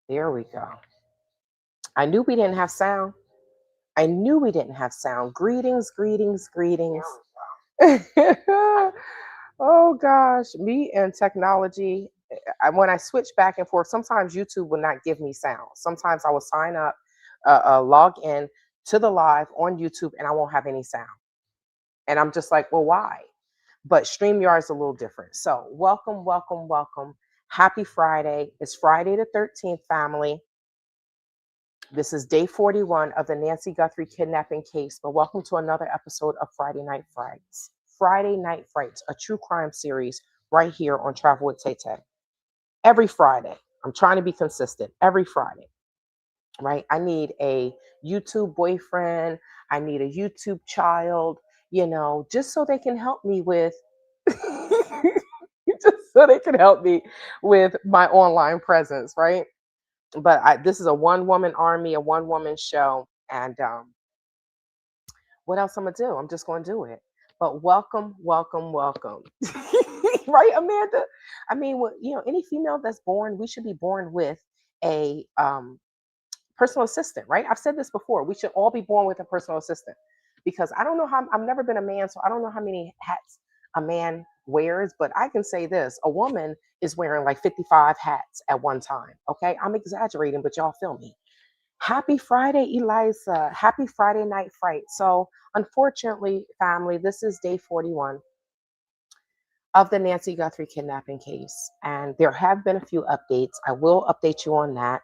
There we go. I knew we didn't have sound. I knew we didn't have sound. Greetings, greetings, greetings. Oh gosh, me and technology. When I switch back and forth, sometimes YouTube will not give me sound. Sometimes I will sign up, log in to the live on YouTube, and I won't have any sound. And I'm just like, well, why? But StreamYard is a little different. So, welcome, welcome, welcome. Happy Friday. It's Friday the 13th, family. This is day 41 of the Nancy Guthrie kidnapping case, but welcome to another episode of Friday Night Frights. Friday Night Frights, a true crime series right here on Travel with Tay Tay. Every Friday. I'm trying to be consistent. Every Friday, right? I need a YouTube boyfriend. I need a YouTube child, just so they can help me with just so they can help me with my online presence, right? But this is a one woman army, a one woman show, and what else I'm gonna do? I'm just gonna do it. But welcome, welcome, welcome, right, Amanda? I mean, any female that's born, we should be born with a personal assistant, right? I've said this before. We should all be born with a personal assistant because I don't know how. I've never been a man, so I don't know how many hats a man wears. But I can say this: a woman is wearing like 55 hats at one time. Okay, I'm exaggerating, but y'all feel me. Happy Friday, Eliza. Happy Friday night fright. So, unfortunately, family, this is day 41 of the Nancy Guthrie kidnapping case. And there have been a few updates. I will update you on that.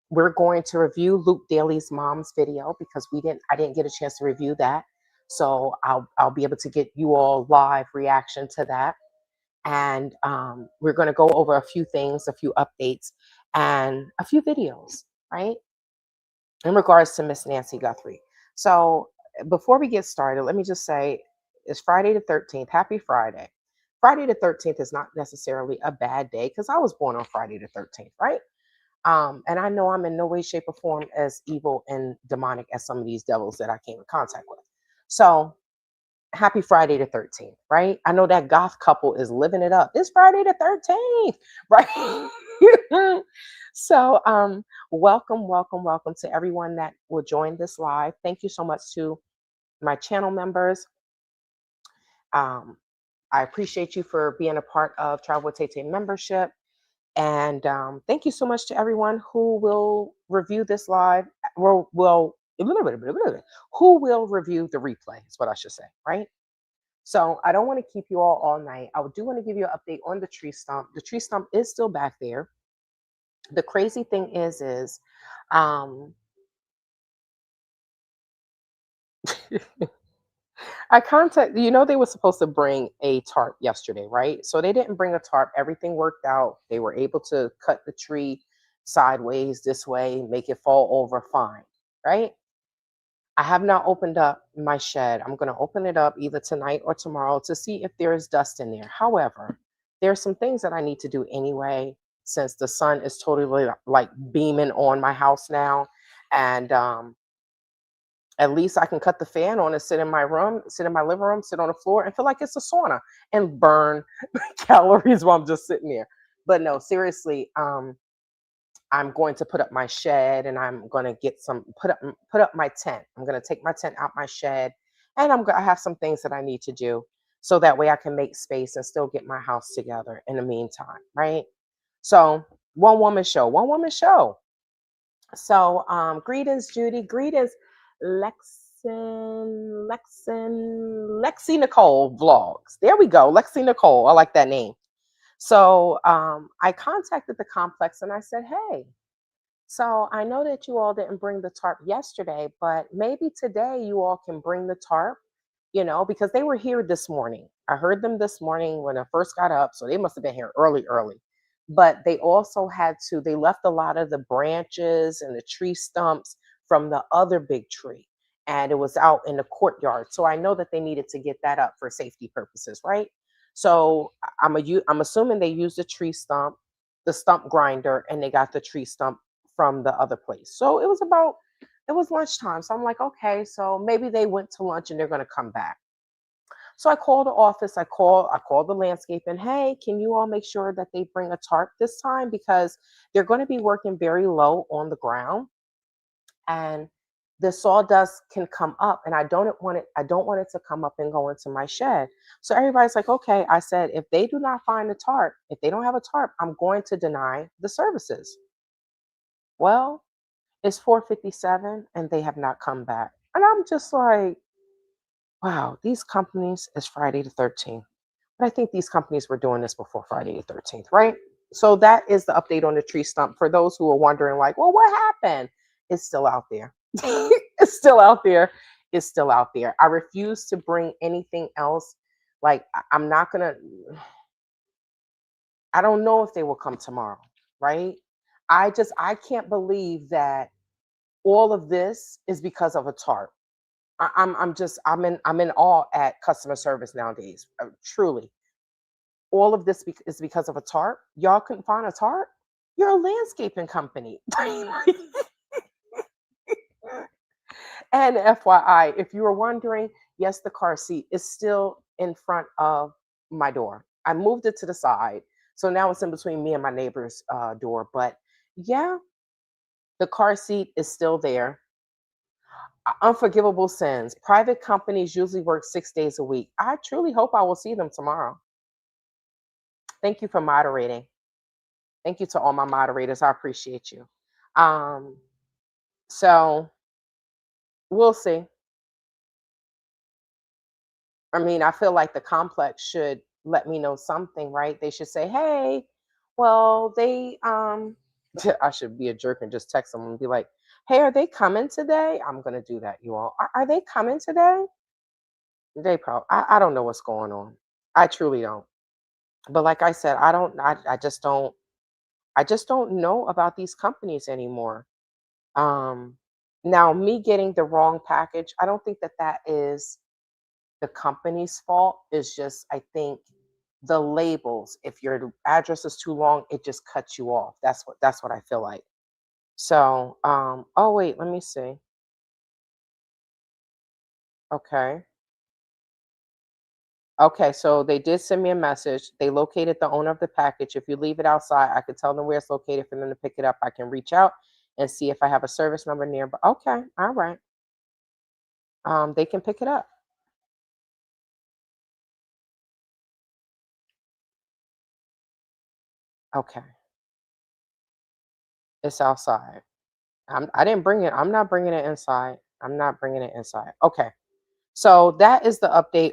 We're going to review Luke Daley's mom's video because I didn't get a chance to review that. So I'll be able to get you all live reaction to that. And we're going to go over a few things, a few updates, and a few videos, right? In regards to Miss Nancy Guthrie. So before we get started, let me just say it's Friday the 13th. Happy Friday. Friday the 13th is not necessarily a bad day because I was born on Friday the 13th, right? And I know I'm in no way, shape, or form as evil and demonic as some of these devils that I came in contact with. So happy Friday the 13th, right? I know that goth couple is living it up. It's Friday the 13th, right? So welcome, welcome, welcome to everyone that will join this live. Thank you so much to my channel members. I appreciate you for being a part of Travel with Tay membership. And thank you so much to everyone who will review this live. Who will review the replay is what I should say, right? So I don't want to keep you all night. I do want to give you an update on the tree stump. The tree stump is still back there. The crazy thing is, um, I contacted, they were supposed to bring a tarp yesterday, right? So they didn't bring a tarp. Everything worked out. They were able to cut the tree sideways this way, make it fall over fine, right? I have not opened up my shed. I'm going to open it up either tonight or tomorrow to see if there is dust in there. However, there are some things that I need to do anyway, since the sun is totally like beaming on my house now. And at least I can cut the fan on and sit in my room, sit in my living room, sit on the floor and feel like it's a sauna and burn calories while I'm just sitting there. But no, seriously, I'm going to put up my shed and I'm going to get put up my tent. I'm going to take my tent out my shed and I have some things that I need to do so that way I can make space and still get my house together in the meantime, right? So, one woman show, one woman show. So, greetings, Judy. Greetings, Lexi Nicole vlogs. There we go. Lexi Nicole. I like that name. So, I contacted the complex and I said, hey, so I know that you all didn't bring the tarp yesterday, but maybe today you all can bring the tarp, because they were here this morning. I heard them this morning when I first got up. So they must have been here early, early. But they also they left a lot of the branches and the tree stumps from the other big tree. And it was out in the courtyard. So I know that they needed to get that up for safety purposes, right? So I'm assuming they used the tree stump, the stump grinder, and they got the tree stump from the other place. So it was lunchtime. So I'm like, okay, so maybe they went to lunch and they're going to come back. So I called the office. I called the landscape and hey, can you all make sure that they bring a tarp this time because they're going to be working very low on the ground and the sawdust can come up and I don't want it to come up and go into my shed. So everybody's like, okay. I said, if they do not find a tarp, if they don't have a tarp, I'm going to deny the services. Well, it's 4:57 and they have not come back. And I'm just like, wow, these companies is Friday the 13th. But I think these companies were doing this before Friday the 13th, right? So that is the update on the tree stump. For those who are wondering, like, well, what happened? It's still out there. It's still out there. It's still out there. I refuse to bring anything else. Like, I'm not going to, I don't know if they will come tomorrow, right? I can't believe that all of this is because of a tarp. I'm in awe at customer service nowadays. Truly, all of this is because of a tarp. Y'all couldn't find a tarp. You're a landscaping company. And FYI, if you were wondering, yes, the car seat is still in front of my door. I moved it to the side, so now it's in between me and my neighbor's door. But yeah, the car seat is still there. Unforgivable sins. Private companies usually work 6 days a week. I truly hope I will see them tomorrow. Thank you for moderating. Thank you to all my moderators. I appreciate you. Um, so we'll see. I mean, I feel like the complex should let me know something, right? They should say, hey, well, they I should be a jerk and just text them and be like, hey, are they coming today? I'm gonna do that, you all. Are they coming today? They probably I don't know what's going on. I truly don't. But like I said, I just don't know about these companies anymore. Um, Now, me getting the wrong package, I don't think that that is the company's fault. It's just, I think the labels, if your address is too long, it just cuts you off. That's what I feel like. So, oh wait, let me see. Okay. Okay, so they did send me a message. They located the owner of the package. If you leave it outside, I could tell them where it's located for them to pick it up. I can reach out and see if I have a service number nearby. Okay, all right. They can pick it up. Okay, it's outside. I didn't bring it. I'm not bringing it inside. I'm not bringing it inside. Okay, so that is the update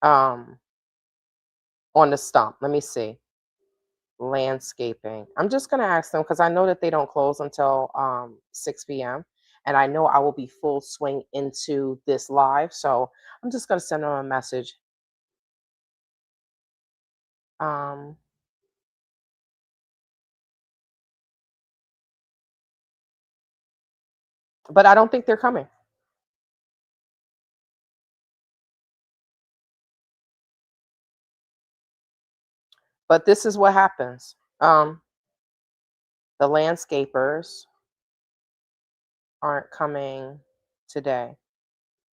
um on the stump. Let me see. Landscaping. I'm just gonna ask them because I know that they don't close until 6 p.m. and I know I will be full swing into this live. So I'm just gonna send them a message. Um, but I don't think they're coming. But this is what happens. The landscapers aren't coming today.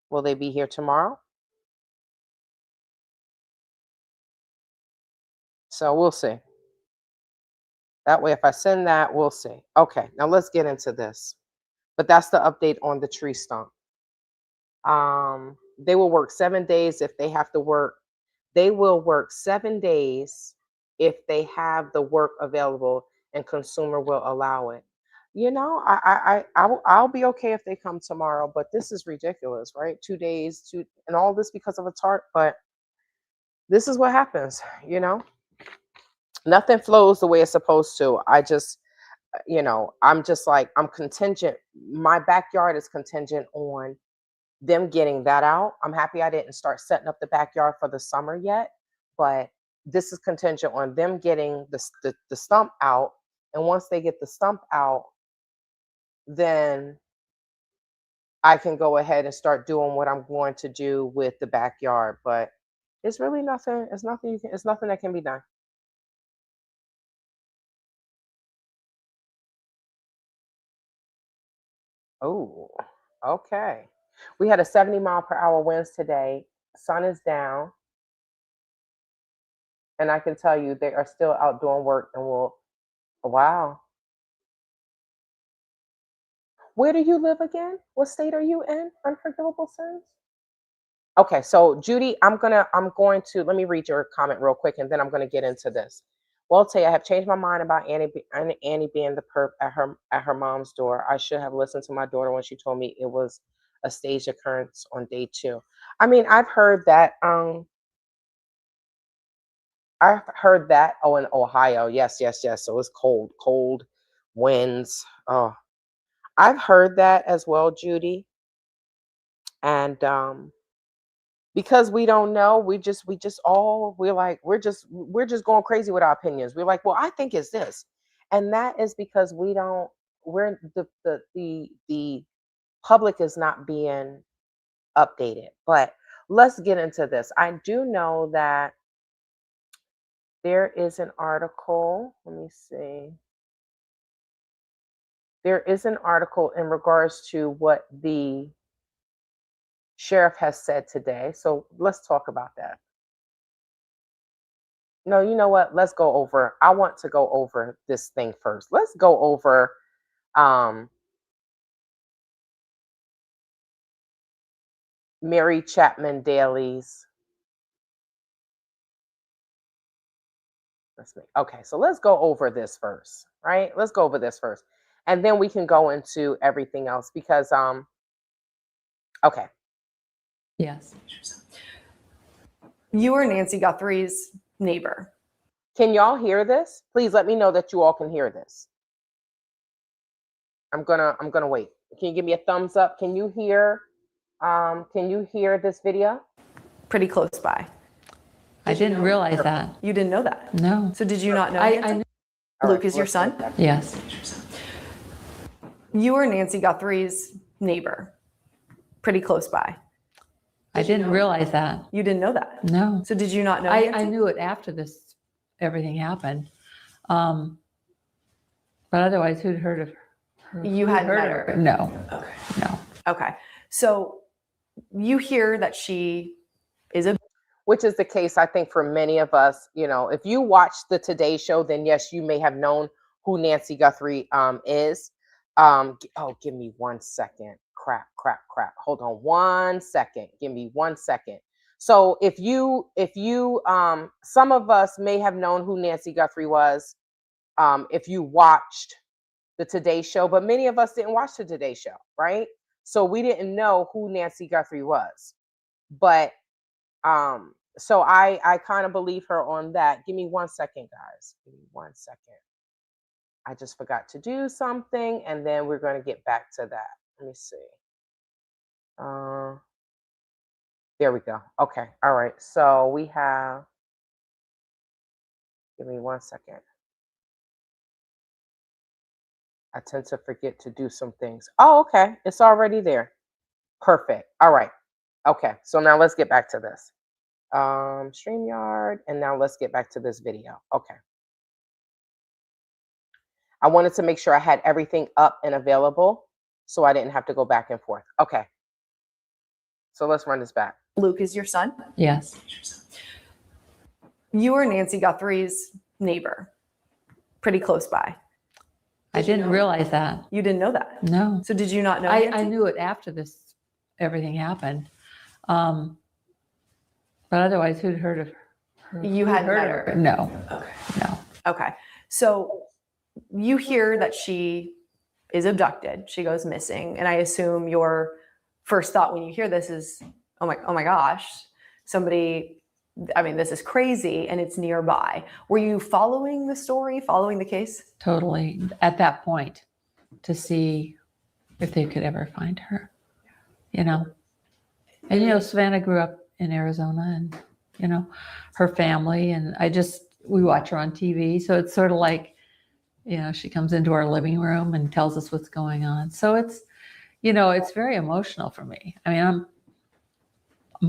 Will they be here tomorrow? So we'll see. That way, if I send that, we'll see. Okay, now let's get into this. But that's the update on the tree stump. They will work 7 days if they have to work. They will work 7 days if they have the work available and consumer will allow it. I'll be okay if they come tomorrow, but this is ridiculous, right? 2 days, and all this because of a tart. But this is what happens, Nothing flows the way it's supposed to. I'm just like I'm contingent. My backyard is contingent on them getting that out. I'm happy I didn't start setting up the backyard for the summer yet, but this is contingent on them getting the stump out. And once they get the stump out, then I can go ahead and start doing what I'm going to do with the backyard. But it's really nothing. It's nothing that can be done. Oh, okay. We had a 70-mile-per-hour winds today. Sun is down. And I can tell you they are still out doing work and wow. Where do you live again? What state are you in? Unforgivable sins? Okay, so Judy, I'm going to let me read your comment real quick and then I'm going to get into this. Well, Tay, I have changed my mind about Annie being the perp at her mom's door. I should have listened to my daughter when she told me it was a staged occurrence on day 2. I mean, I've heard that. Oh, in Ohio. Yes. So it's cold winds. Oh, I've heard that as well, Judy. And because we don't know, we're just going crazy with our opinions. We're like, well, I think it's this. And that is because the public is not being updated. But let's get into this. I do know that there is an article. Let me see. There is an article in regards to what the sheriff has said today. So let's talk about that. No, you know what? I want to go over this thing first. Let's go over Mary Chapman Daley's. Okay, so let's go over this first, right? Let's go over this first. And then we can go into everything else because okay. Yes. You are Nancy Guthrie's neighbor. Can y'all hear this? Please let me know that you all can hear this. I'm gonna wait. Can you give me a thumbs up? Can you hear this video? Pretty close by. I didn't realize that. You didn't know that? No. So did you not know? I knew. Luke is your son? Yes. You are Nancy Guthrie's neighbor. Pretty close by. I didn't realize that. You didn't know that? No. So did you not know? I knew it after everything happened. But otherwise, who'd heard of her? You hadn't met her? No. Okay. No. Okay. So you hear that she is which is the case, I think, for many of us. You know, if you watch the Today Show, then yes, you may have known who Nancy Guthrie is. Give me 1 second. Crap. Hold on 1 second. Give me 1 second. So if you some of us may have known who Nancy Guthrie was if you watched the Today Show, but many of us didn't watch the Today Show, right? So we didn't know who Nancy Guthrie was. But so I kind of believe her on that. Give me 1 second, guys. Give me 1 second. I just forgot to do something, and then we're going to get back to that. Let me see. There we go. Okay. All right. So we have, give me 1 second. I tend to forget to do some things. Oh, okay. It's already there. Perfect. All right. Okay. So now let's get back to this. StreamYard, and now let's get back to this video. Okay. I wanted to make sure I had everything up and available so I didn't have to go back and forth. Okay. So let's run this back. Luke is your son? Yes. You are Nancy Guthrie's neighbor. Pretty close by. I didn't realize that. You didn't know that? No. So did you not know? I knew it after everything happened. But otherwise, who'd heard of her? You hadn't met her? No. Okay. No. Okay. So you hear that she is abducted. She goes missing. And I assume your first thought when you hear this is, oh my gosh, somebody, I mean, this is crazy and it's nearby. Were you following the story, following the case? Totally. At that point, to see if they could ever find her, you know. And, you know, Savannah grew up in Arizona, and, you know, her family, and we watch her on TV. So it's sort of like, you know, she comes into our living room and tells us what's going on. So it's, you know, it's very emotional for me. I mean, I'm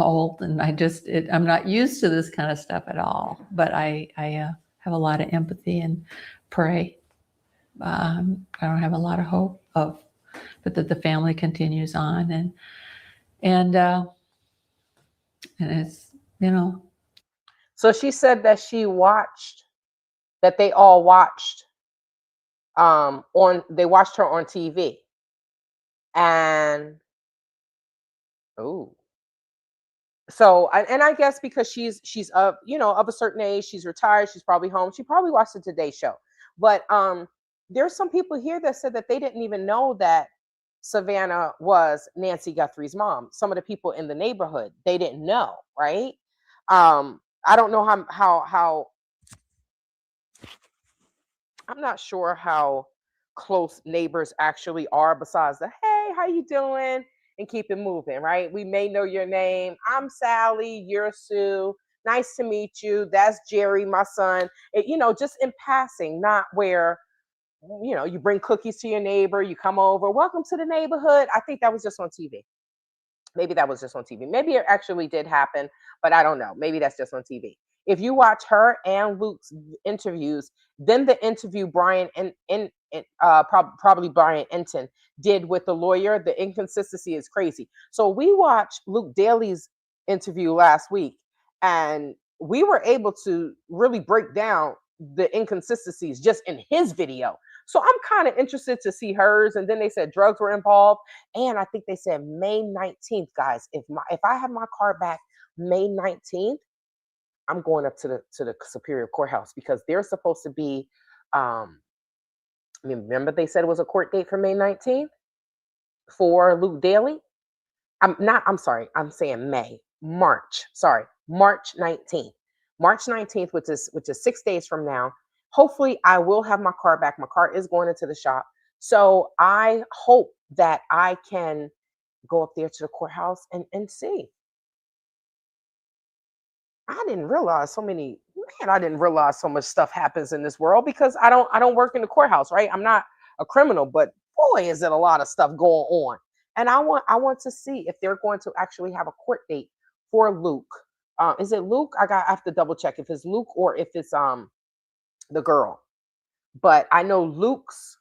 old, and I'm not used to this kind of stuff at all, but I have a lot of empathy and pray. I don't have a lot of hope but that the family continues on, and And it's, So she said that that they all watched they watched her on TV. And oh, so and I guess because she's of of a certain age, she's retired, she's probably home, she probably watched the Today Show. But there's some people here that said that they didn't even know that Savannah was Nancy Guthrie's mom. Some of the people in the neighborhood, they didn't know, right? I don't know how I'm not sure how close neighbors actually are, besides the hey, how you doing? And keep it moving, right? We may know your name. I'm Sally, you're Sue. Nice to meet you. That's Jerry, my son. Just in passing, not where you bring cookies to your neighbor, you come over, welcome to the neighborhood. I think that was just on TV. Maybe that was just on TV. Maybe it actually did happen, but I don't know. Maybe that's just on TV. If you watch her and Luke's interviews, then the interview Brian probably Brian Enton did with the lawyer, the inconsistency is crazy. So we watched Luke Daley's interview last week, and we were able to really break down the inconsistencies just in his video. So I'm kind of interested to see hers. And then they said drugs were involved. And I think they said May 19th, guys. If I have my car back May 19th, I'm going up to the Superior Courthouse, because they're supposed to be remember they said it was a court date for May 19th for Luke Daley? I'm sorry, I'm saying March 19th. March 19th, which is 6 days from now. Hopefully I will have my car back. My car is going into the shop. So I hope that I can go up there to the courthouse and see. I didn't realize I didn't realize so much stuff happens in this world, because I don't work in the courthouse, right? I'm not a criminal, but boy, is it a lot of stuff going on. And I want to see if they're going to actually have a court date for Luke. Is it Luke? I have to double check if it's Luke or if it's the girl. But I know Luke's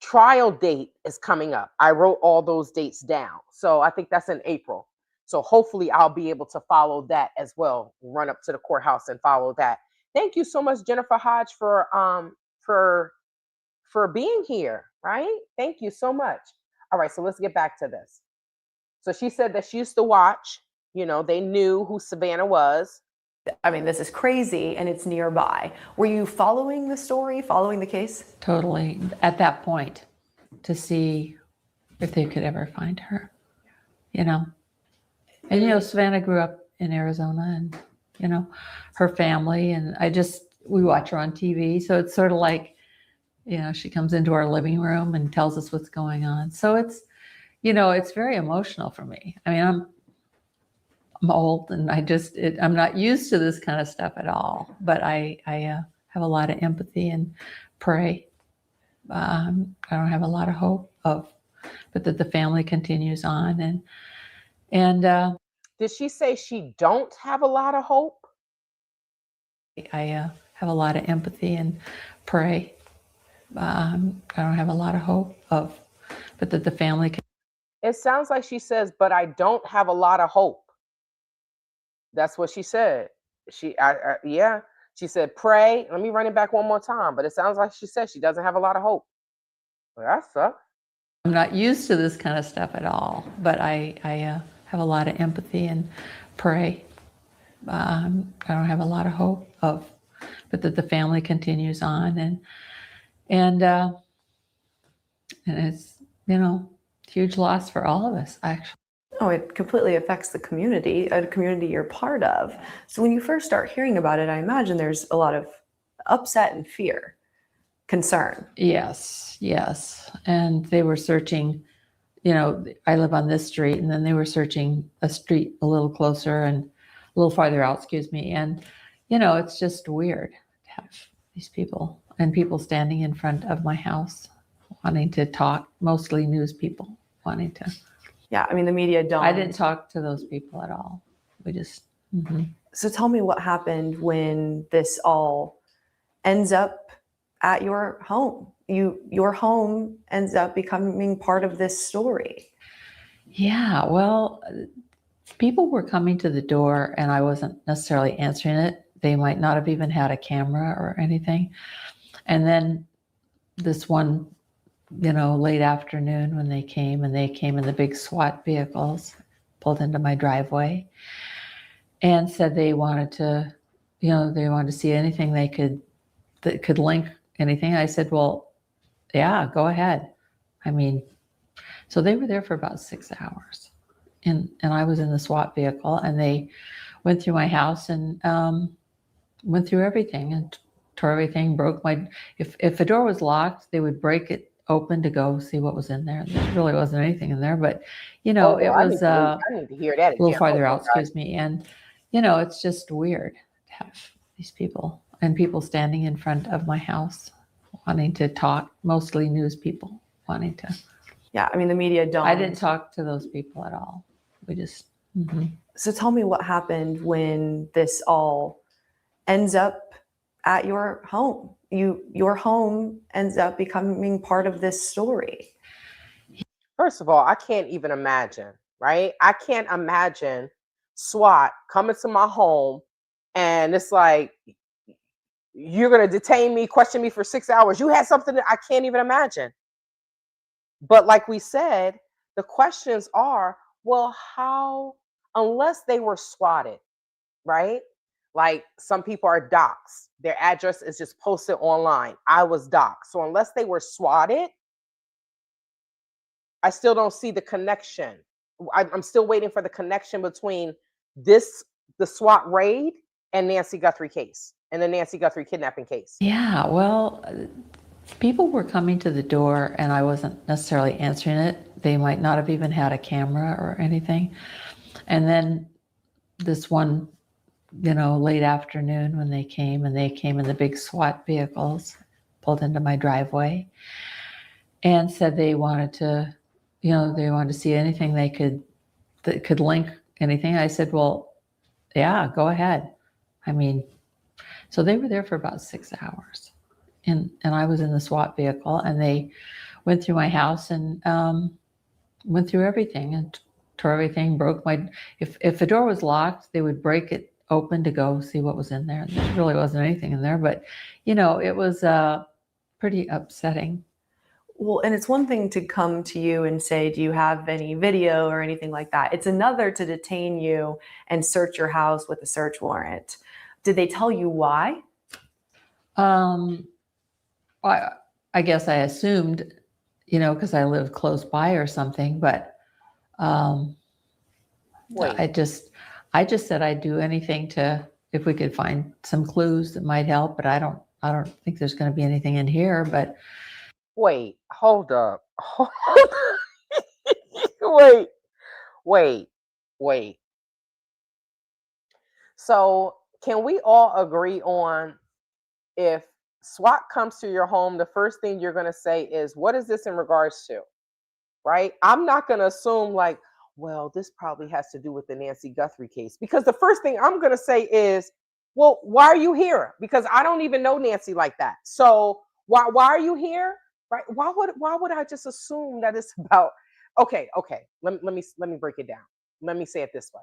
trial date is coming up. I wrote all those dates down. So I think that's in April. So hopefully I'll be able to follow that as well. Run up to the courthouse and follow that. Thank you so much, Jennifer Hodge, for being here, right? Thank you so much. All right, so let's get back to this. So she said that she used to watch, they knew who Savannah was. I mean, this is crazy, and it's nearby. Were you following the story, following the case? Totally. At that point, to see if they could ever find her, And, Savannah grew up in Arizona, and, her family, and we watch her on TV. So it's sort of like, she comes into our living room and tells us what's going on. So it's, it's very emotional for me. I mean, I'm old, and I'm not used to this kind of stuff at all, but I have a lot of empathy and pray. I don't have a lot of hope but that the family continues on. And did she say she don't have a lot of hope? I have a lot of empathy and pray. I don't have a lot of hope but that the family It sounds like she says, but I don't have a lot of hope. That's what she said. Yeah. She said, pray. Let me run it back one more time. But it sounds like she said she doesn't have a lot of hope. Well, that sucks. I'm not used to this kind of stuff at all, but I have a lot of empathy and pray. I don't have a lot of hope but that the family continues on, and it's huge loss for all of us, actually. Oh, it completely affects the community, a community you're part of. So when you first start hearing about it, I imagine there's a lot of upset and fear, concern. Yes. And they were searching, I live on this street, and then they were searching a street a little closer and a little farther out, and, it's just weird to have these people standing in front of my house wanting to talk, mostly news people wanting to. Yeah, I mean, the media don't. I didn't talk to those people at all. We just. Mm-hmm. So tell me what happened when this all ends up at your home. Your home ends up becoming part of this story. Yeah, well, people were coming to the door and I wasn't necessarily answering it. They might not have even had a camera or anything. And then this one, late afternoon when they came in the big SWAT vehicles, pulled into my driveway and said they wanted to, they wanted to see anything that could link anything. I said, well, yeah, go ahead. I mean, so they were there for about 6 hours. And I was in the SWAT vehicle, and they went through my house and went through everything and tore everything, broke my, if the door was locked, they would break it open to go see what was in there. There really wasn't anything in there, but it was I need to hear that a little again. farther Hold on, out, excuse me. And, it's just weird to have these people and people standing in front of my house wanting to talk, mostly news people wanting to. Yeah, I mean, the media don't. I didn't talk to those people at all. We just. So tell me what happened when this all ends up at your home. Your home ends up becoming part of this story. First of all, I can't even imagine, right? I can't imagine SWAT coming to my home and it's like, you're going to detain me, question me for 6 hours. You had something that I can't even imagine. But like we said, the questions are, well, how, unless they were swatted, right? Like some people are doxxed. Their address is just posted online. I was doxxed. So unless they were swatted, I still don't see the connection. I'm still waiting for the connection between the SWAT raid and Nancy Guthrie case and the Nancy Guthrie kidnapping case. Yeah, well, people were coming to the door and I wasn't necessarily answering it. They might not have even had a camera or anything. And then this one, late afternoon when they came in the big SWAT vehicles, pulled into my driveway and said they wanted to, they wanted to see anything that could link anything. I said, well, yeah, go ahead. I mean, so they were there for about 6 hours. And I was in the SWAT vehicle, and they went through my house and went through everything and tore everything, broke my, if the door was locked, they would break it open to go see what was in there. There really wasn't anything in there, but it was pretty upsetting. Well, and it's one thing to come to you and say, do you have any video or anything like that? It's another to detain you and search your house with a search warrant. Did they tell you why? I guess I assumed, because I live close by or something, but I just said I'd do anything if we could find some clues that might help, but I don't think there's going to be anything in here, but. Wait, hold up. Wait. So can we all agree on, if SWAT comes to your home, the first thing you're going to say is, what is this in regards to? Right? I'm not going to assume like, well, this probably has to do with the Nancy Guthrie case, because the first thing I'm going to say is, well, why are you here? Because I don't even know Nancy like that. So why are you here? Right? Why would I just assume that it's about, okay. Let me break it down. Let me say it this way.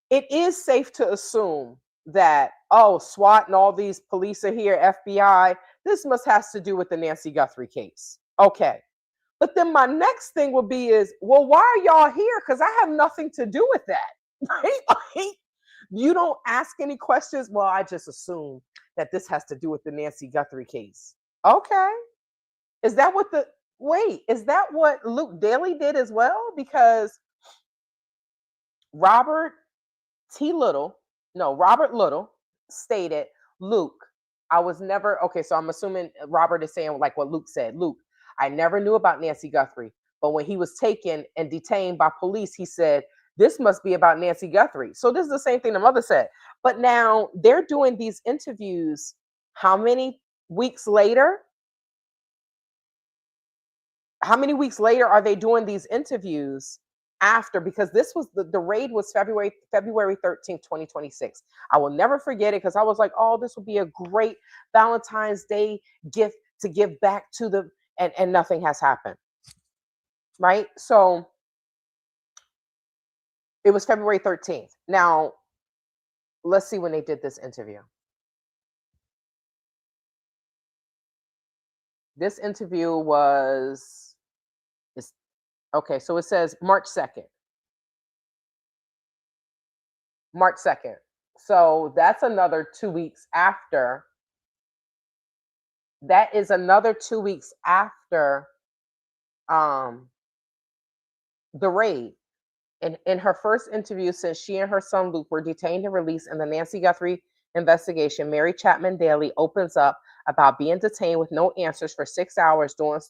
It is safe to assume that, oh, SWAT and all these police are here, FBI, this must has to do with the Nancy Guthrie case. Okay. But then my next thing would be is, well, why are y'all here? Because I have nothing to do with that. Right? You don't ask any questions. Well, I just assume that this has to do with the Nancy Guthrie case. Okay. Is that what Luke Daley did as well? Because Robert Little stated, Luke, I was never, okay, so I'm assuming Robert is saying like what Luke said. Luke, I never knew about Nancy Guthrie, but when he was taken and detained by police, he said, this must be about Nancy Guthrie. So this is the same thing the mother said. But now they're doing these interviews how many weeks later? How many weeks later are they doing these interviews after? Because this was the raid was February 13th, 2026. I will never forget it because I was like, oh, this will be a great Valentine's Day gift to give back to the, and nothing has happened. Right? So It was February 13th. Now, let's see when they did this interview. This interview was, okay, so it says March 2nd. March 2nd. So that's another 2 weeks after. That is another 2 weeks after the raid. In her first interview since she and her son Luke were detained and released in the Nancy Guthrie investigation, Mary Chapman Daley opens up about being detained with no answers for 6 hours, doing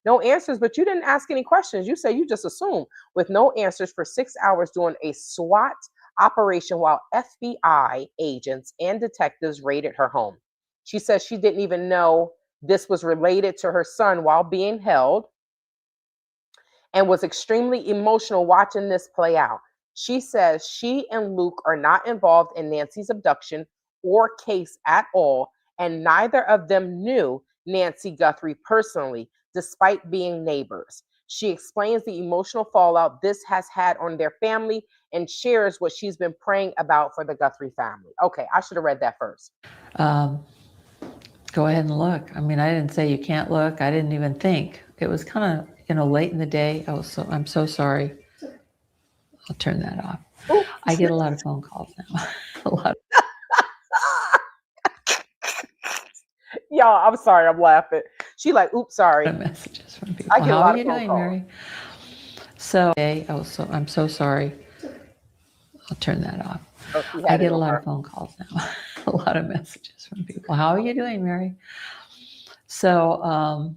no answers, but you didn't ask any questions. You say you just assumed, with no answers for 6 hours doing a SWAT operation while FBI agents and detectives raided her home. She says she didn't even know this was related to her son while being held, and was extremely emotional watching this play out. She says she and Luke are not involved in Nancy's abduction or case at all, and neither of them knew Nancy Guthrie personally, despite being neighbors. She explains the emotional fallout this has had on their family and shares what she's been praying about for the Guthrie family. Okay, I should have read that first. Go ahead and look. I mean, I didn't say you can't look. I didn't even think. It was kind of, late in the day. I'm so sorry. I'll turn that off. Oops. I get a lot of phone calls now. A lot. Y'all, I'm sorry, I'm laughing. She like, oops, sorry. Messages from people. I get How a lot are you doing, Mary? So, I'm so sorry. I'll turn that off. I get a lot of phone calls now. A lot of messages from people. How are you doing, Mary? So,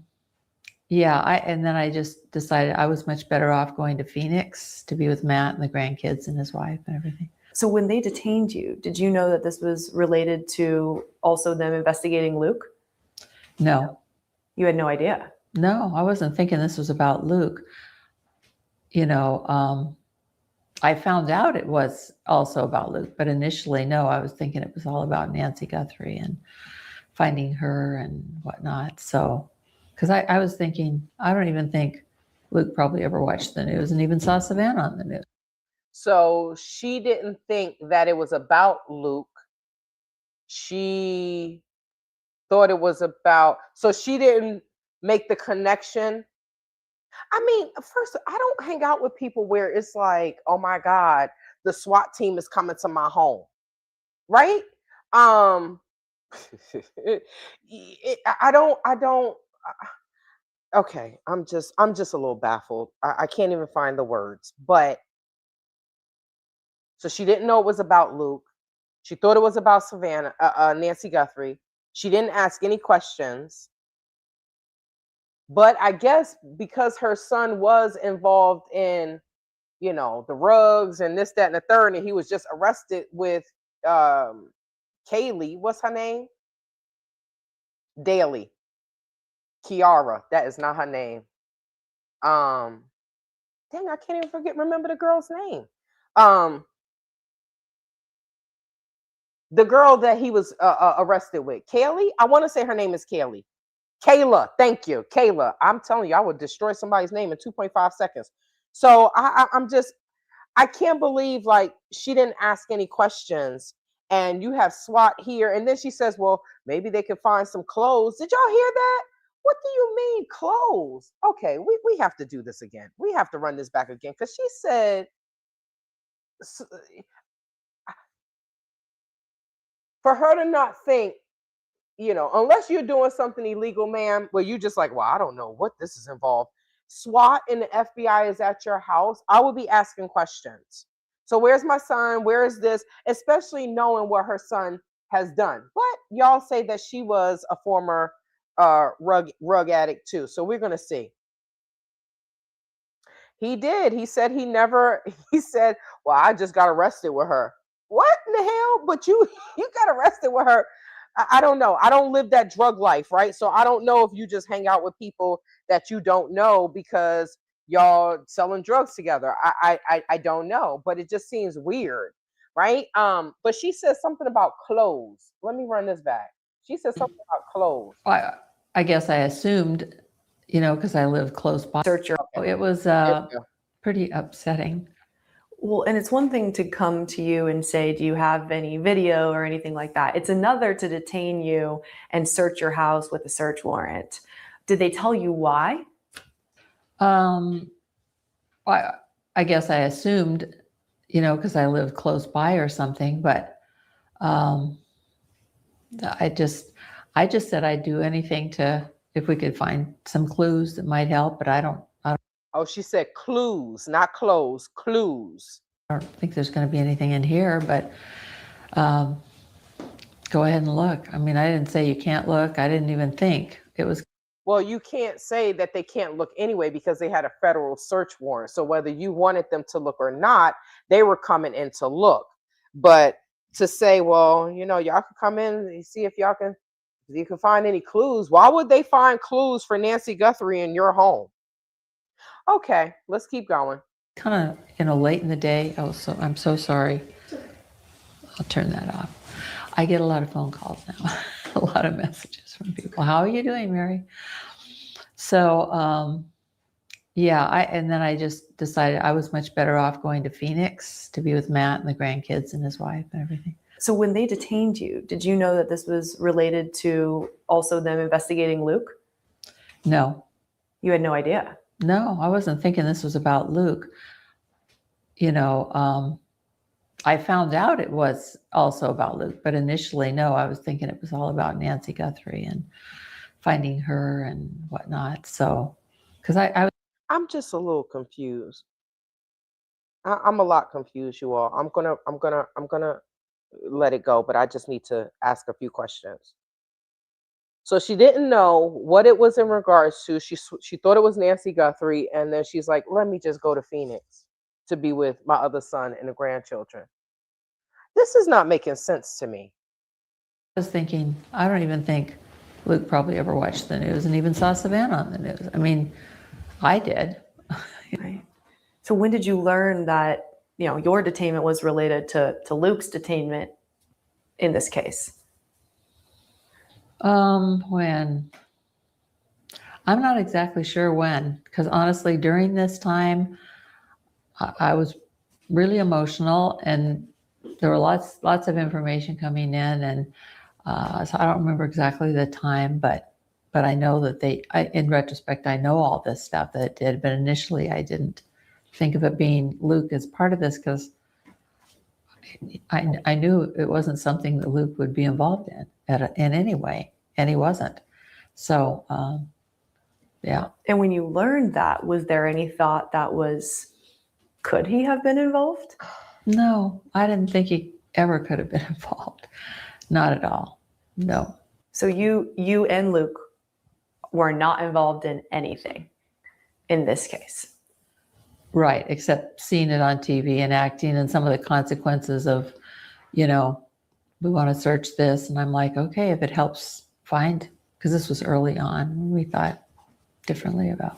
yeah, and then I just decided I was much better off going to Phoenix to be with Matt and the grandkids and his wife and everything. So when they detained you, did you know that this was related to also them investigating Luke? No. You had no idea? No, I wasn't thinking this was about Luke. I found out it was also about Luke, but initially, no, I was thinking it was all about Nancy Guthrie and finding her and whatnot. So, because I was thinking, I don't even think Luke probably ever watched the news and even saw Savannah on the news. So she didn't think that it was about Luke. She thought it was about, so she didn't make the connection. I mean, first, I don't hang out with people where it's like, oh my God, the SWAT team is coming to my home, right? I don't. Okay, I'm just a little baffled. I can't even find the words. But so she didn't know it was about Luke. She thought it was about Savannah, Nancy Guthrie. She didn't ask any questions. But I guess because her son was involved in, the rugs and this, that, and the third, and he was just arrested with Kaylee, what's her name? Daley. Kiara, that is not her name. Dang, I can't even remember the girl's name. The girl that he was arrested with, Kaylee. I want to say her name is Kaylee. Kayla, thank you, Kayla. I'm telling you, I would destroy somebody's name in 2.5 seconds. So I can't believe like she didn't ask any questions. And you have SWAT here, and then she says, "Well, maybe they could find some clothes." Did y'all hear that? What do you mean clothes? Okay, we have to do this again. We have to run this back again because she said, for her to not think, unless you're doing something illegal, ma'am, where you just like, well, I don't know what this is involved. SWAT and the FBI is at your house. I would be asking questions. So where's my son? Where is this? Especially knowing what her son has done. But y'all say that she was a former rug addict too. So we're gonna see. He did. He said he said, well, I just got arrested with her. What in the hell? But you got arrested with her. I don't know. I don't live that drug life, right? So I don't know if you just hang out with people that you don't know because y'all selling drugs together. I don't know, but it just seems weird, right? But she says something about clothes. Let me run this back. She said something about clothes. I guess I assumed, because I live close by. Search your. It was pretty upsetting. Well, and it's one thing to come to you and say, do you have any video or anything like that? It's another to detain you and search your house with a search warrant. Did they tell you why? Um, I guess I assumed, because I lived close by or something, but um, I just said I'd do anything if we could find some clues that might help, but I don't Oh, she said clues, not clothes, clues. think there's going to be anything in here, but um, go ahead and look. I mean, I didn't say you can't look. I didn't even think it was. Well, you can't say that they can't look anyway because they had a federal search warrant. So whether you wanted them to look or not, they were coming in to look. But to say, well, y'all can come in and see if you can find any clues. Why would they find clues for Nancy Guthrie in your home? Okay, let's keep going. Kind of, late in the day. I'm so sorry. I'll turn that off. I get a lot of phone calls now, a lot of messages from people. How are you doing, Mary? So, yeah, and then I just decided I was much better off going to Phoenix to be with Matt and the grandkids and his wife and everything. So when they detained you, did you know that this was related to also them investigating Luke? No. You had no idea? No, I wasn't thinking this was about Luke. I found out it was also about Luke, but initially, no, I was thinking it was all about Nancy Guthrie and finding her and whatnot. So, because I'm just a little confused. I'm a lot confused, you all. I'm gonna let it go, but I just need to ask a few questions. So she didn't know what it was in regards to. She thought it was Nancy Guthrie, and then she's like, "Let me just go to Phoenix to be with my other son and the grandchildren." This is not making sense to me. I was thinking, I don't even think Luke probably ever watched the news and even saw Savannah on the news. I mean, I did. Right. So when did you learn that your detainment was related to Luke's detainment in this case? When I'm not exactly sure when, because honestly, during this time, I was really emotional, and there were lots of information coming in, and so I don't remember exactly the time, but I know that in retrospect, I know all this stuff that it did, but initially I didn't think of it being Luke as part of this because I knew it wasn't something that Luke would be involved in any way, and he wasn't. So, yeah. And when you learned that, was there any thought could he have been involved? No, I didn't think he ever could have been involved. Not at all. No. So you and Luke were not involved in anything in this case. Right, except seeing it on TV and acting and some of the consequences of, we want to search this. And I'm like, okay, if it helps find, because this was early on, we thought differently about.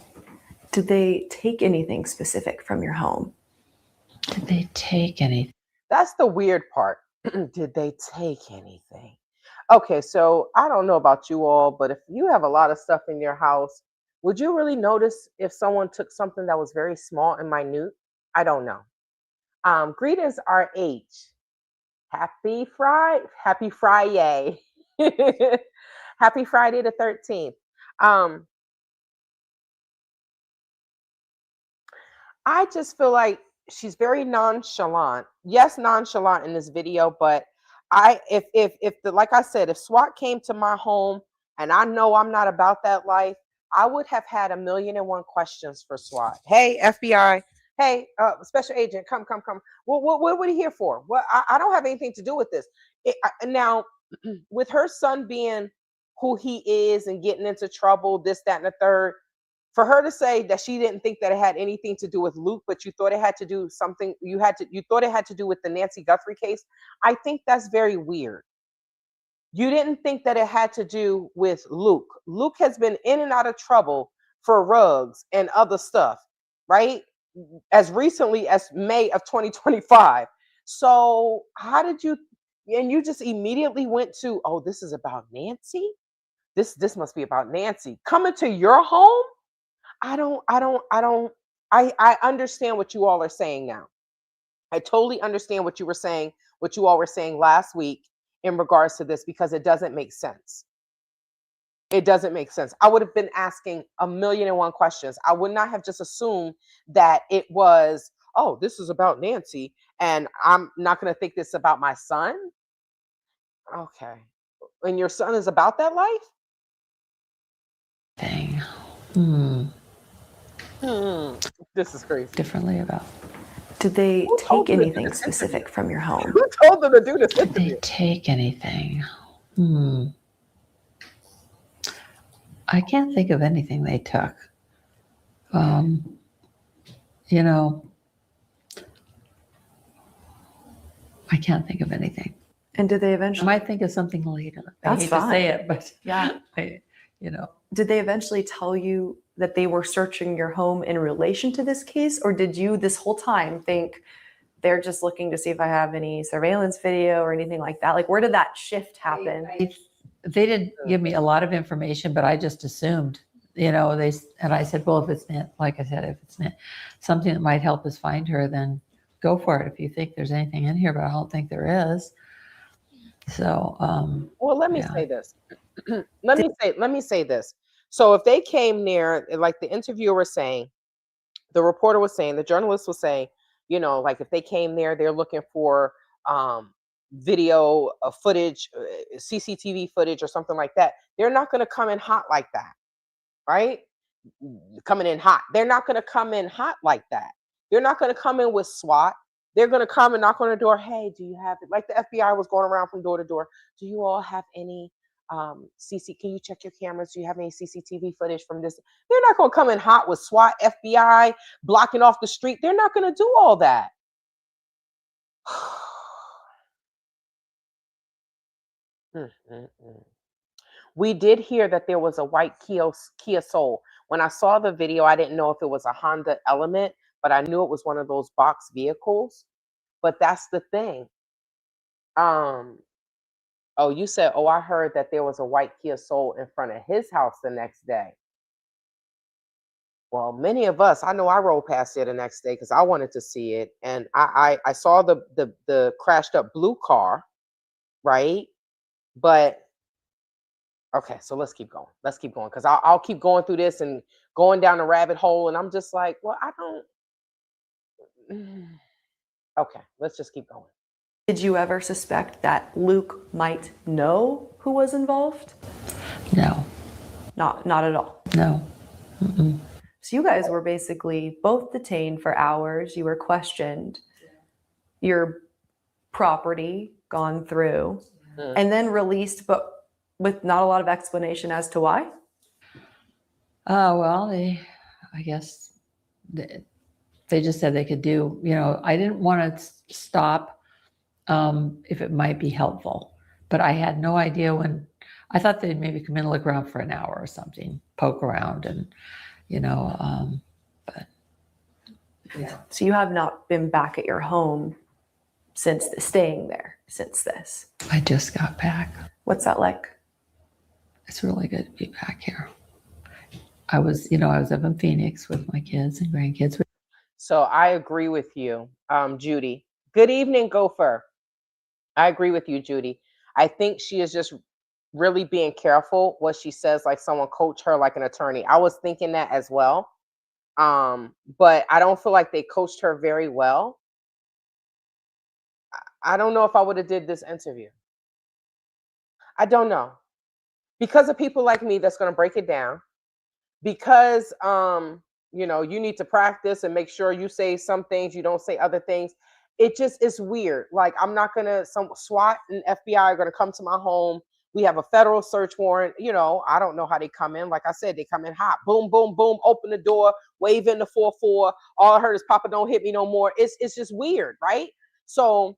Did they take anything specific from your home? Did they take anything? That's the weird part. Did they take anything? Okay, so I don't know about you all, but if you have a lot of stuff in your house, would you really notice if someone took something that was very small and minute? I don't know. Greetings, RH. Happy Friday. Happy Friday. Happy Friday the 13th. I just feel like she's very nonchalant. Yes, nonchalant in this video, but like I said, if SWAT came to my home and I know I'm not about that life, I would have had 1,000,001 questions for SWAT. Hey, FBI. Hey, special agent, come. What are you here for? What? I don't have anything to do with this. Now, with her son being who he is and getting into trouble, this, that, and the third, for her to say that she didn't think that it had anything to do with Luke, but you thought it had to do something, you thought it had to do with the Nancy Guthrie case, I think that's very weird. You didn't think that it had to do with Luke. Luke has been in and out of trouble for rugs and other stuff, right? As recently as May of 2025. So how did you, and you just immediately went to, oh, this is about Nancy? This must be about Nancy. Coming to your home? I understand what you all are saying now. I totally understand what you were saying, what you all were saying last week in regards to this, because it doesn't make sense. It doesn't make sense. I would have been asking a million and one questions. I would not have just assumed that it was, oh, this is about Nancy, and I'm not going to think this about my son. Okay. And your son is about that life? Thing. This is crazy. Differently about. Did they Who told take you to do anything this specific interview? from your home? Who told them to do this Did they interview? take anything? I can't think of anything they took. You know, I can't think of anything. And did they I eventually? might think of something later. I That's hate to say fine. it, but Yeah. you know, Did they eventually tell you that they were searching your home in relation to this case, or did you this whole time think they're just looking to see if I have any surveillance video or anything like that? Like, where did that shift happen? they didn't give me a lot of information, but I just assumed, and I said, well, if it's like I said, if it's something that might help us find her, then go for it. If you think there's anything in here, but I don't think there is. So, well, let me say this. let me say this. So if they came near, like the interviewer was saying, the reporter was saying, the journalist was saying, like if they came there, they're looking for video footage, CCTV footage or something like that. They're not going to come in hot like that, right? Coming in hot. They're not going to come in hot like that. They're not going to come in with SWAT. They're going to come and knock on the door. Hey, do you have it? Like the FBI was going around from door to door. Do you all have any can you check your cameras? Do you have any CCTV footage from this? They're not going to come in hot with SWAT, FBI blocking off the street. They're not going to do all that. We did hear that there was a white Kia Soul. When I saw the video, I didn't know if it was a Honda Element, but I knew it was one of those box vehicles. But that's the thing. Oh, you said, oh, I heard that there was a white Kia Soul in front of his house the next day. Well, many of us, I know I rolled past there the next day because I wanted to see it. And I saw the crashed up blue car, right? But okay, so let's keep going. Let's keep going because I'll keep going through this and going down the rabbit hole. And I'm just like, well, I don't. Okay, let's just keep going. Did you ever suspect that Luke might know who was involved? No. Not at all. No. Mm-mm. So you guys were basically both detained for hours. You were questioned. Your property gone through, and then released, but with not a lot of explanation as to why. Well, I guess they just said they could do. I didn't want to stop if it might be helpful, but I had no idea when. I thought they'd maybe come in and look around for an hour or something, poke around, and but yeah. So you have not been back at your home since staying there since this. I just got back. What's that like? It's really good to be back here. I was up in Phoenix with my kids and grandkids. So I agree with you, Judy. Good evening, Gopher. I agree with you, Judy. I think she is just really being careful what she says, like someone coach her like an attorney. I was thinking that as well. But I don't feel like they coached her very well. I don't know if I would have did this interview. I don't know. Because of people like me that's going to break it down. Because you need to practice and make sure you say some things, you don't say other things. It just is weird. Like, I'm not gonna, some SWAT and FBI are gonna come to my home. We have a federal search warrant. I don't know how they come in. Like I said, they come in hot. Boom, boom, boom. Open the door, wave in the 4-4. All I heard is, Papa, don't hit me no more. It's just weird, right? So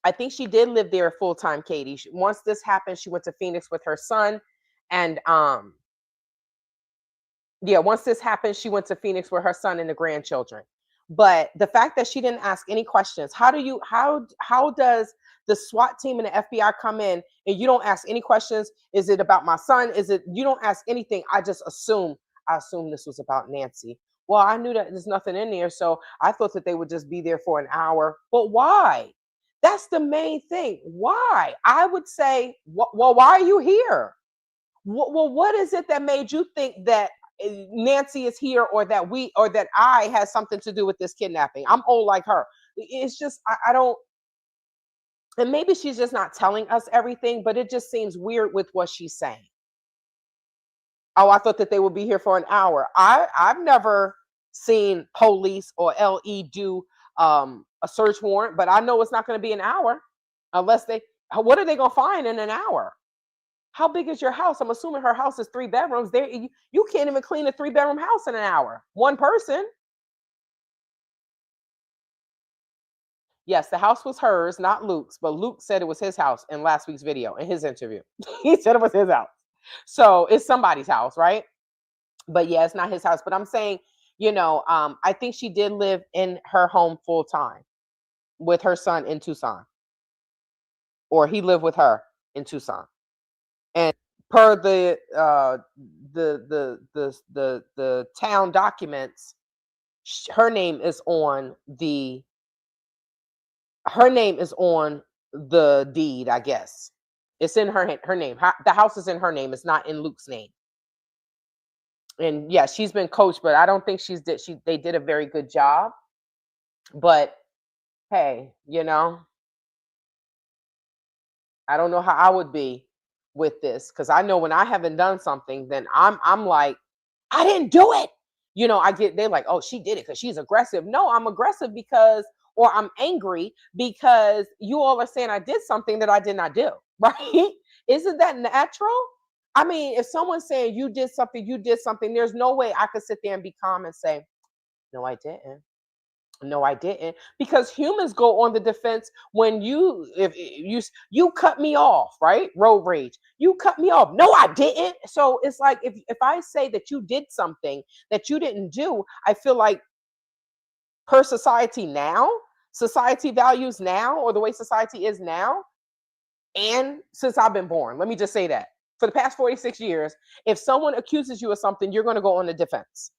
I think she did live there full time, Katie. Once this happened, she went to Phoenix with her son, and once this happened, she went to Phoenix with her son and the grandchildren. But the fact that she didn't ask any questions, how does the SWAT team and the FBI come in and you don't ask any questions? Is it about my son? You don't ask anything? I assume this was about Nancy. Well, I knew that there's nothing in there, so I thought that they would just be there for an hour. But why? That's the main thing. Why? I would say, well, why are you here? Well, what is it that made you think that Nancy is here, or that I has something to do with this kidnapping? I'm old like her. It's just, I don't, and maybe she's just not telling us everything, but it just seems weird with what she's saying. Oh, I thought that they would be here for an hour. I've never seen police or LE do a search warrant, but I know it's not going to be an hour unless what are they going to find in an hour? How big is your house? I'm assuming her house is 3 bedrooms. There, you can't even clean a 3-bedroom house in an hour. One person. Yes, the house was hers, not Luke's, but Luke said it was his house in last week's video, in his interview. He said it was his house. So it's somebody's house, right? But yeah, it's not his house. But I'm saying, I think she did live in her home full time with her son in Tucson, or he lived with her in Tucson. And per the town documents, her name is on the deed, I guess. It's in her name. The house is in her name. It's not in Luke's name. And yeah, she's been coached, but I don't think they did a very good job. But hey, I don't know how I would be with this, because I know when I haven't done something, then I'm like, I didn't do it. They're like, oh, she did it because she's aggressive. No, I'm aggressive or I'm angry because you all are saying I did something that I did not do, right? Isn't that natural? I mean, if someone's saying you did something, there's no way I could sit there and be calm and say, no, I didn't. No, I didn't. Because humans go on the defense when if you cut me off, right? Road rage. You cut me off. No, I didn't. So it's like, if I say that you did something that you didn't do, I feel like per society values now, or the way society is now, and since I've been born, let me just say that for the past 46 years, if someone accuses you of something, you're going to go on the defense,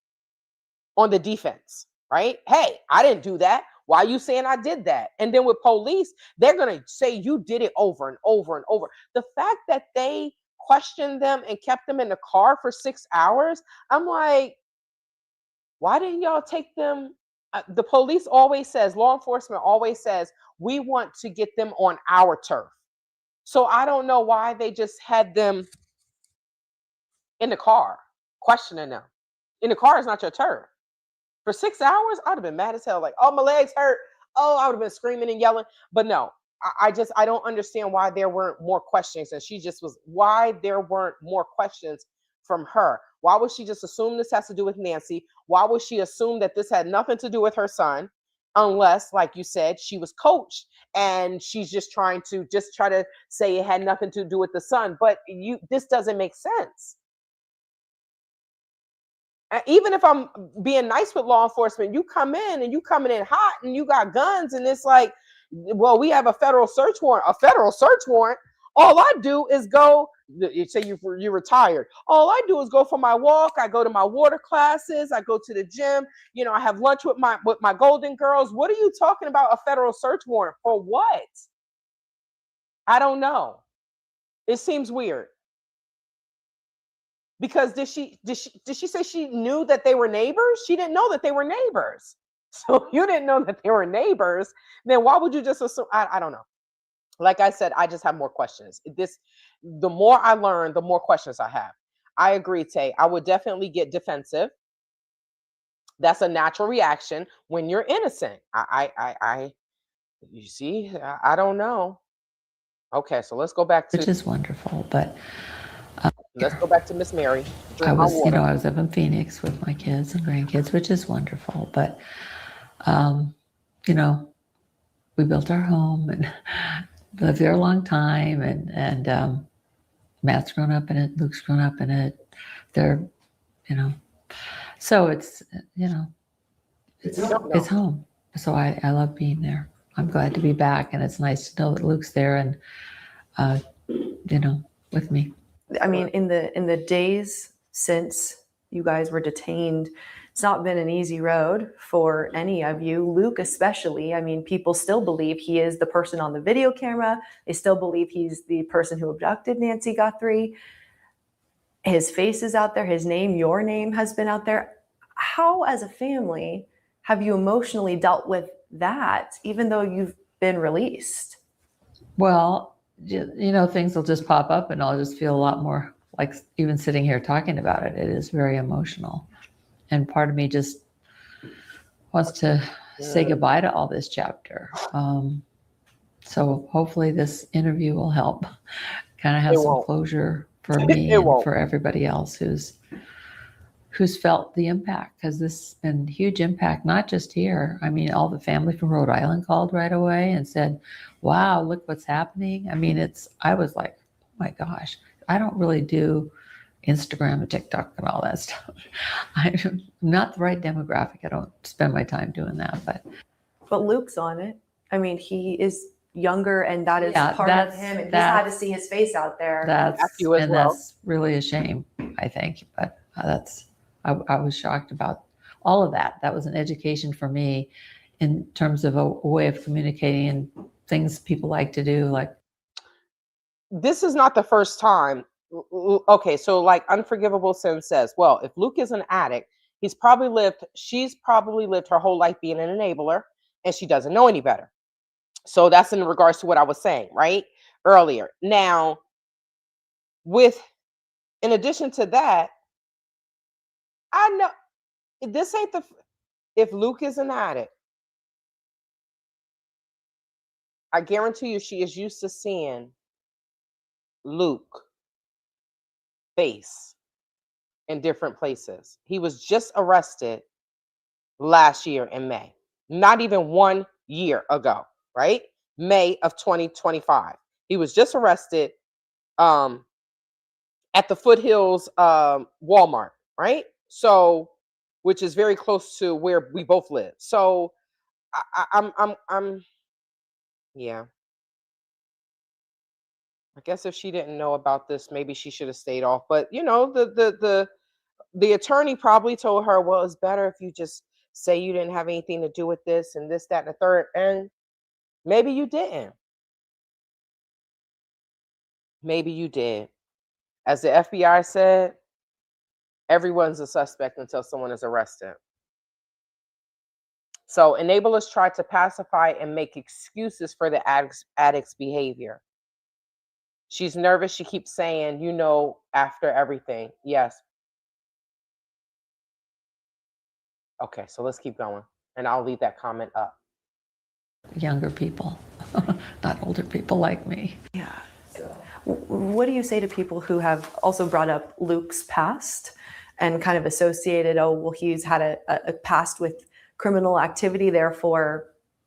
right? Hey, I didn't do that. Why are you saying I did that? And then with police, they're going to say you did it over and over and over. The fact that they questioned them and kept them in the car for 6 hours, I'm like, why didn't y'all take them? The police always says, law enforcement always says, we want to get them on our turf. So I don't know why they just had them in the car, questioning them. In the car is not your turf. For 6 hours, I'd have been mad as hell. Like, oh, my legs hurt. Oh, I would have been screaming and yelling. But no, I don't understand why there weren't more questions. And why there weren't more questions from her. Why would she just assume this has to do with Nancy? Why would she assume that this had nothing to do with her son? Unless, like you said, she was coached and she's just trying to say it had nothing to do with the son. But this doesn't make sense. Even if I'm being nice with law enforcement, you come in hot and you got guns, and it's like, well, we have a federal search warrant. All I do is go. You say you're retired. All I do is go for my walk. I go to my water classes. I go to the gym. I have lunch with my Golden Girls. What are you talking about? A federal search warrant for what? I don't know. It seems weird. Because did she say she knew that they were neighbors? She didn't know that they were neighbors. So you didn't know that they were neighbors. Then why would you just assume? I don't know. Like I said, I just have more questions. The more I learn, the more questions I have. I agree, Tay. I would definitely get defensive. That's a natural reaction when you're innocent. You see, I don't know. Okay, so let's go back to, which is wonderful, but let's go back to Miss Mary. I was up in Phoenix with my kids and grandkids, which is wonderful. But, we built our home and lived there a long time. And Matt's grown up in it. Luke's grown up in it. They're, so it's home. So I love being there. I'm glad to be back. And it's nice to know that Luke's there and, with me. I mean, in the days since you guys were detained, It's not been an easy road for any of you, Luke especially. I mean, people still believe he is the person on the video camera. They still believe he's the person who abducted Nancy Guthrie. His face is out there. His name, your name, has been out there. How, as a family, have you emotionally dealt with that, even though you've been released? Well, things will just pop up and I'll just feel a lot more like even sitting here talking about it. It is very emotional. And part of me just wants to say goodbye to all this chapter. So hopefully this interview will help kind of have some closure for me and for everybody else who's felt the impact, because this has been huge impact, not just here. I mean, all the family from Rhode Island called right away and said, wow, look what's happening. I mean, I was like, oh my gosh, I don't really do Instagram and TikTok and all that stuff. I'm not the right demographic. I don't spend my time doing that, but Luke's on it. I mean, he is younger, and that is part of him, and he's had to see his face out there. That's really a shame, I think. But I was shocked about all of that. That was an education for me in terms of a way of communicating and things people like to do. Like, this is not the first time. Okay, so like Unforgivable Sin says, well, if Luke is an addict, she's probably lived her whole life being an enabler, and she doesn't know any better. So that's in regards to what I was saying, right? Earlier. Now, in addition to that, I know this ain't if Luke is an addict, I guarantee you she is used to seeing Luke face in different places. He was just arrested last year in May, not even 1 year ago, right? May of 2025. He was just arrested at the Foothills Walmart, right? So, which is very close to where we both live. So I'm yeah. I guess if she didn't know about this, maybe she should have stayed off. But the attorney probably told her, well, it's better if you just say you didn't have anything to do with this and this, that, and the third. And maybe you didn't. Maybe you did. As the FBI said, everyone's a suspect until someone is arrested. So enablers try to pacify and make excuses for the addict's behavior. She's nervous. She keeps saying, after everything. Yes. Okay, so let's keep going. And I'll leave that comment up. Younger people, not older people like me. Yeah. What do you say to people who have also brought up Luke's past and kind of associated, he's had a past with criminal activity, therefore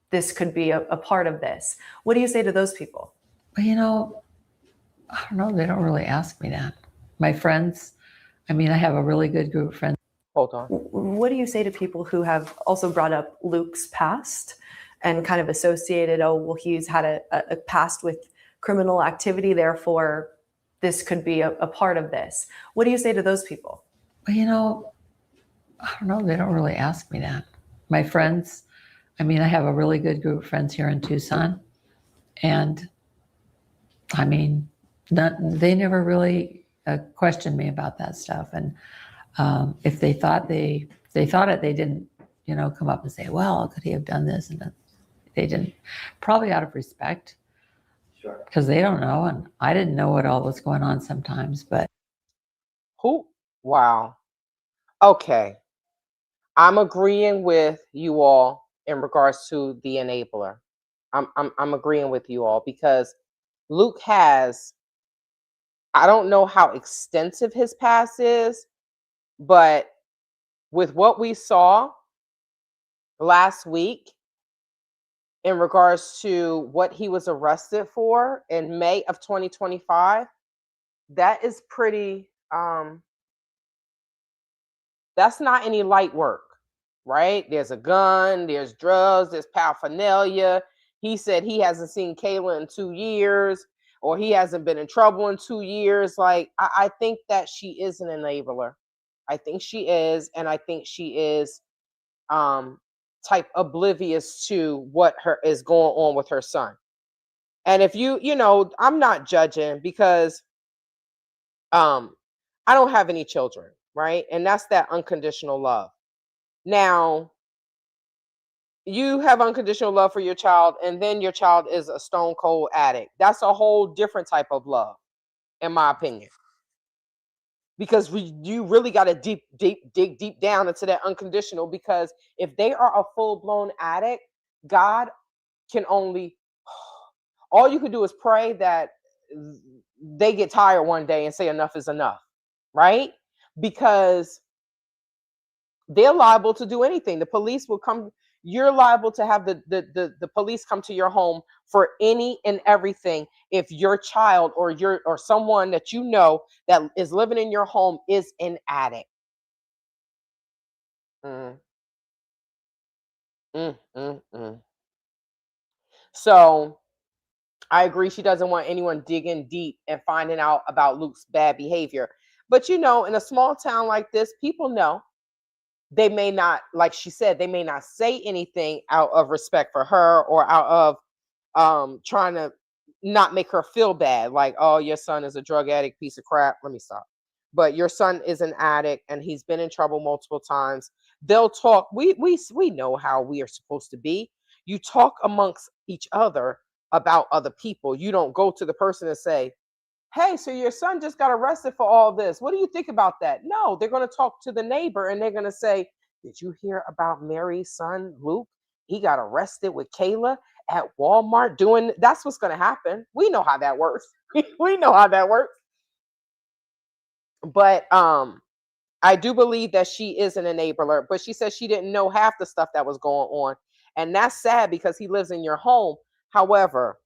this could be a part of this? What do you say to those people? Well, I don't know. They don't really ask me that. My friends, I have a really good group of friends. Hold on. What do you say to people who have also brought up Luke's past and kind of associated, he's had a past with criminal activity, therefore this could be a part of this? What do you say to those people? Well, I don't know. They don't really ask me that. My friends, I have a really good group of friends here in Tucson, and they never really questioned me about that stuff. And if they thought they didn't, come up and say, well, could he have done this? And they didn't, probably out of respect. Sure. Because they don't know, and I didn't know what all was going on sometimes, but. Wow. Okay. I'm agreeing with you all in regards to the enabler. I'm agreeing with you all because Luke has, I don't know how extensive his past is, but with what we saw last week in regards to what he was arrested for in May of 2025, that is pretty, that's not any light work, right? There's a gun, there's drugs, there's paraphernalia. He said he hasn't seen Kayla in 2 years, or he hasn't been in trouble in 2 years. Like, I think that she is an enabler. I think she is, and I think she is type oblivious to what her is going on with her son. And if you know, I'm not judging because um I don't have any children, right? And that's that unconditional love. Now, you have unconditional love for your child, and then your child is a stone cold addict. That's a whole different type of love, in my opinion. Because you really got to dig deep down into that unconditional, because if they are a full-blown addict, God can only, all you can do is pray that they get tired one day and say enough is enough, right? Because they're liable to do anything. The police will come. You're liable to have the police come to your home for any and everything if your child or someone that you know that is living in your home is an addict. Mm, mm. So I agree. She doesn't want anyone digging deep and finding out about Luke's bad behavior. But you know, in a small town like this, people know. They may not, like she said, they may not say anything out of respect for her or out of trying to not make her feel bad, like, oh, your son is a drug addict, piece of crap. Let me stop. But your son is an addict and he's been in trouble multiple times. They'll talk. We know how we are supposed to be. You talk amongst each other about other people. You don't go to the person and say, hey, so your son just got arrested for all this. What do you think about that? No, they're going to talk to the neighbor and they're going to say, did you hear about Mary's son, Luke? He got arrested with Kayla at Walmart doing, that's what's going to happen. We know how that works. We know how that works. But I do believe that she is an enabler, but she says she didn't know half the stuff that was going on. And that's sad because he lives in your home. However,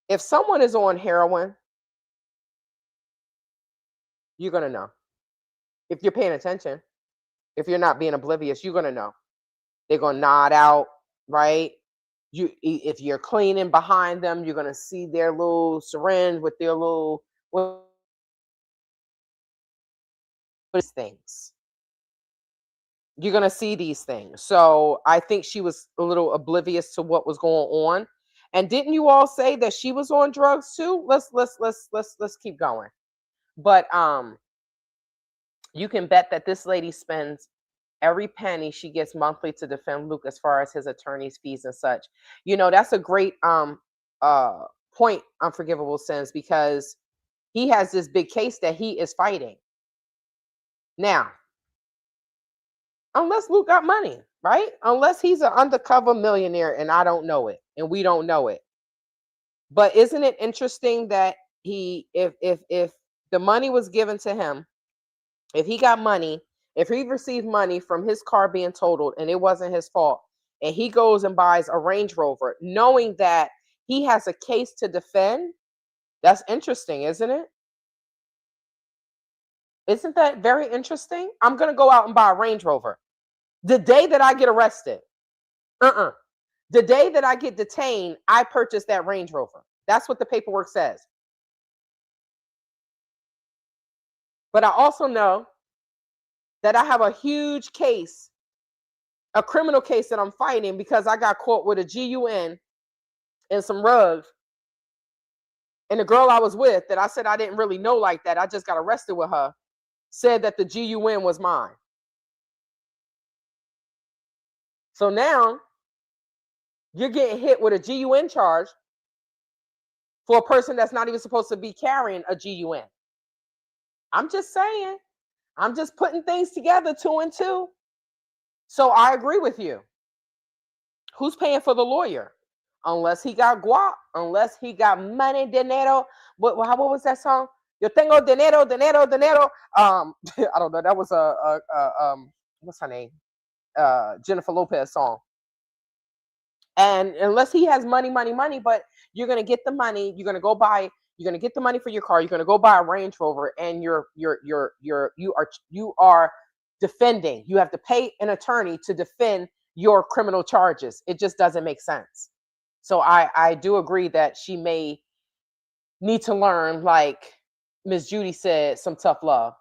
if someone is on heroin, you're going to know. If you're paying attention, if you're not being oblivious, you're going to know. They're going to nod out, right? If you're cleaning behind them, you're going to see their little syringe with their little things. You're going to see these things. So I think she was a little oblivious to what was going on. And didn't you all say that she was on drugs too? Let's keep going. But you can bet that this lady spends every penny she gets monthly to defend Luke as far as his attorney's fees and such. You know, that's a great point, Unforgivable Sins, because he has this big case that he is fighting. Now, unless Luke got money, right? Unless he's an undercover millionaire and I don't know it and we don't know it. But isn't it interesting that if the money was given to him, if he got money, if he received money from his car being totaled and it wasn't his fault, and he goes and buys a Range Rover, knowing that he has a case to defend, that's interesting, isn't it? Isn't that very interesting? I'm going to go out and buy a Range Rover. The day that I get arrested, the day that I get detained, I purchase that Range Rover. That's what the paperwork says. But I also know that I have a huge case, a criminal case that I'm fighting because I got caught with a GUN and some rugs. And the girl I was with that I said I didn't really know like that, I just got arrested with her, said that the GUN was mine. So now you're getting hit with a GUN charge for a person that's not even supposed to be carrying a GUN. I'm just saying. I'm just putting things together, 2 and 2. So I agree with you. Who's paying for the lawyer? Unless he got guap, unless he got money, dinero. What was that song? Yo tengo dinero, dinero, dinero. I don't know. That was what's her name? Jennifer Lopez song. And unless he has money, but you're gonna get the money, you're gonna get the money for your car, you're gonna go buy a Range Rover, and you are defending. You have to pay an attorney to defend your criminal charges. It just doesn't make sense. So I do agree that she may need to learn, like Miss Judy said, some tough love.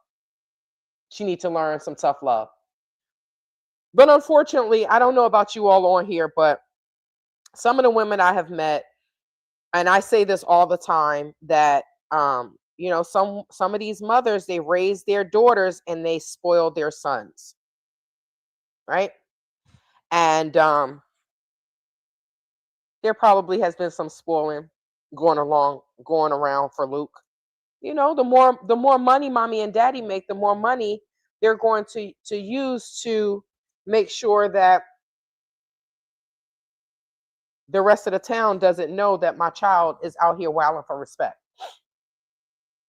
She needs to learn some tough love. But unfortunately, I don't know about you all on here, but some of the women I have met, and I say this all the time, that some of these mothers, they raise their daughters and they spoil their sons, right? And there probably has been some spoiling going around for Luke. The more money mommy and daddy make, the more money they're going to use to make sure that the rest of the town doesn't know that my child is out here wilding for respect.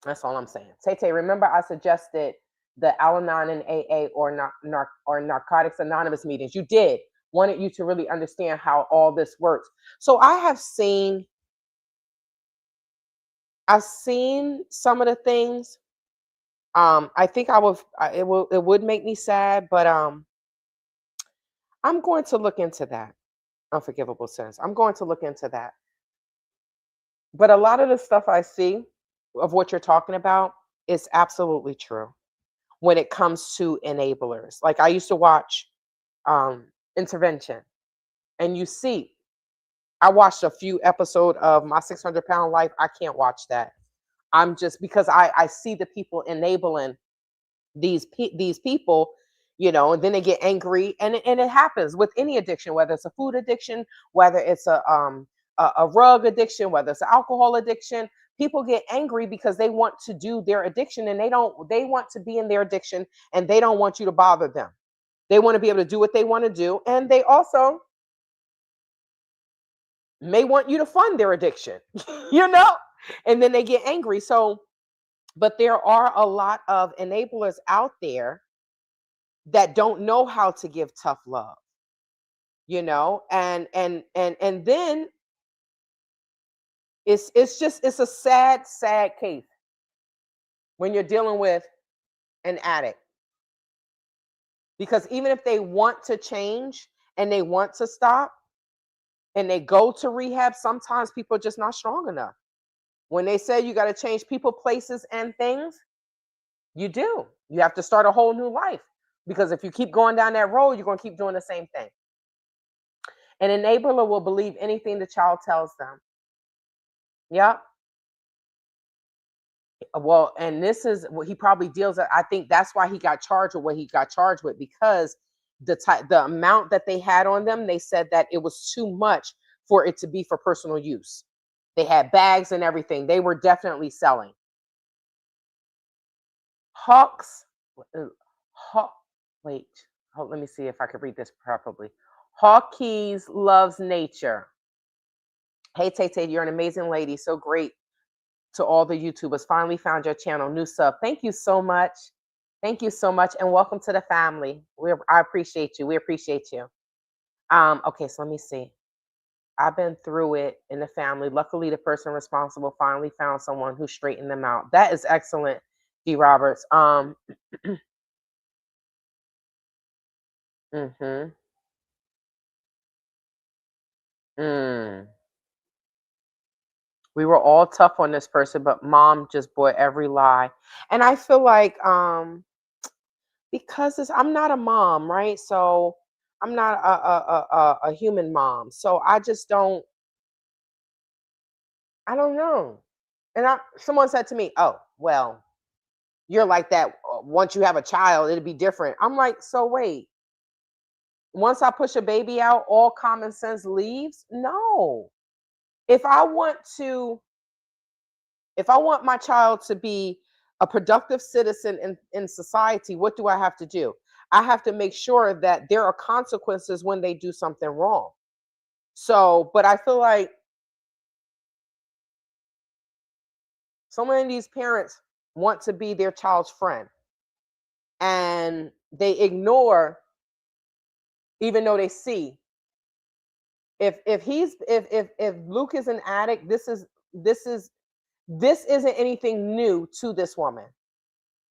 That's all I'm saying. Tay, remember I suggested the Al-Anon and AA or Narcotics Anonymous meetings. You did. Wanted you to really understand how all this works. So I've seen some of the things. I think it would make me sad, but I'm going to look into that. Unforgivable sins. I'm going to look into that. But a lot of the stuff I see of what you're talking about is absolutely true when it comes to enablers. Like I used to watch Intervention, and I watched a few episodes of My 600-Pound Life. I can't watch that. I'm just, because I see the people enabling these people, and then they get angry, and it happens with any addiction, whether it's a food addiction, whether it's a rug addiction, whether it's an alcohol addiction. People get angry because they want to do their addiction, and they want to be in their addiction, and they don't want you to bother them. They want to be able to do what they want to do, and they also may want you to fund their addiction, and then they get angry. So, but there are a lot of enablers out there that don't know how to give tough love, and then it's a sad case when you're dealing with an addict, because even if they want to change and they want to stop and they go to rehab, sometimes people are just not strong enough. When they say you got to change people, places, and things, you do. You have to start a whole new life, because if you keep going down that road, you're going to keep doing the same thing. An enabler will believe anything the child tells them. Yeah. Well, and this is what he probably deals with. I think that's why he got charged with what he got charged with, because the amount that they had on them, they said that it was too much for it to be for personal use. They had bags and everything. They were definitely selling. Let me see if I could read this properly. Hawkeyes loves nature. Hey, Tay, you're an amazing lady. So great to all the YouTubers. Finally found your channel. New sub. Thank you so much. Thank you so much. And welcome to the family. I appreciate you. We appreciate you. Okay, so let me see. I've been through it in the family. Luckily, the person responsible finally found someone who straightened them out. That is excellent, D. Roberts. We were all tough on this person, but mom just bought every lie. And I feel like because I'm not a mom, right? So I'm not a human mom. So I just I don't know. And someone said to me, "Oh, well, you're like that. Once you have a child, it'll be different." I'm like, so wait. Once I push a baby out, all common sense leaves? No. If I want my child to be a productive citizen in society, what do I have to do? I have to make sure that there are consequences when they do something wrong. So, but I feel like so many of these parents want to be their child's friend, and they ignore, even though they see. If Luke is an addict, this isn't anything new to this woman,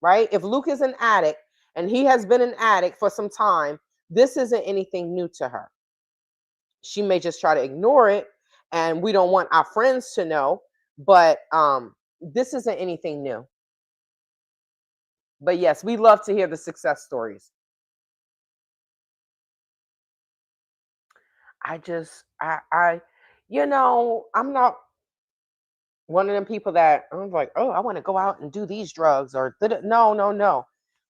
right? If Luke is an addict and he has been an addict for some time, this isn't anything new to her. She may just try to ignore it, and we don't want our friends to know, but this isn't anything new. But yes, we love to hear the success stories. I'm not one of them people that I'm like, oh, I want to go out and do these drugs or no, no, no.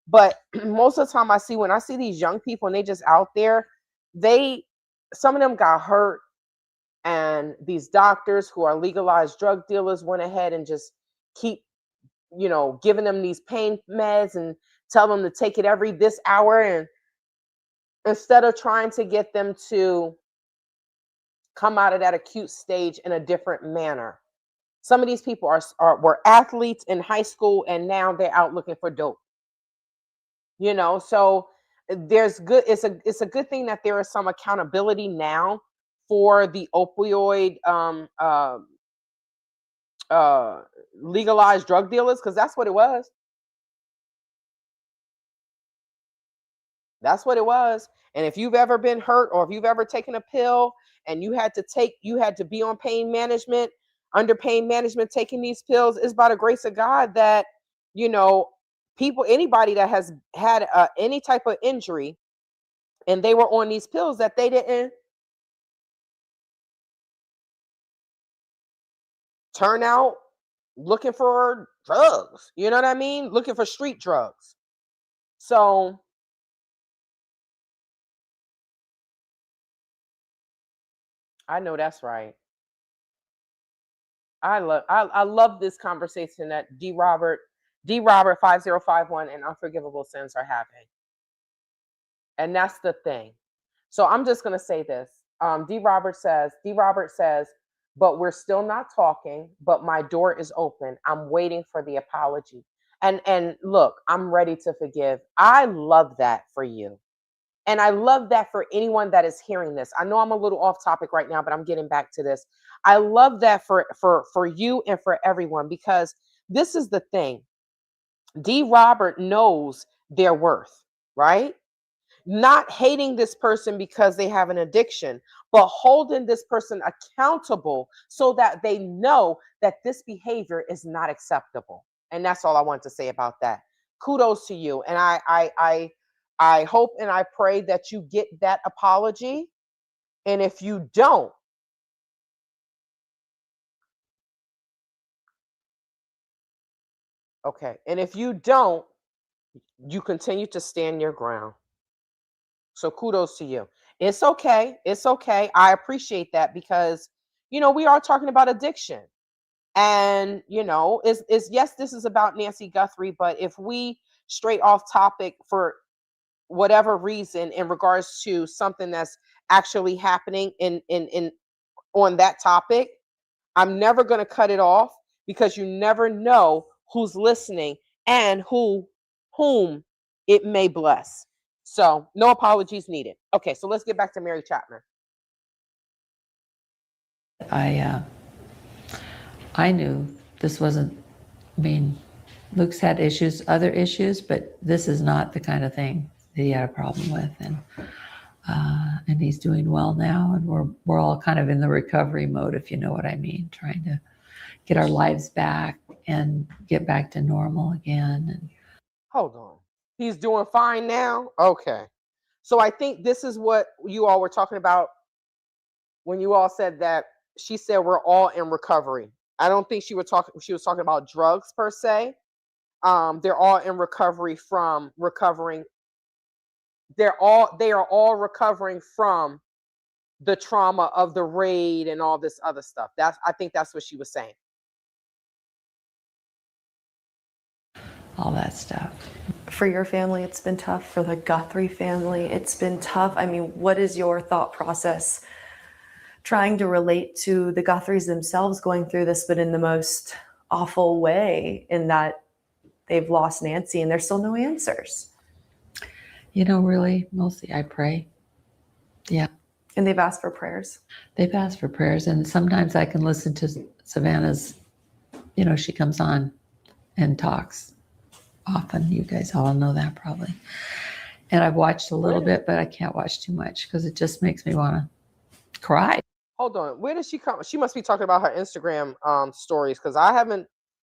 But most of the time when I see these young people and they just out there, some of them got hurt, and these doctors who are legalized drug dealers went ahead and just keep, giving them these pain meds and tell them to take it every this hour, and instead of trying to get them to come out of that acute stage in a different manner. Some of these people were athletes in high school, and now they're out looking for dope. So it's a good thing that there is some accountability now for the opioid legalized drug dealers, because that's what it was. That's what it was. And if you've ever been hurt, or if you've ever taken a pill and you had to be on pain management, under pain management, taking these pills, it's by the grace of God that, anybody that has had any type of injury and they were on these pills, that they didn't turn out looking for drugs. You know what I mean? Looking for street drugs. So I know that's right. I love this conversation that D Robert 5051 and Unforgivable Sins are having. And that's the thing. So I'm just gonna say this. D Robert says, but we're still not talking, but my door is open. I'm waiting for the apology. And look, I'm ready to forgive. I love that for you. And I love that for anyone that is hearing this. I know I'm a little off topic right now, but I'm getting back to this. I love that for you and for everyone, because this is the thing. D Robert knows their worth, right? Not hating this person because they have an addiction, but holding this person accountable so that they know that this behavior is not acceptable. And that's all I want to say about that. Kudos to you. And I hope and I pray that you get that apology. And if you don't, okay. And if you don't, you continue to stand your ground. So kudos to you. It's okay. It's okay. I appreciate that, because, we are talking about addiction. And, is yes, this is about Nancy Guthrie, but if we straight off topic for whatever reason in regards to something that's actually happening in on that topic, I'm never going to cut it off, because you never know who's listening and whom it may bless. So no apologies needed. Okay, so let's get back to Mary Chapman. I knew this wasn't, Luke's had other issues, but this is not the kind of thing that he had a problem with. And he's doing well now, and we're all kind of in the recovery mode, if you know what I mean, trying to get our lives back and get back to normal again. And hold on, he's doing fine now. Okay, so I think this is what you all were talking about when you all said that she said we're all in recovery. I don't think she was talking about drugs per se. They're all in recovery from recovering. They are all recovering from the trauma of the raid and all this other stuff. I think that's what she was saying. All that stuff. For your family, it's been tough. For the Guthrie family, it's been tough. What is your thought process trying to relate to the Guthries themselves going through this, but in the most awful way, in that they've lost Nancy and there's still no answers? Really, mostly I pray. Yeah. And they've asked for prayers. They've asked for prayers. And sometimes I can listen to Savannah's, she comes on and talks often. You guys all know that probably. And I've watched a little bit, but I can't watch too much because it just makes me want to cry. Hold on. Where does she come? She must be talking about her Instagram stories, because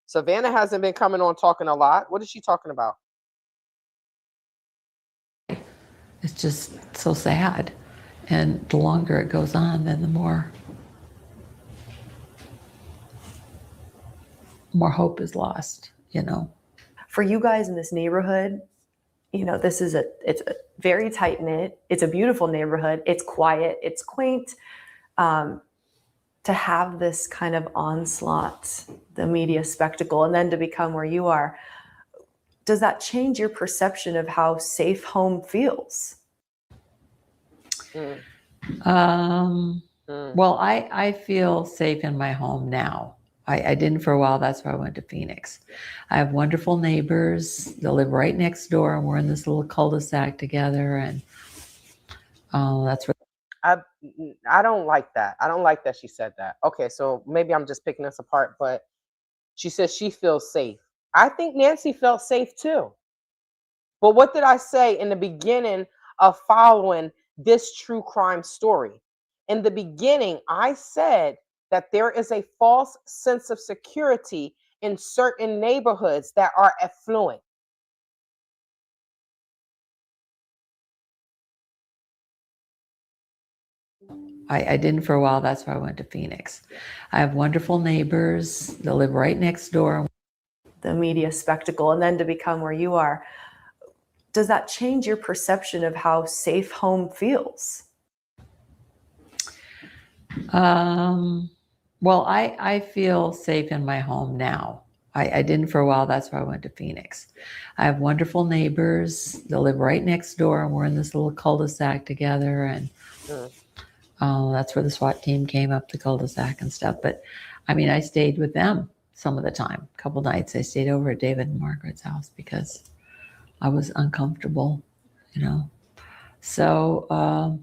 Savannah hasn't been coming on talking a lot. What is she talking about? It's just so sad. And the longer it goes on, then the more hope is lost, you know. For you guys in this neighborhood, you know, it's a very tight knit. It's a beautiful neighborhood. It's quiet. It's quaint. To have this kind of onslaught, the media spectacle, and then to become where you are, does that change your perception of how safe home feels? Mm, Well, I feel safe in my home now. I didn't for a while. That's why I went to Phoenix. I have wonderful neighbors. They live right next door, and we're in this little cul-de-sac together. And that's where I don't like that. I don't like that she said that. Okay, so maybe I'm just picking this apart, but she says she feels safe. I think Nancy felt safe too. But what did I say in the beginning of following this true crime story? In the beginning, I said that there is a false sense of security in certain neighborhoods that are affluent. I didn't for a while. That's why I went to Phoenix. I have wonderful neighbors. They live right next door. The media spectacle, and then to become where you are, does that change your perception of how safe home feels? Well, I feel safe in my home now. I didn't for a while. That's why I went to Phoenix. I have wonderful neighbors. They live right next door, and we're in this little cul-de-sac together. And that's where the SWAT team came up the cul-de-sac and stuff. But I mean, I stayed with them some of the time. A couple nights I stayed over at David and Margaret's house because I was uncomfortable, you know. So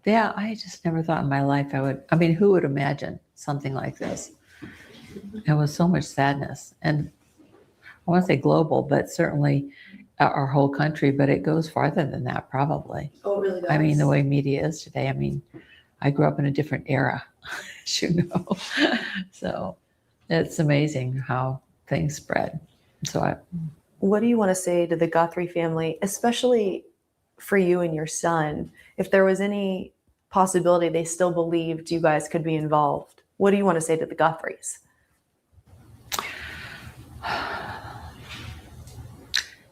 yeah, I just never thought in my life I would. I mean, who would imagine something like this? There was so much sadness, and I want to say global, but certainly our whole country. But it goes farther than that, probably. Oh, it really does. I mean, the way media is today. I mean, I grew up in a different era, as you know. So it's amazing how things spread. So what do you want to say to the Guthrie family, especially for you and your son, if there was any possibility they still believed you guys could be involved? What do you want to say to the Guthries?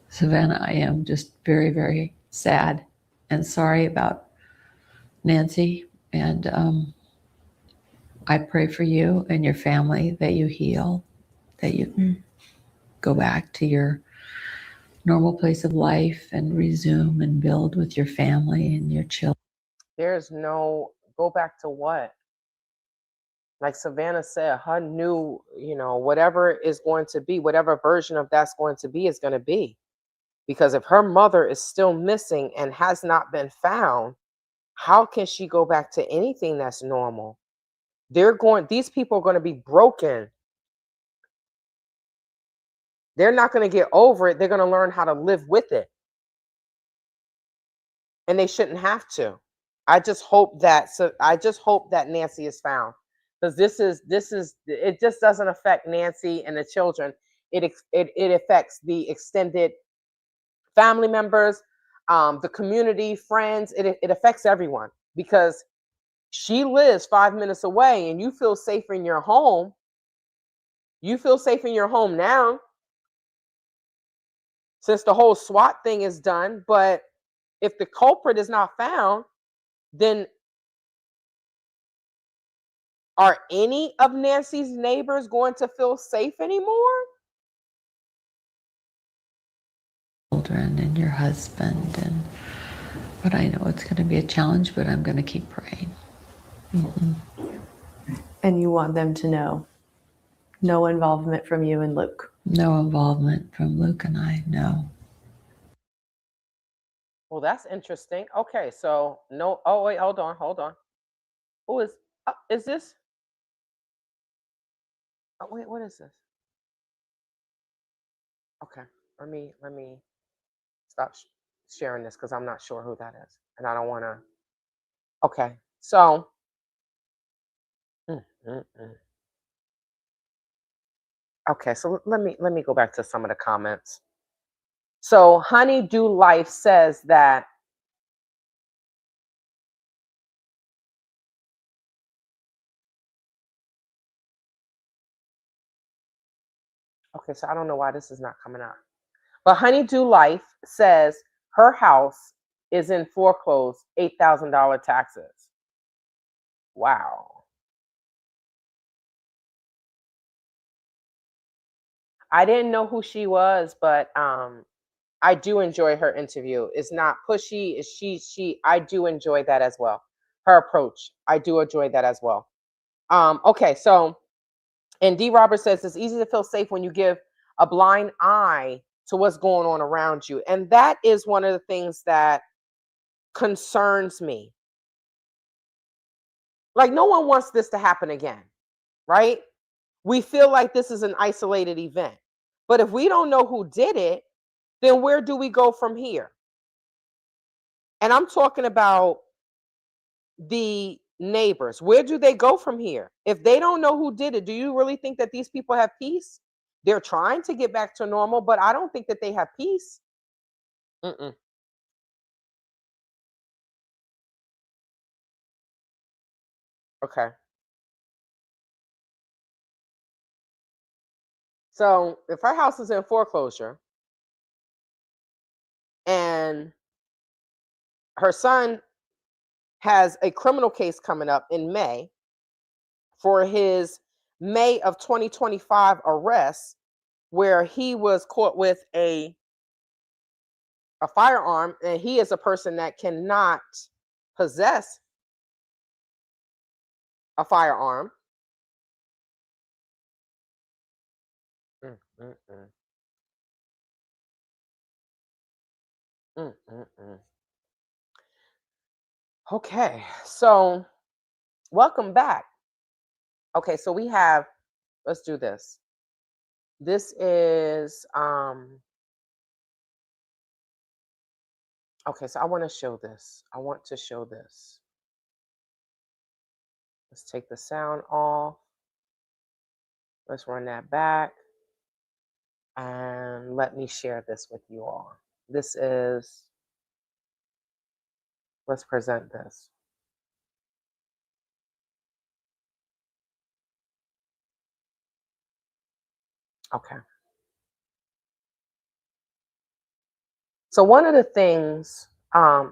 Savannah, I am just very, very sad and sorry about Nancy. And I pray for you and your family that you heal, that you can go back to your normal place of life and resume and build with your family and your children. There's no go back to what? Like Savannah said, her new, whatever is going to be, whatever version of that's going to be is going to be. Because if her mother is still missing and has not been found, how can she go back to anything that's normal? These people are going to be broken. They're not going to get over it. They're going to learn how to live with it. And they shouldn't have to. I just hope that Nancy is found. Because it just doesn't affect Nancy and the children. It affects the extended family members, the community, friends. It affects everyone because she lives 5 minutes away and you feel safe in your home. You feel safe in your home now since the whole SWAT thing is done. But if the culprit is not found, then are any of Nancy's neighbors going to feel safe anymore? Children and your husband, but I know it's going to be a challenge, but I'm going to keep praying. Mm-hmm. And you want them to know no involvement from you and Luke? No involvement from Luke and I, no. Well, that's interesting. Okay, so no. Oh wait, hold on. Who is this? Oh wait, what is this? Okay, let me stop sharing this because I'm not sure who that is, and I don't want to. Okay, so. Mm, mm, mm. Okay, so let me go back to some of the comments. So Honeydew Life says that Okay, so I don't know why this is not coming up. But Honeydew Life says her house is in foreclosed, $8,000 taxes. Wow. I didn't know who she was, but I do enjoy her interview. It's not pushy. It's she I do enjoy that as well. Her approach. I do enjoy that as well. Okay, so and D. Roberts says it's easy to feel safe when you give a blind eye to what's going on around you. And that is one of the things that concerns me. Like, no one wants this to happen again, right? We feel like this is an isolated event. But if we don't know who did it, then where do we go from here? And I'm talking about the neighbors. Where do they go from here? If they don't know who did it, do you really think that these people have peace? They're trying to get back to normal, but I don't think that they have peace. Mm-mm. Okay. So if her house is in foreclosure and her son has a criminal case coming up in May for his May of 2025 arrest, where he was caught with a firearm, and he is a person that cannot possess a firearm. Mm, mm, mm. Mm, mm, mm. Okay, so welcome back. Okay, so we have, let's do this. This is okay, so I want to show this. I want to show this. Let's take the sound off. Let's run that back. And let me share this with you all. This is, let's present this. Okay. So one of the things,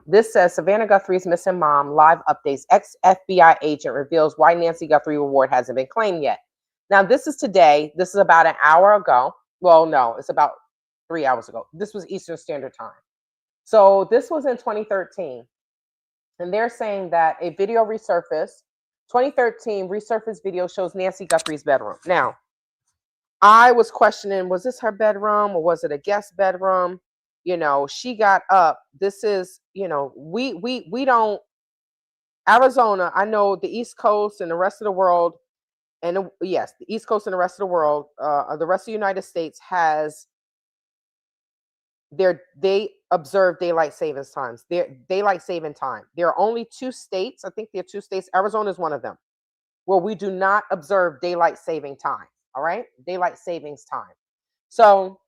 this says Savannah Guthrie's missing mom, live updates, ex-FBI agent reveals why Nancy Guthrie reward hasn't been claimed yet. Now, this is today. This is about an hour ago. Well, no, it's about 3 hours ago. This was Eastern Standard Time. So this was in 2013. And they're saying that a video resurfaced. 2013 resurfaced video shows Nancy Guthrie's bedroom. Now, I was questioning, was this her bedroom or was it a guest bedroom? You know, she got up. This is, you know, we don't, Arizona, I know the East Coast and the rest of the world, and yes, the East Coast and the rest of the world, the rest of the United States has they observe daylight savings times. Their daylight saving time. There are only 2 states, I think there are 2 states, Arizona is one of them, where we do not observe daylight saving time. All right, daylight savings time. So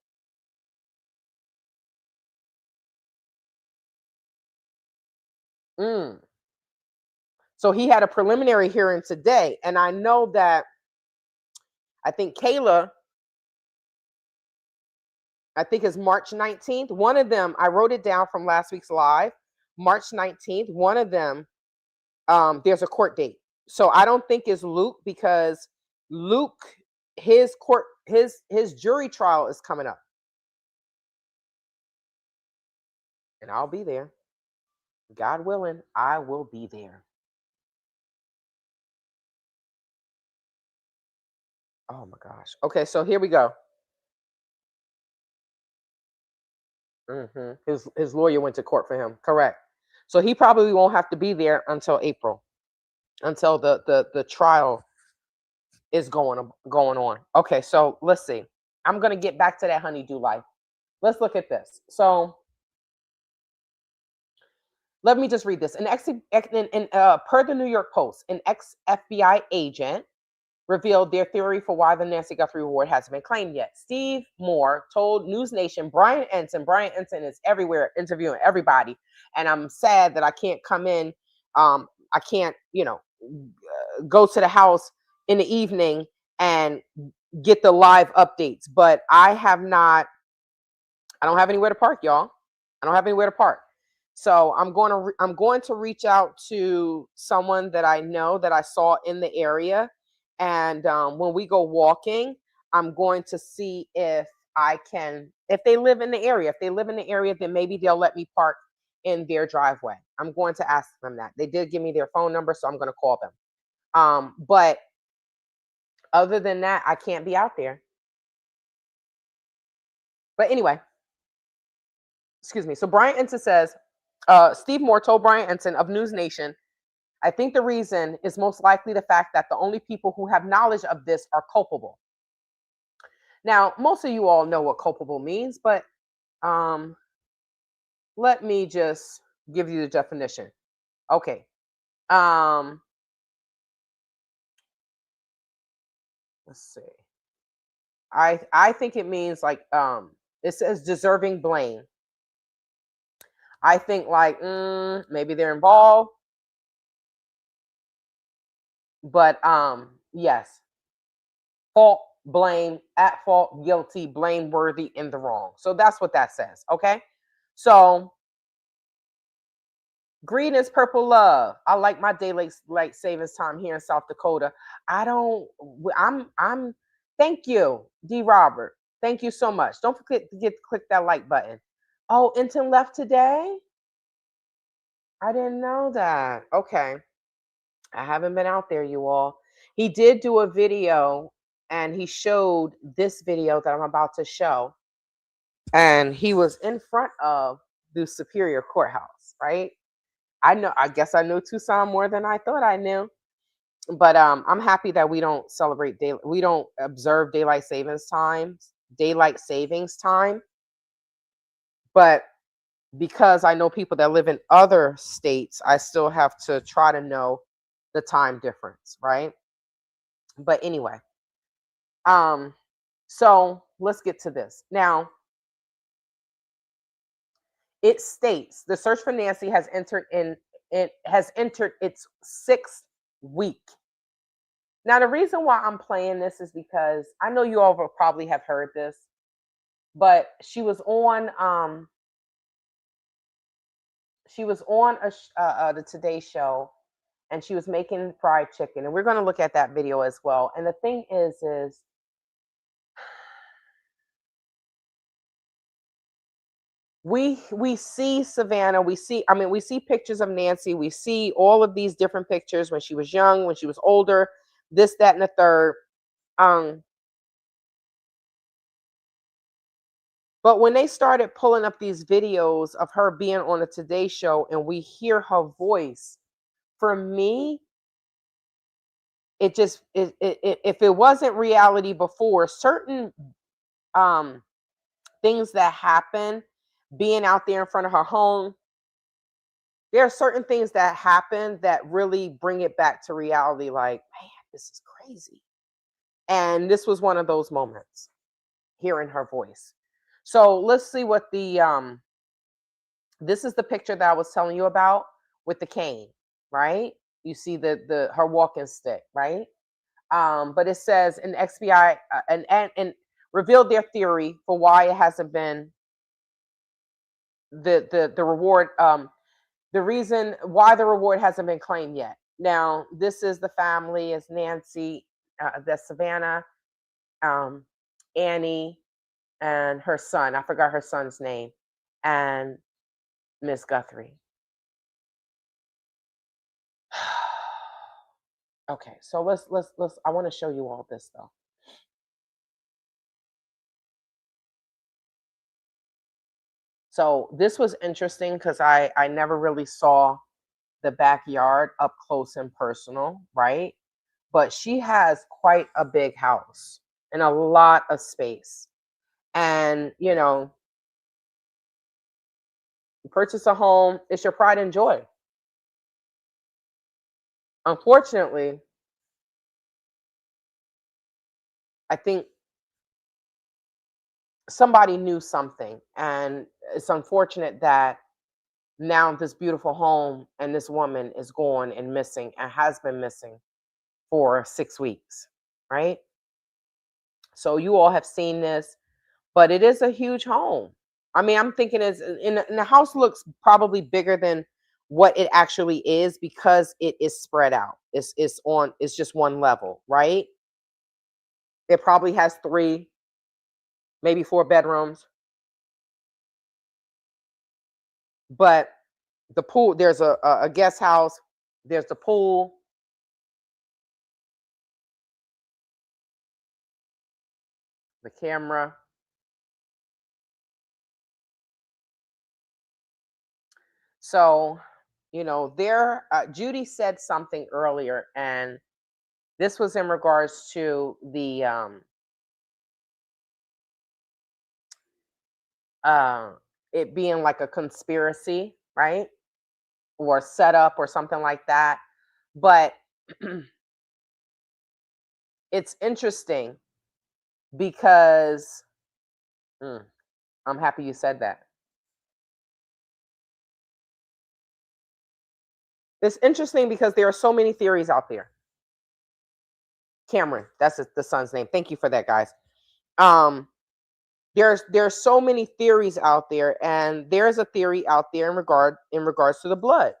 so he had a preliminary hearing today, and I know that I think Kayla, I think it's March 19th. One of them, I wrote it down from last week's live, March 19th. One of them, there's a court date. So I don't think it's Luke, because Luke, his jury trial is coming up. And I'll be there. God willing, I will be there. Oh my gosh. Okay, so here we go. His lawyer went to court for him. Correct. So he probably won't have to be there until April, until the trial is going on. Okay, so let's see. I'm gonna get back to that honeydew life. Let's look at this. So let me just read this. Per the New York Post, an ex-FBI agent revealed their theory for why the Nancy Guthrie Award hasn't been claimed yet. Steve Moore told News Nation Brian Ensign is everywhere interviewing everybody, and I'm sad that I can't come in. I can't, go to the house in the evening and get the live updates. But I don't have anywhere to park, y'all. I don't have anywhere to park. So I'm going to reach out to someone that I know that I saw in the area. And when we go walking, I'm going to see if they live in the area. If they live in the area, then maybe they'll let me park in their driveway. I'm going to ask them that. They did give me their phone number, so I'm going to call them. But other than that, I can't be out there. But anyway, excuse me. So Brian Ensign says, Steve Moore told Brian Ensign of News Nation, I think the reason is most likely the fact that the only people who have knowledge of this are culpable. Now, most of you all know what culpable means, but let me just give you the definition. Okay. Let's see. I think it means like it says deserving blame. I think like maybe they're involved. But yes. Fault, blame, at fault, guilty, blameworthy, in the wrong. So that's what that says. Okay. So green is purple love. I like my daylight savings time here in South Dakota. I'm thank you, D. Robert. Thank you so much. Don't forget to click that like button. Oh, Enton left today? I didn't know that. Okay. I haven't been out there, you all. He did do a video and he showed this video that I'm about to show. And he was in front of the Superior Courthouse, right? I guess I know Tucson more than I thought I knew. But I'm happy that we don't observe daylight savings time. But because I know people that live in other states, I still have to try to know the time difference, right? But anyway, so let's get to this. Now, it states the search for Nancy has entered its 6th week. Now, the reason why I'm playing this is because I know you all will probably have heard this, but she was on the Today Show, and she was making fried chicken, and we're going to look at that video as well. And the thing is we see Savannah, we see pictures of Nancy, we see all of these different pictures when she was young, when she was older, this, that, and the third. But when they started pulling up these videos of her being on the Today Show and we hear her voice, for me, if it wasn't reality before, certain things that happen, being out there in front of her home, there are certain things that happen that really bring it back to reality. Like, man, this is crazy. And this was one of those moments, hearing her voice. So let's see what this is the picture that I was telling you about with the cane, right? You see her walking stick, right? But it says an XBI and revealed their theory for why it hasn't been the reward. The reason why the reward hasn't been claimed yet. Now, this is the family: is Nancy, that's Savannah, Annie, and her son. I forgot her son's name, and Miss Guthrie. Okay, so let's. I want to show you all this though. So this was interesting because I never really saw the backyard up close and personal, right? But she has quite a big house and a lot of space. And, you purchase a home, it's your pride and joy. Unfortunately, I think somebody knew something, and it's unfortunate that now this beautiful home and this woman is gone and missing and has been missing for 6 weeks, right? So you all have seen this, but it is a huge home. I mean, I'm thinking and the house looks probably bigger than what it actually is because it is spread out. It's just one level, right? It probably has 3, maybe 4 bedrooms. But the pool, there's a guest house, there's the pool. The camera. So, Judy said something earlier, and this was in regards to the it being like a conspiracy, right? Or setup or something like that. But it's interesting because I'm happy you said that. It's interesting because there are so many theories out there. Cameron, that's the son's name. Thank you for that, guys. There's so many theories out there, and there's a theory out there in regards to the blood.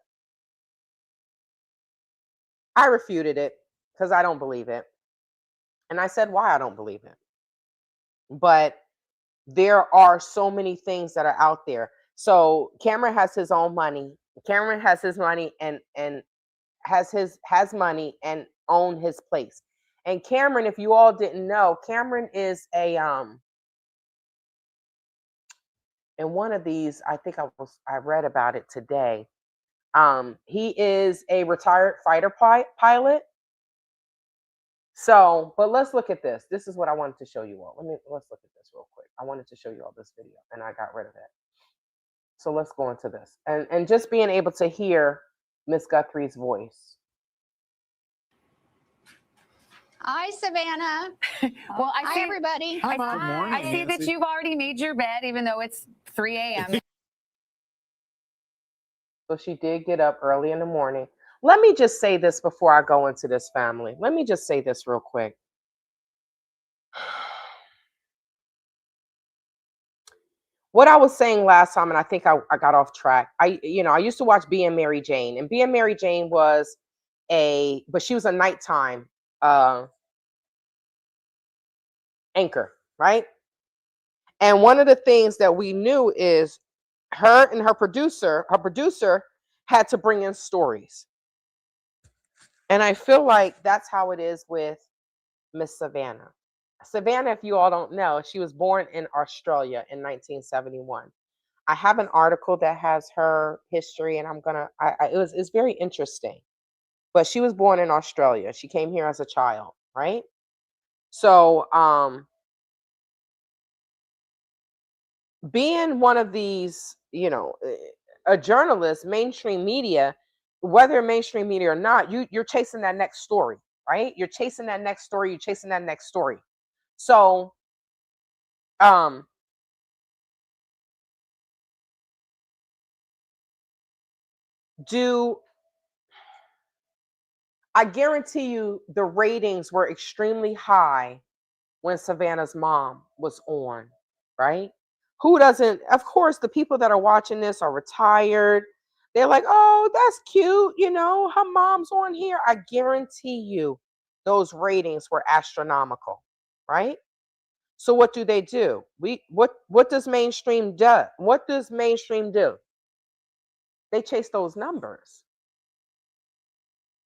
I refuted it because I don't believe it. And I said why I don't believe it. But there are so many things that are out there. So Cameron has his own money. Cameron has his money and has money and own his place. And Cameron, if you all didn't know, Cameron is a in one of these, I think I read about it today. He is a retired fighter pilot. So, but let's look at this. This is what I wanted to show you all. Let's look at this real quick. I wanted to show you all this video, and I got rid of it. So let's go into this, and just being able to hear Miss Guthrie's voice. Hi, Savannah. Well, I Hi, see everybody. I, Good morning, I see that Nancy. you've already made your bed, even though it's 3 a.m. So she did get up early in the morning. Let me just say this before I go into this, family. Let me just say this real quick. What I was saying last time, and I think I got off track. I used to watch Being Mary Jane, and Being Mary Jane but she was a nighttime anchor, right? And one of the things that we knew is her and her producer had to bring in stories. And I feel like that's how it is with Miss Savannah. Savannah, if you all don't know, she was born in Australia in 1971. I have an article that has her history, and it's very interesting. But she was born in Australia. She came here as a child, right? So, being one of these, a journalist, mainstream media, whether mainstream media or not, you're chasing that next story, right? You're chasing that next story. You're chasing that next story. So, I guarantee you the ratings were extremely high when Savannah's mom was on, right? Who doesn't? Of course, the people that are watching this are retired. They're like, oh, that's cute. Her mom's on here. I guarantee you those ratings were astronomical, right? So what do they do? What does mainstream do? What does mainstream do? They chase those numbers.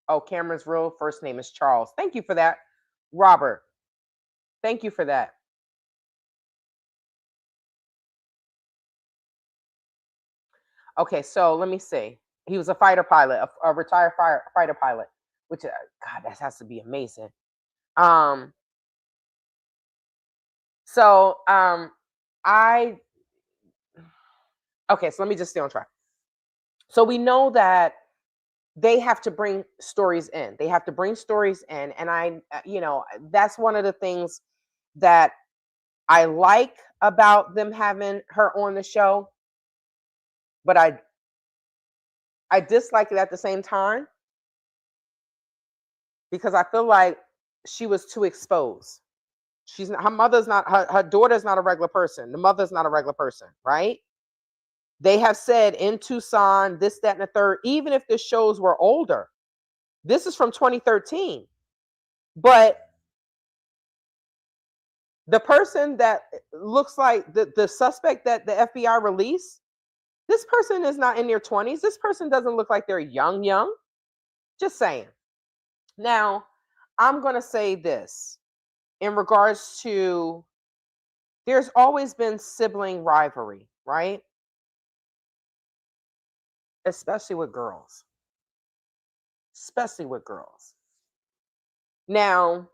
Oh, Cameron's real first name is Charles. Thank you for that, Robert. Thank you for that. Okay, so let me see. He was a fighter pilot, a retired fighter pilot, which God, that has to be amazing. So okay, so let me just stay on track. So we know that they have to bring stories in. They have to bring stories in, and that's one of the things that I like about them having her on the show, but I dislike it at the same time because I feel like she was too exposed. She's not, her mother's not, her daughter's not a regular person. The mother's not a regular person, right? They have said in Tucson, this, that, and the third, even if the shows were older. This is from 2013. But the person that looks like the suspect that the FBI released, this person is not in their 20s. This person doesn't look like they're young. Just saying. Now, I'm going to say this in regards to, there's always been sibling rivalry, right? Especially with girls. Especially with girls. Now,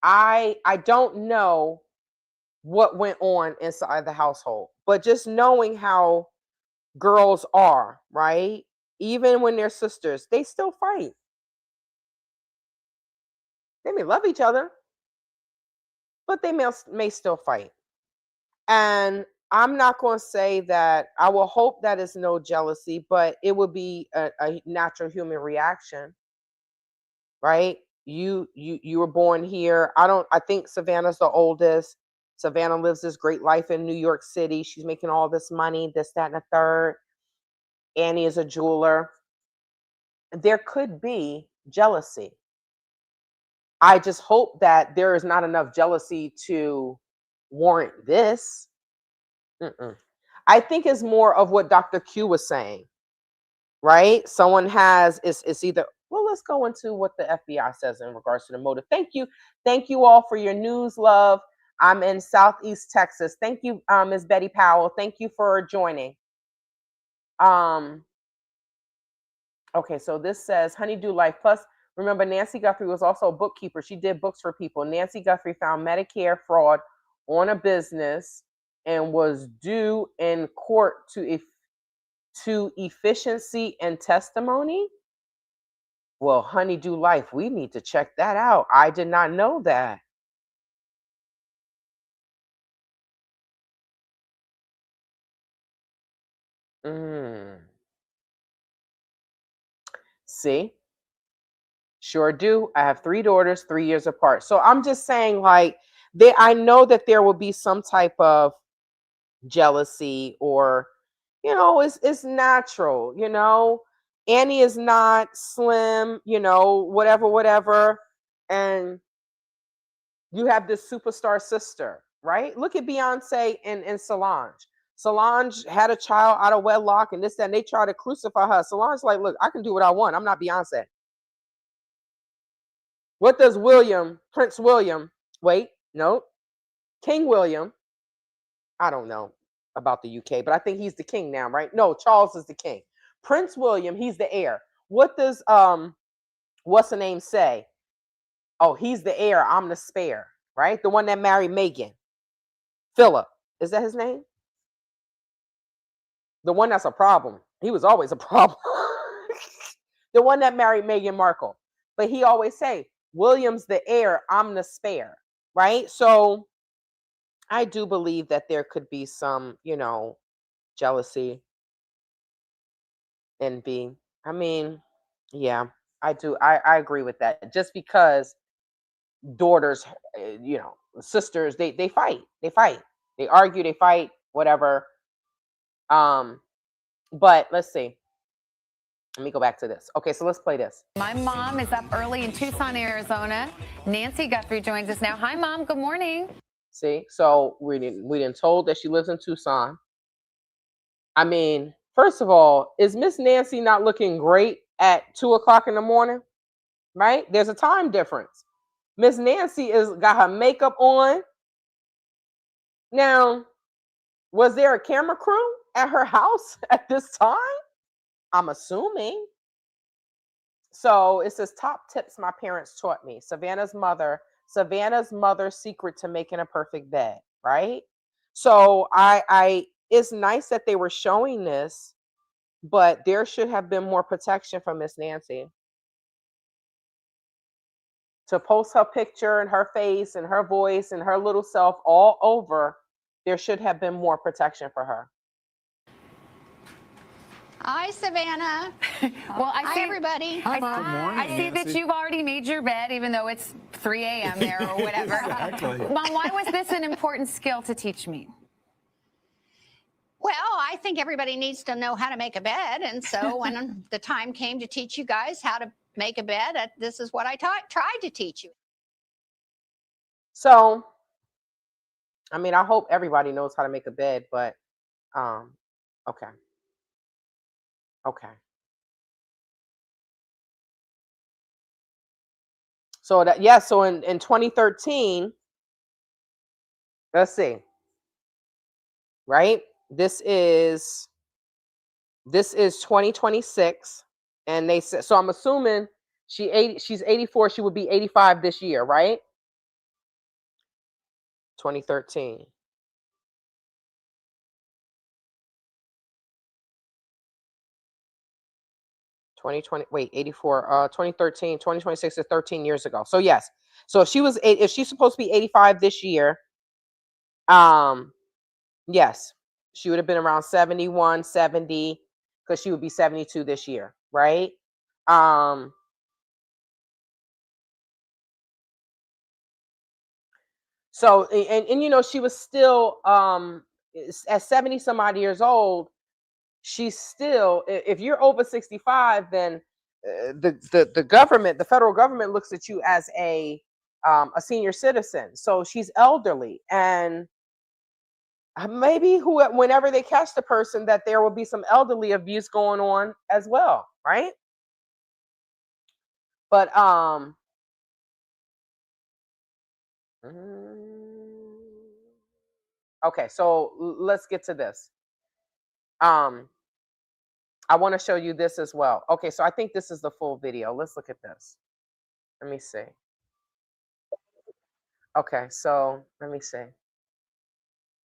I don't know what went on inside the household, but just knowing how girls are, right? Even when they're sisters, they still fight. They may love each other, but they may still fight. And I'm not going to say that, I will hope that it's no jealousy, but it would be a natural human reaction, right? You were born here. I think Savannah's the oldest. Savannah lives this great life in New York City. She's making all this money, this, that, and the third. Annie is a jeweler. There could be jealousy. I just hope that there is not enough jealousy to warrant this. I think it's more of what Dr. Q was saying, right? Someone has, it's either, well, let's go into what the FBI says in regards to the motive. Thank you all for your news, love. I'm in Southeast Texas. Thank you, Ms. Betty Powell. Thank you for joining. Okay, so this says Honeydew Life Plus. Remember, Nancy Guthrie was also a bookkeeper. She did books for people. Nancy Guthrie found Medicare fraud on a business and was due in court to efficiency and testimony. Well, Honeydew Life, we need to check that out. I did not know that. See? Sure do. I have 3 daughters, 3 years apart. So I'm just saying, like, I know that there will be some type of jealousy, or, it's natural, Annie is not slim, whatever. And you have this superstar sister, right? Look at Beyonce and Solange. Solange had a child out of wedlock and this, that, and they try to crucify her. Solange's like, look, I can do what I want. I'm not Beyonce. What does Prince William, King William, I don't know about the UK, but I think he's the king now, right? No, Charles is the king. Prince William, he's the heir. What does what's the name say? Oh, he's the heir, I'm the spare, right? The one that married Meghan. Philip, is that his name? The one that's a problem. He was always a problem. The one that married Meghan Markle. But he always say, William's the heir, I'm the spare, right? So I do believe that there could be some, jealousy, envy. I mean, yeah, I do. I agree with that. Just because daughters, sisters, they fight. They argue, they fight, whatever. But let's see. Let me go back to this. Okay, so let's play this. My mom is up early in Tucson, Arizona. Nancy Guthrie joins us now. Hi, Mom. Good morning. See, so we didn't told that she lives in Tucson. I mean, first of all, is Miss Nancy not looking great at 2 o'clock in the morning? Right? There's a time difference. Miss Nancy got her makeup on. Now, was there a camera crew at her house at this time? I'm assuming. So it says top tips my parents taught me. Savannah's mother's secret to making a perfect bed, right? So it's nice that they were showing this, but there should have been more protection from Miss Nancy. To post her picture and her face and her voice and her little self all over, there should have been more protection for her. Hi, Savannah. Well, I Hi, see everybody. I see that you've already made your bed, even though it's 3 a.m. there or whatever. Exactly. Mom, why was this an important skill to teach me? Well, I think everybody needs to know how to make a bed. And so when the time came to teach you guys how to make a bed, this is what I tried to teach you. So, I mean, I hope everybody knows how to make a bed, but okay. Okay. So that, yeah, so in 2013, let's see. Right? This is 2026, and they said, so I'm assuming she's 84, she would be 85 this year, right? 2013. Wait, 84, 2013, 2026 is 13 years ago. So yes. So if she's supposed to be 85 this year, yes, she would have been around 71, 70, because she would be 72 this year, right? So and you know, she was still at 70 some odd years old, she's still, if you're over 65, then the government, the federal government, looks at you as a senior citizen. So she's elderly, and maybe whenever they catch the person, that there will be some elderly abuse going on as well, right? But okay, so let's get to this. I want to show you this as well. Okay, so I think this is the full video. Let's look at this. Let me see. Okay, so let me see.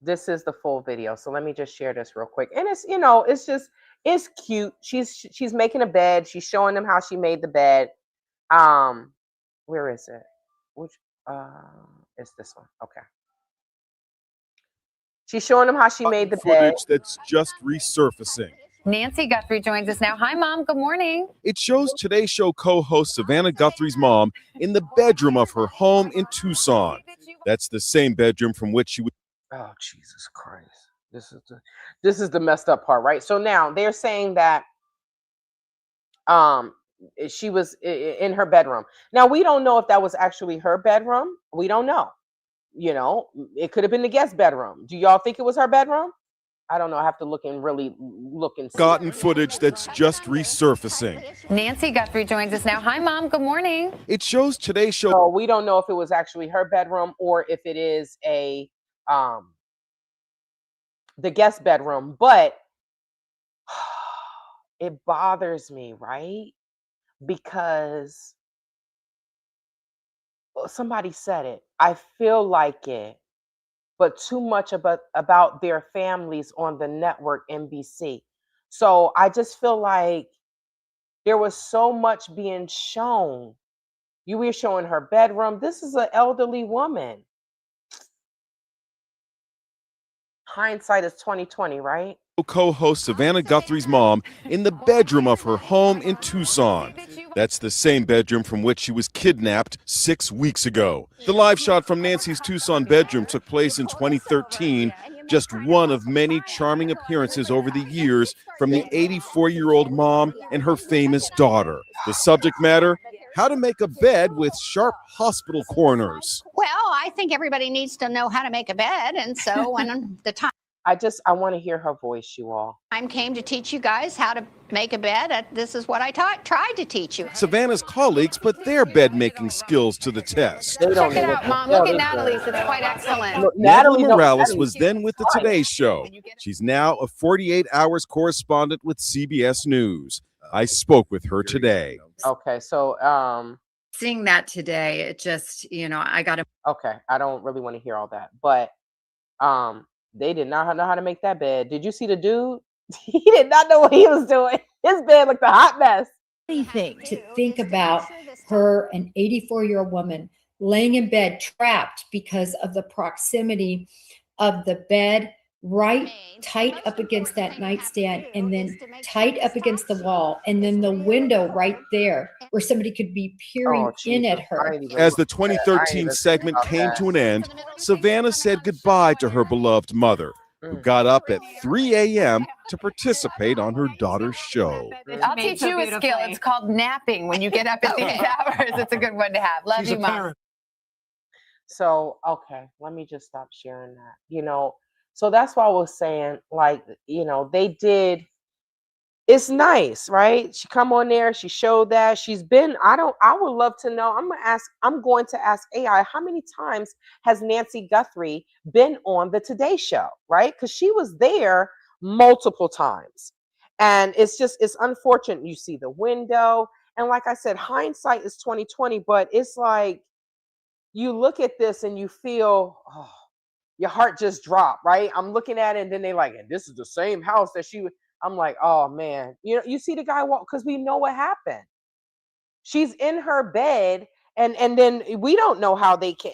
This is the full video. So let me just share this real quick. And it's, you know, it's cute. She's making a bed. She's showing them how she made the bed. Where is it? Which it's this one. Okay. She's showing them how she made the bed. Footage that's just resurfacing. Nancy Guthrie joins us now. Hi, Mom. Good morning. It shows Today Show co-host Savannah Guthrie's mom in the bedroom of her home in Tucson. That's the same bedroom from which she was. Oh, Jesus Christ. This is the messed up part, right? So now they're saying that she was in her bedroom. Now we don't know if that was actually her bedroom. We don't know. You know, it could have been the guest bedroom. Do y'all think it was her bedroom? I don't know. I have to look and really look and see. Gotten footage that's just resurfacing. Nancy Guthrie joins us now. Hi, Mom. Good morning. It shows Today Show. So we don't know if it was actually her bedroom or if it is the guest bedroom, but it bothers me, right? Because somebody said it. I feel like it, but too much about their families on the network NBC. So I just feel like there was so much being shown. You were showing her bedroom. This is an elderly woman. Hindsight is 2020, right? Co-host Savannah Guthrie's mom in the bedroom of her home in Tucson. That's the same bedroom from which she was kidnapped 6 weeks ago. The live shot from Nancy's Tucson bedroom took place in 2013, just one of many charming appearances over the years from the 84-year-old mom and her famous daughter. The subject matter: how to make a bed with sharp hospital corners. Well, I think everybody needs to know how to make a bed. And so when the time I want to hear her voice, you all. came to teach you guys how to make a bed, this is what I tried to teach you. Savannah's colleagues put their bed-making skills to the test. They don't Check it know out, what Mom. the Look hell at this is. Natalie's. It's quite excellent. Look, Natalie Morales Natalie- was then with the Today Show. She's now a 48 Hours correspondent with CBS News. I spoke with her today. Okay, so Seeing that today, it just, I got to. okay, I don't really want to hear all that, but they did not know how to make that bed. Did you see the dude? He did not know what he was doing. His bed looked a hot mess. Anything to think about her, an 84-year-old woman, laying in bed trapped because of the proximity of the bed right tight up against that nightstand, and then tight up against the wall, and then the window right there where somebody could be peering Oh, in Jesus. at her. I ain't even As the looked at that. I ain't 2013 even think segment about came that. to an end, Savannah said goodbye to her beloved mother, who got up at 3 a.m. to participate on her daughter's show. I'll teach you a skill. It's called napping. When you get up at these hours, it's a good one to have. Love you, Mom. So, okay, let me just stop sharing that. So that's why I was saying, like, they did. It's nice, right? She come on there, she showed that she's been. I would love to know. I'm going to ask AI, how many times has Nancy Guthrie been on the Today Show, right? Because she was there multiple times. And it's unfortunate. You see the window. And like I said, hindsight is 2020, but it's like you look at this and you feel, oh, your heart just dropped, right? I'm looking at it, and then they like, and this is the same house that she. I'm like, oh man, you see the guy walk, because we know what happened. She's in her bed, and then we don't know how they can.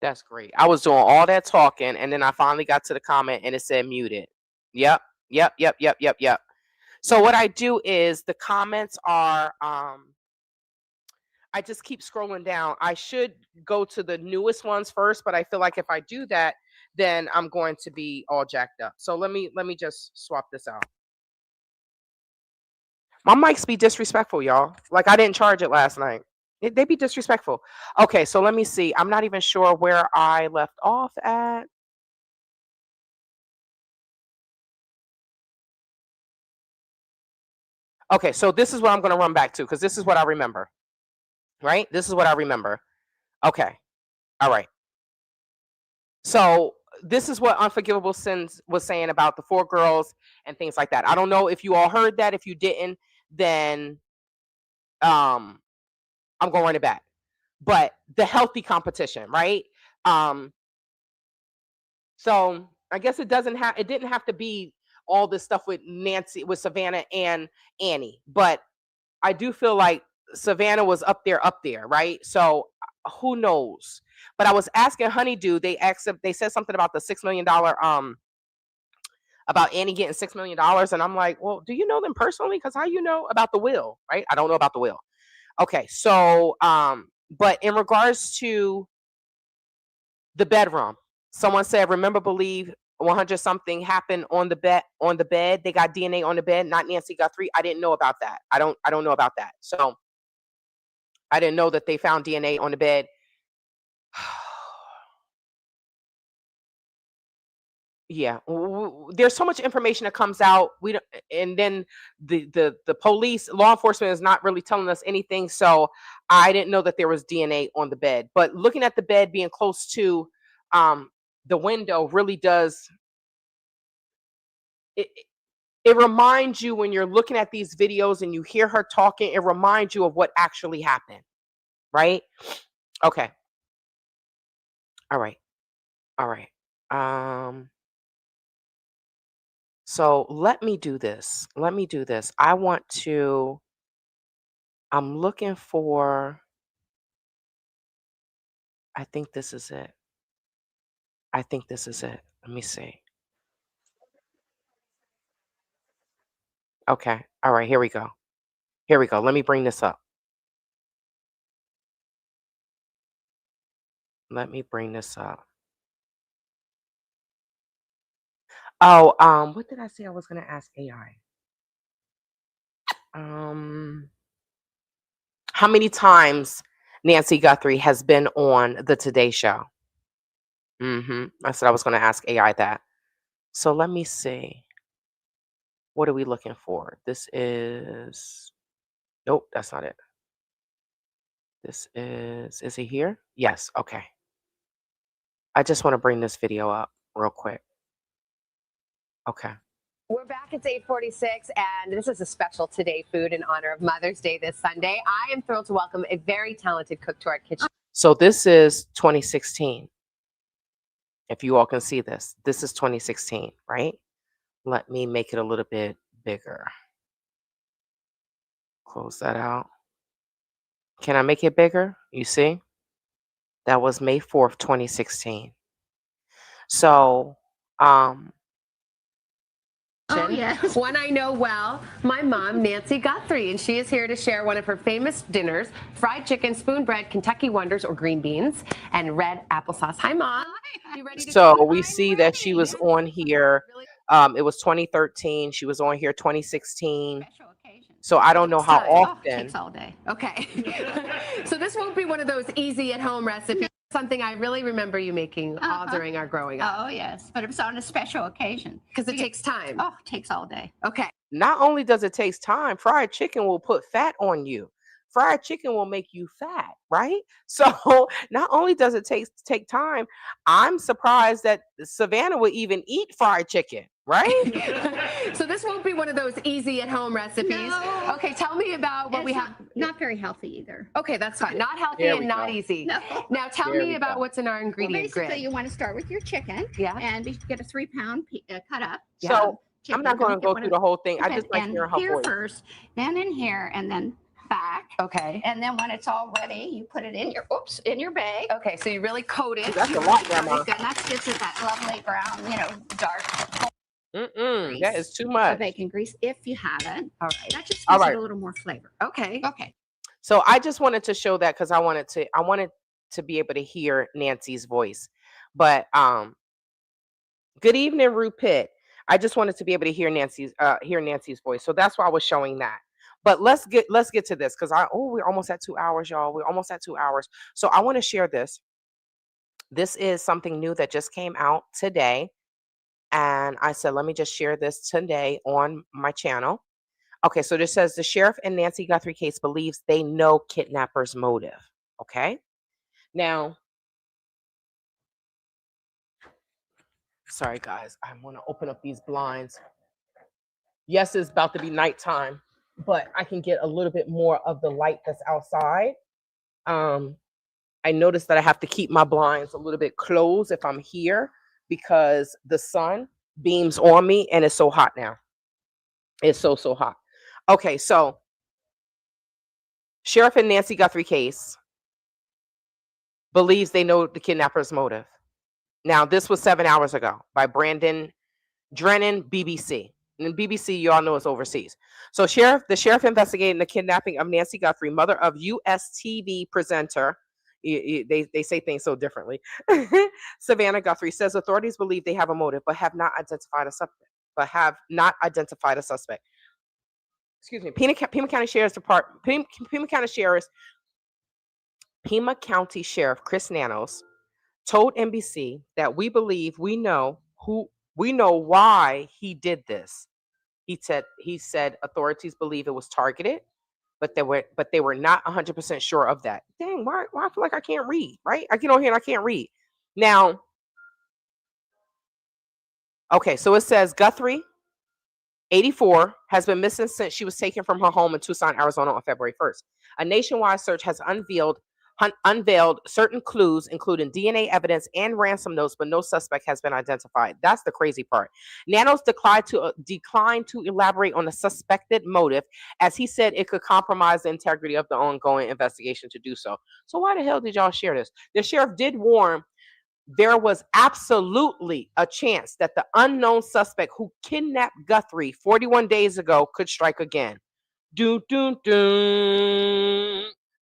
That's great. I was doing all that talking, and then I finally got to the comment, and it said muted. Yep, yep, yep, yep, yep, yep. So what I do is the comments are, I just keep scrolling down. I should go to the newest ones first, but I feel like if I do that, then I'm going to be all jacked up. So let me just swap this out. My mics be disrespectful, y'all. Like I didn't charge it last night. They be disrespectful. Okay, so let me see. I'm not even sure where I left off at. Okay, so this is what I'm going to run back to because this is what I remember. Right? This is what I remember. Okay. All right. So this is what Unforgivable Sins was saying about the 4 girls and things like that. I don't know if you all heard that. If you didn't, then I'm going to run it back. But the healthy competition, right? So I guess it didn't have to be all this stuff with Savannah and Annie, but I do feel like Savannah was up there, right? So who knows? But I was asking Honeydew, they said something about the $6 million, about Annie getting $6 million. And I'm like, well, do you know them personally? Because how you know about the will, right? I don't know about the will. Okay, so but in regards to the bedroom, someone said, remember, believe 100 something happened on the bed. They got DNA on the bed, not Nancy Guthrie. I didn't know about that. I don't know about that. So I didn't know that they found DNA on the bed. Yeah, there's so much information that comes out. We don't, and then the police, law enforcement is not really telling us anything. So I didn't know that there was DNA on the bed. But looking at the bed being close to the window really does. It reminds you when you're looking at these videos and you hear her talking. It reminds you of what actually happened, right? Okay. All right. All right. So let me do this. I'm looking for, I think this is it. Let me see. Okay. All right. Here we go. Let me bring this up. Oh, what did I say I was going to ask AI? How many times Nancy Guthrie has been on the Today Show? I said I was going to ask AI that. So let me see. What are we looking for? This is, nope, that's not it. This is it here? Yes, okay. I just want to bring this video up real quick. Okay. We're back. It's 8:46, and this is a special Today Food in honor of Mother's Day this Sunday. I am thrilled to welcome a very talented cook to our kitchen. So this is 2016. If you all can see this, this is 2016, right? Let me make it a little bit bigger. Close that out. Can I make it bigger? You see? That was May 4th, 2016. So, Oh, yes. One I know well, my mom, Nancy Guthrie, and she is here to share one of her famous dinners: fried chicken, spoon bread, Kentucky Wonders or green beans, and red applesauce. Hi, Mom. You ready to so go? we see that she was on here. It was 2013. She was on here 2016. Special occasion. So I don't know how Oh, often. Takes all day. Okay. So this won't be one of those easy at-home recipes. Something I really remember you making all during our growing up. Oh, yes. But it was on a special occasion. Because it takes time. Oh, it takes all day. Okay. Not only does it take time, fried chicken will put fat on you. Fried chicken will make you fat, right? So not only does it take time, I'm surprised that Savannah would even eat fried chicken, right? So this won't be one of those easy at-home recipes. No. Okay, tell me about what we have. Not very healthy either. Okay, that's fine. Not healthy There and we not go. easy. No. Now tell There me we about go. what's in our Well, ingredient basically, grid. you want to start with your chicken. Yeah. And get a 3-pound cut up. So I'm chicken. not going to Don't go get through the whole thing. I one just of- like and hearing her here voice. first, then in here, and then back. Okay. And then when it's all ready, you put it in your bag. Okay, so you really coat it. That's a lot, Grandma. And that gives it that lovely brown, dark That is too of much. bacon grease if you have it. All right. That just All gives right. it a little more flavor. Okay. Okay. So I just wanted to show that because I wanted to be able to hear Nancy's voice. But good evening, Rupit. I just wanted to be able to hear Nancy's voice. So that's why I was showing that. But let's get to this because we're almost at 2 hours, y'all. We're almost at 2 hours. So I want to share this. This is something new that just came out today. And I said, let me just share this today on my channel. Okay, so this says the sheriff in Nancy Guthrie case believes they know kidnapper's motive. Okay. Now, sorry guys, I want to open up these blinds. Yes, it's about to be nighttime, but I can get a little bit more of the light that's outside. I noticed that I have to keep my blinds a little bit closed if I'm here because the sun beams on me and it's so hot now. It's so hot. Okay, so sheriff in Nancy Guthrie case believes they know the kidnapper's motive. Now, this was 7 hours ago by Brandon Drennan, BBC. And BBC, you all know, is overseas. So the sheriff investigating the kidnapping of Nancy Guthrie, mother of US TV presenter. They say things so differently. Savannah Guthrie says authorities believe they have a motive, but have not identified a suspect. Excuse me. Pima County Sheriff Chris Nanos told NBC that we believe we know why he did this. He said authorities believe it was targeted, but they were not 100% sure of that. Dang, why I feel like I can't read, right? I get on here and I can't read. Now, okay, so it says Guthrie, 84, has been missing since she was taken from her home in Tucson, Arizona on February 1st. A nationwide search has unveiled certain clues, including DNA evidence and ransom notes, but no suspect has been identified. That's the crazy part. Nanos declined to elaborate on the suspected motive, as he said it could compromise the integrity of the ongoing investigation to do so. So why the hell did y'all share this? The sheriff did warn there was absolutely a chance that the unknown suspect who kidnapped Guthrie 41 days ago could strike again.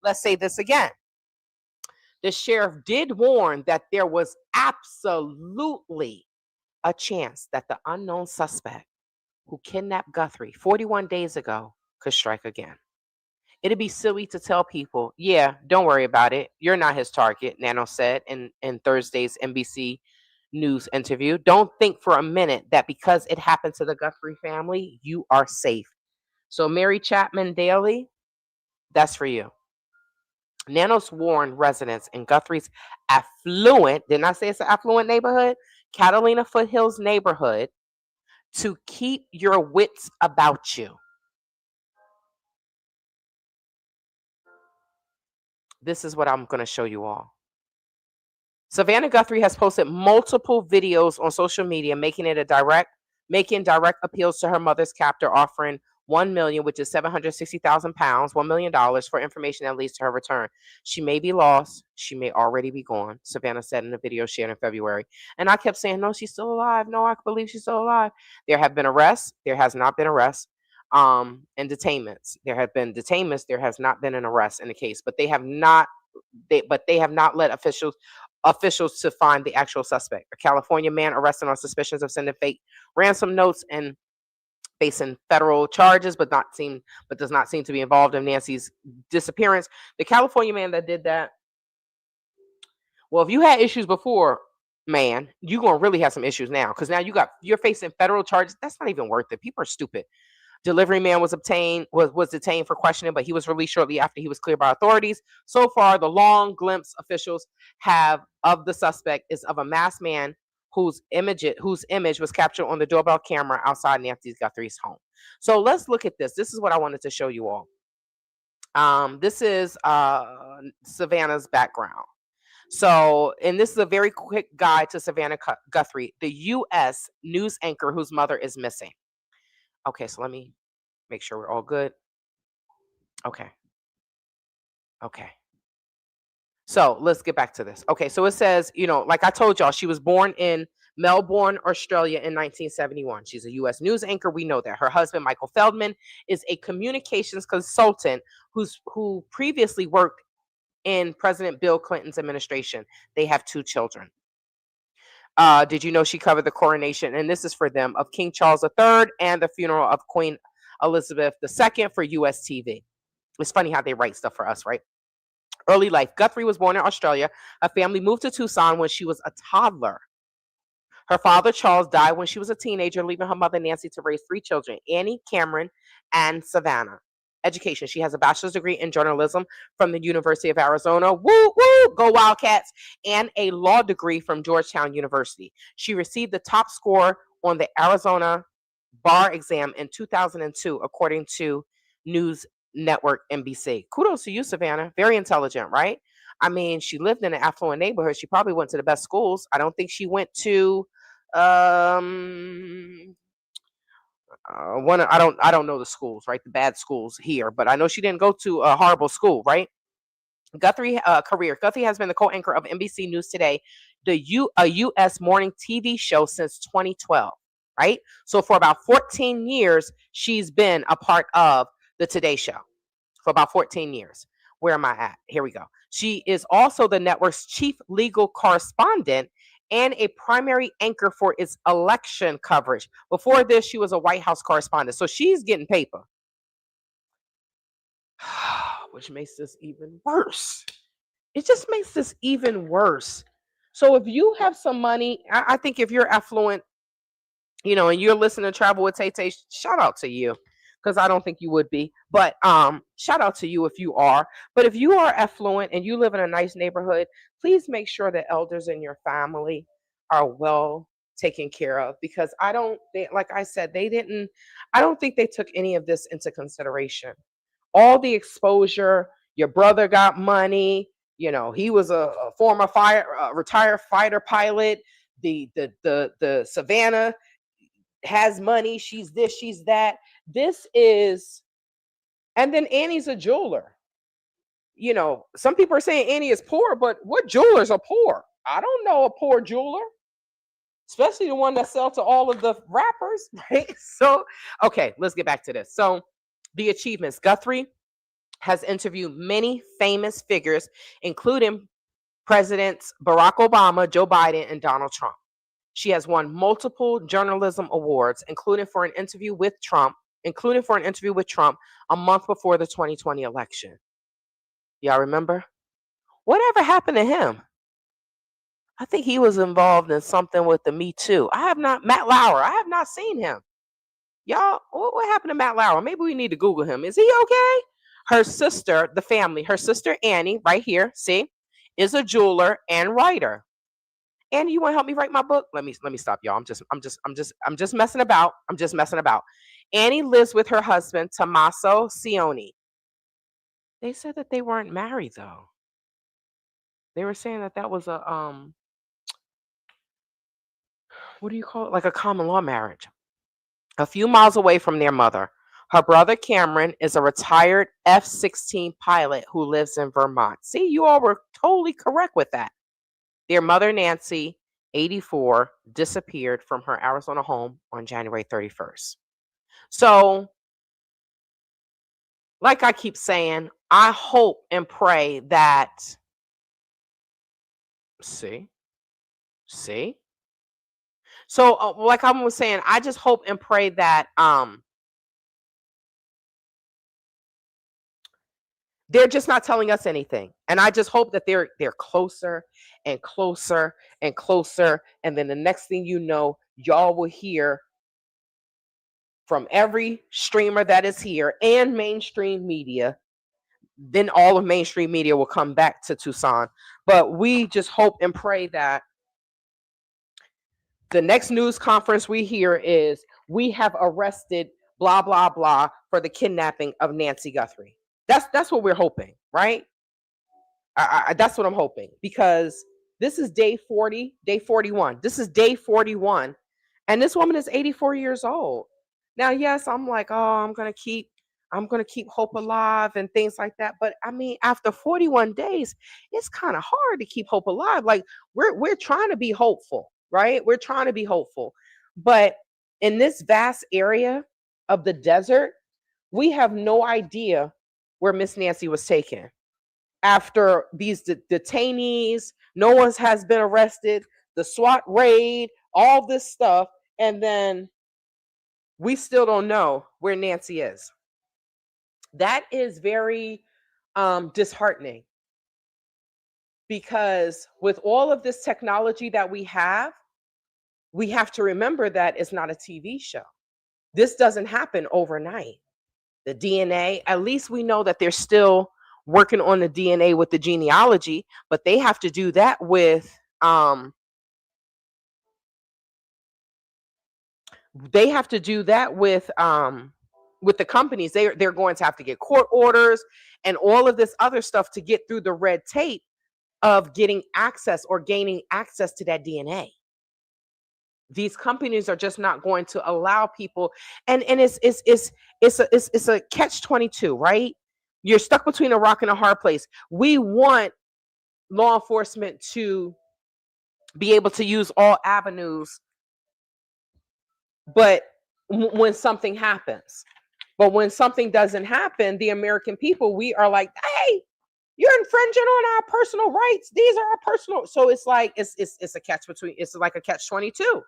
Let's say this again. The sheriff did warn that there was absolutely a chance that the unknown suspect who kidnapped Guthrie 41 days ago could strike again. It'd be silly to tell people, yeah, don't worry about it. You're not his target, Nano said in Thursday's NBC News interview. Don't think for a minute that because it happened to the Guthrie family, you are safe. So Mary Chapman Daley, that's for you. Nanos warned residents in Guthrie's did not say it's an affluent neighborhood, Catalina Foothills neighborhood, to keep your wits about you. This is what I'm going to show you all. Savannah Guthrie has posted multiple videos on social media making direct appeals to her mother's captor, offering $1 million, which is 760,000 pounds, $1 million for information that leads to her return. She may be lost. She may already be gone, Savannah said in a video shared in February. And I kept saying, no, she's still alive. No, I believe she's still alive. There have been arrests. There has not been arrests. And detainments. There have been detainments. There has not been an arrest in the case, but they have not led officials to find the actual suspect. A California man arrested on suspicions of sending fake ransom notes and facing federal charges, but does not seem to be involved in Nancy's disappearance. The California man that did that, well, if you had issues before, man, you're gonna really have some issues now, because now you're facing federal charges. That's not even worth it. People are stupid. Delivery man was detained for questioning, but he was released shortly after he was cleared by authorities. So far, the long glimpse officials have of the suspect is of a masked man whose image was captured on the doorbell camera outside Nancy Guthrie's home. So let's look at this. This is what I wanted to show you all. This is Savannah's background. So, and this is a very quick guide to Savannah Guthrie, the U.S. news anchor whose mother is missing. Okay, so let me make sure we're all good. Okay, Okay. So let's get back to this. Okay, so it says, like I told y'all, she was born in Melbourne, Australia in 1971. She's a U.S. news anchor. We know that. Her husband, Michael Feldman, is a communications consultant who previously worked in President Bill Clinton's administration. They have 2 children. Did you know she covered the coronation, and this is for them, of King Charles III and the funeral of Queen Elizabeth II for US TV. It's funny how they write stuff for us, right? Early life. Guthrie was born in Australia. Her family moved to Tucson when she was a toddler. Her father, Charles, died when she was a teenager, leaving her mother, Nancy, to raise 3 children, Annie, Cameron, and Savannah. Education. She has a bachelor's degree in journalism from the University of Arizona. Woo, woo, go Wildcats. And a law degree from Georgetown University. She received the top score on the Arizona bar exam in 2002, according to News Network NBC. Kudos to you, Savannah. Very intelligent, right? I mean, she lived in an affluent neighborhood. She probably went to the best schools. I don't think she went to I don't know the schools, right? The bad schools here, but I know she didn't go to a horrible school, right? Guthrie career. Guthrie has been the co-anchor of NBC News Today, a U.S. morning TV show since 2012, right? So for about 14 years, she's been a part of the Today Show. For about 14 years. Where am I at? Here we go. She is also the network's chief legal correspondent and a primary anchor for its election coverage. Before this, she was a White House correspondent. So she's getting paper. Which makes this even worse. It just makes this even worse. So if you have some money, I think if you're affluent, and you're listening to Travel with Tay, shout out to you. Because I don't think you would be. But shout out to you if you are. But if you are affluent and you live in a nice neighborhood, please make sure the elders in your family are well taken care of. Because like I said, I don't think they took any of this into consideration. All the exposure, your brother got money, he was a former retired fighter pilot. The Savannah has money, she's this, she's that. And then Annie's a jeweler. Some people are saying Annie is poor, but what jewelers are poor? I don't know a poor jeweler, especially the one that sells to all of the rappers, right? So, okay, let's get back to this. So, the achievements. Guthrie has interviewed many famous figures, including Presidents Barack Obama, Joe Biden, and Donald Trump. She has won multiple journalism awards, including for an interview with Trump a month before the 2020 election. Y'all remember? Whatever happened to him? I think he was involved in something with the Me Too. Matt Lauer, I have not seen him. Y'all, what happened to Matt Lauer? Maybe we need to Google him. Is he okay? Her sister Annie, right here, see, is a jeweler and writer. Annie, you want to help me write my book? Let me stop, y'all. I'm just messing about. Annie lives with her husband, Tommaso Cioni. They said that they weren't married, though. They were saying that was a what do you call it? Like a common law marriage. A few miles away from their mother. Her brother Cameron is a retired F-16 pilot who lives in Vermont. See, you all were totally correct with that. Their mother, Nancy, 84, disappeared from her Arizona home on January 31st. So, like I keep saying, I hope and pray that, see? So, like I was saying, I just hope and pray that they're just not telling us anything. And I just hope that they're closer and closer and closer. And then the next thing you know, y'all will hear from every streamer that is here and mainstream media. Then all of mainstream media will come back to Tucson. But we just hope and pray that the next news conference we hear is we have arrested blah, blah, blah for the kidnapping of Nancy Guthrie. That's what we're hoping, right? That's what I'm hoping, because this is day 41. This is day 41. And this woman is 84 years old. Now, yes, I'm like, oh, I'm going to keep I'm going to keep hope alive and things like that. But I mean, after 41 days, it's kind of hard to keep hope alive. Like we're trying to be hopeful, right? We're trying to be hopeful. But in this vast area of the desert, we have no idea where Miss Nancy was taken. After these detainees, no one has been arrested, the SWAT raid, all this stuff, and then we still don't know where Nancy is. That is very disheartening, because with all of this technology that we have to remember that it's not a TV show. This doesn't happen overnight. The DNA, at least we know that they're still working on the DNA with the genealogy, but they have to do that with with the companies. They're going to have to get court orders and all of this other stuff to get through the red tape of getting access or gaining access to that DNA. These companies are just not going to allow people, and it's a catch-22, right? You're stuck between a rock and a hard place. We want law enforcement to be able to use all avenues, but when something happens, but when something doesn't happen, the American people, we are like, hey, you're infringing on our personal rights. These are our personal. So it's like it's a catch between. It's like a catch-22,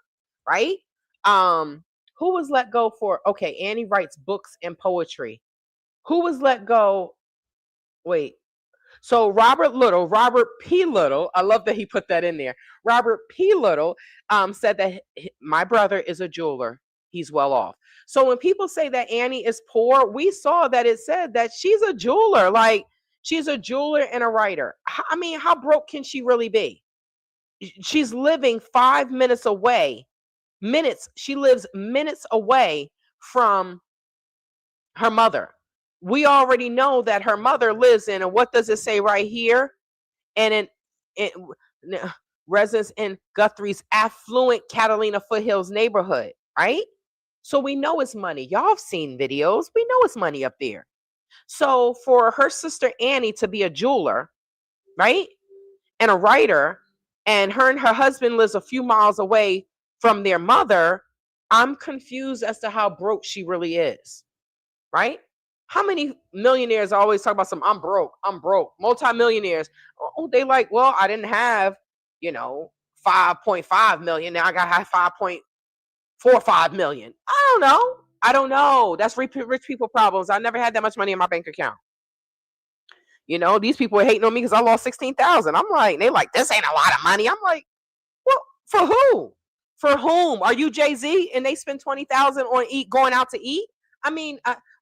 right? Who was let go for? Okay, Annie writes books and poetry. Who was let go? Wait. So Robert P. Little, I love that he put that in there. Robert P. Little said that my brother is a jeweler. He's well off. So when people say that Annie is poor, we saw that it said that she's a jeweler. Like, she's a jeweler and a writer. I mean, how broke can she really be? She's living 5 minutes away. She lives minutes away from her mother. We already know that her mother lives in, and what does it say right here? And in residence in Guthrie's affluent Catalina Foothills neighborhood, right? So we know it's money. Y'all have seen videos. We know it's money up there. So for her sister Annie to be a jeweler, right, and a writer, and her husband lives a few miles away from their mother, I'm confused as to how broke she really is, right? How many millionaires always talk about I'm broke, multimillionaires? Oh, they like, well, I didn't have, 5.5 million. Now I got to have 5.45 million. I don't know. That's rich people problems. I never had that much money in my bank account. These people are hating on me because I lost 16,000. I'm like, they like, this ain't a lot of money. I'm like, well, for who? For whom? Are you Jay-Z and they spend 20,000 on going out to eat? I mean,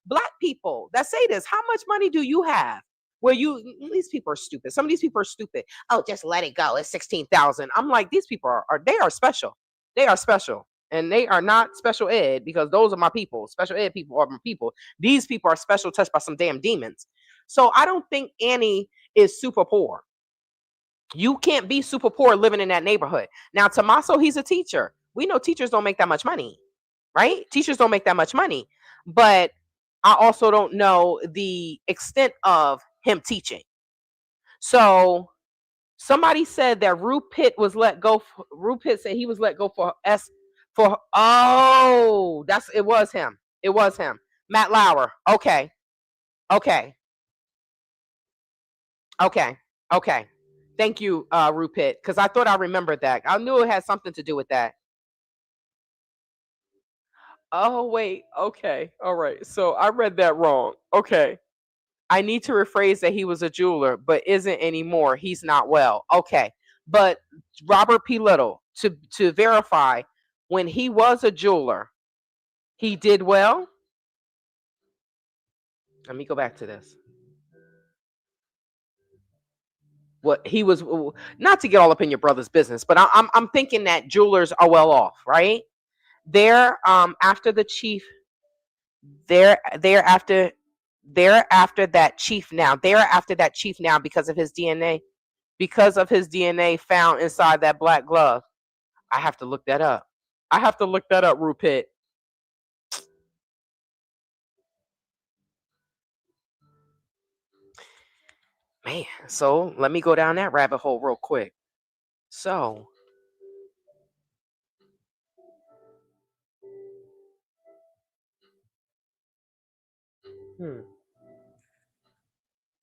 Black people that say this, how much money do you have? These people are stupid. Some of these people are stupid. Oh, just let it go. It's 16,000. I'm like, these people they are special. They are special. And they are not special ed, because those are my people. Special ed people are my people. These people are special touched by some damn demons. So I don't think Annie is super poor. You can't be super poor living in that neighborhood. Now, Tommaso, he's a teacher. We know teachers don't make that much money, right? Teachers don't make that much money. But I also don't know the extent of him teaching. So somebody said that Rupert was let go. Rupert said he was let go it was him. It was him. Matt Lauer. Okay. Thank you, Rupert, because I thought I remembered that. I knew it had something to do with that. Oh, wait. Okay. All right. So I read that wrong. Okay. I need to rephrase that he was a jeweler, but isn't anymore. He's not well. Okay. But Robert P. Little, to verify, when he was a jeweler, he did well. Let me go back to this. What he was, not to get all up in your brother's business, but I'm thinking that jewelers are well off, right? They're after the chief. They're after that chief now. They're after that chief now because of his DNA. Because of his DNA found inside that black glove. I have to look that up. Rupert. Man, so let me go down that rabbit hole real quick. So,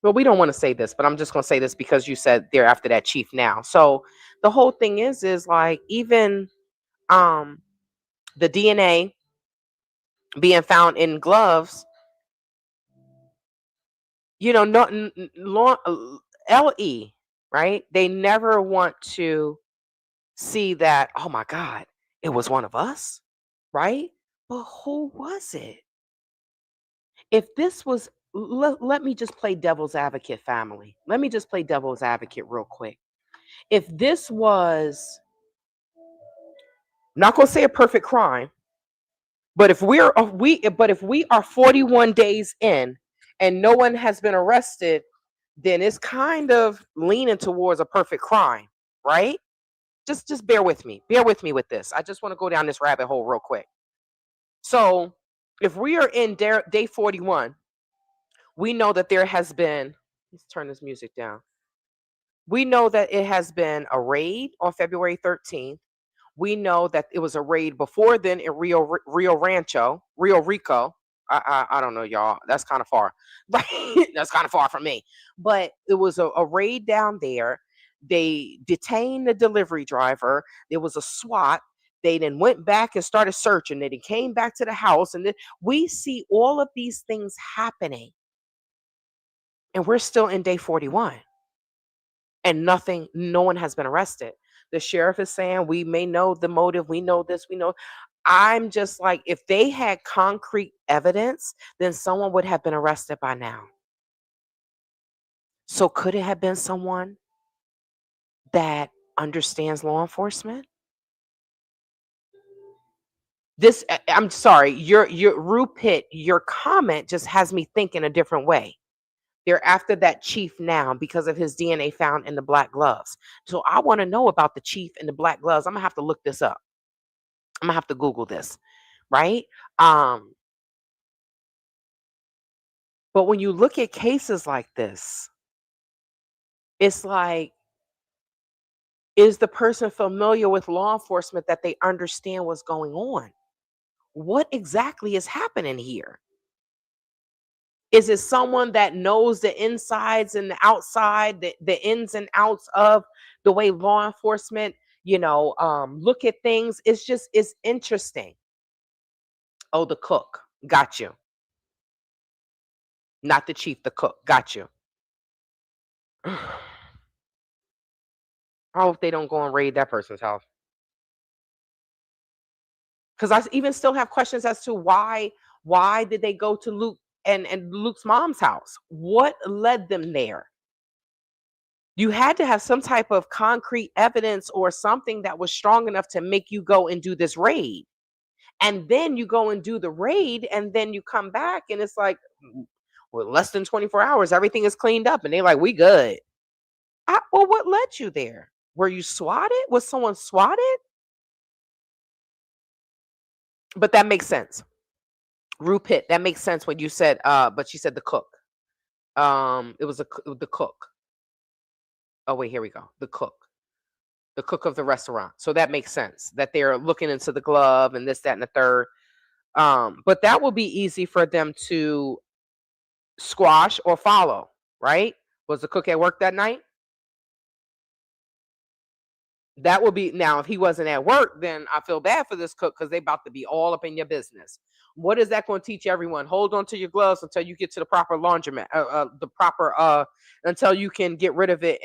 well, we don't want to say this, but I'm just going to say this because you said they're after that chief now. So the whole thing is like even um the DNA being found in gloves, not LE, right? They never want to see that, oh my God, it was one of us, right? But who was it? If this was, let me just play devil's advocate, family. Let me just play devil's advocate real quick. If this was, not going to say a perfect crime, but if we are 41 days in and no one has been arrested, then it's kind of leaning towards a perfect crime, right? Just bear with me. Bear with me with this. I just want to go down this rabbit hole real quick. So, if we are in day 41, we know that there has been, let's turn this music down. We know that it has been a raid on February 13th. We know that it was a raid before then in Rio Rico. I don't know, y'all. That's kind of far, right? That's kind of far from me. But it was a raid down there. They detained the delivery driver. There was a SWAT. They then went back and started searching. They then came back to the house, and then we see all of these things happening, and we're still in day 41, and no one has been arrested. The sheriff is saying we may know the motive, we know this, we know. I'm just like, if they had concrete evidence, then someone would have been arrested by now. So could it have been someone that understands law enforcement? I'm sorry, your Rupit, your comment just has me thinking a different way. They're after that chief now because of his DNA found in the black gloves. So I want to know about the chief in the black gloves. I'm gonna have to look this up. I'm gonna have to Google this, right? Um, but when you look at cases like this, it's like, is the person familiar with law enforcement that they understand what's going on? What exactly is happening here? Is it someone that knows the insides and the outside, the ins and outs of the way law enforcement, look at things? It's interesting. Oh, the cook. Got you. Not the chief, the cook. Got you. I hope they don't go and raid that person's house. Because I even still have questions as to why did they go to Luke and Luke's mom's house? What led them there? You had to have some type of concrete evidence or something that was strong enough to make you go and do this raid. And then you go and do the raid, and then you come back, and it's like, well, less than 24 hours, everything is cleaned up. And they're like, we good. Well, what led you there? Were you swatted? Was someone swatted? But that makes sense. Rupit, that makes sense when you said, but she said the cook. It was the cook. Oh, wait, here we go. The cook of the restaurant. So that makes sense that they're looking into the glove and this, that, and the third. But that will be easy for them to squash or follow, right? Was the cook at work that night? That would be, now if he wasn't at work, then I feel bad for this cook because they about to be all up in your business. What is that going to teach everyone? Hold on to your gloves until you get to the proper laundromat, until you can get rid of it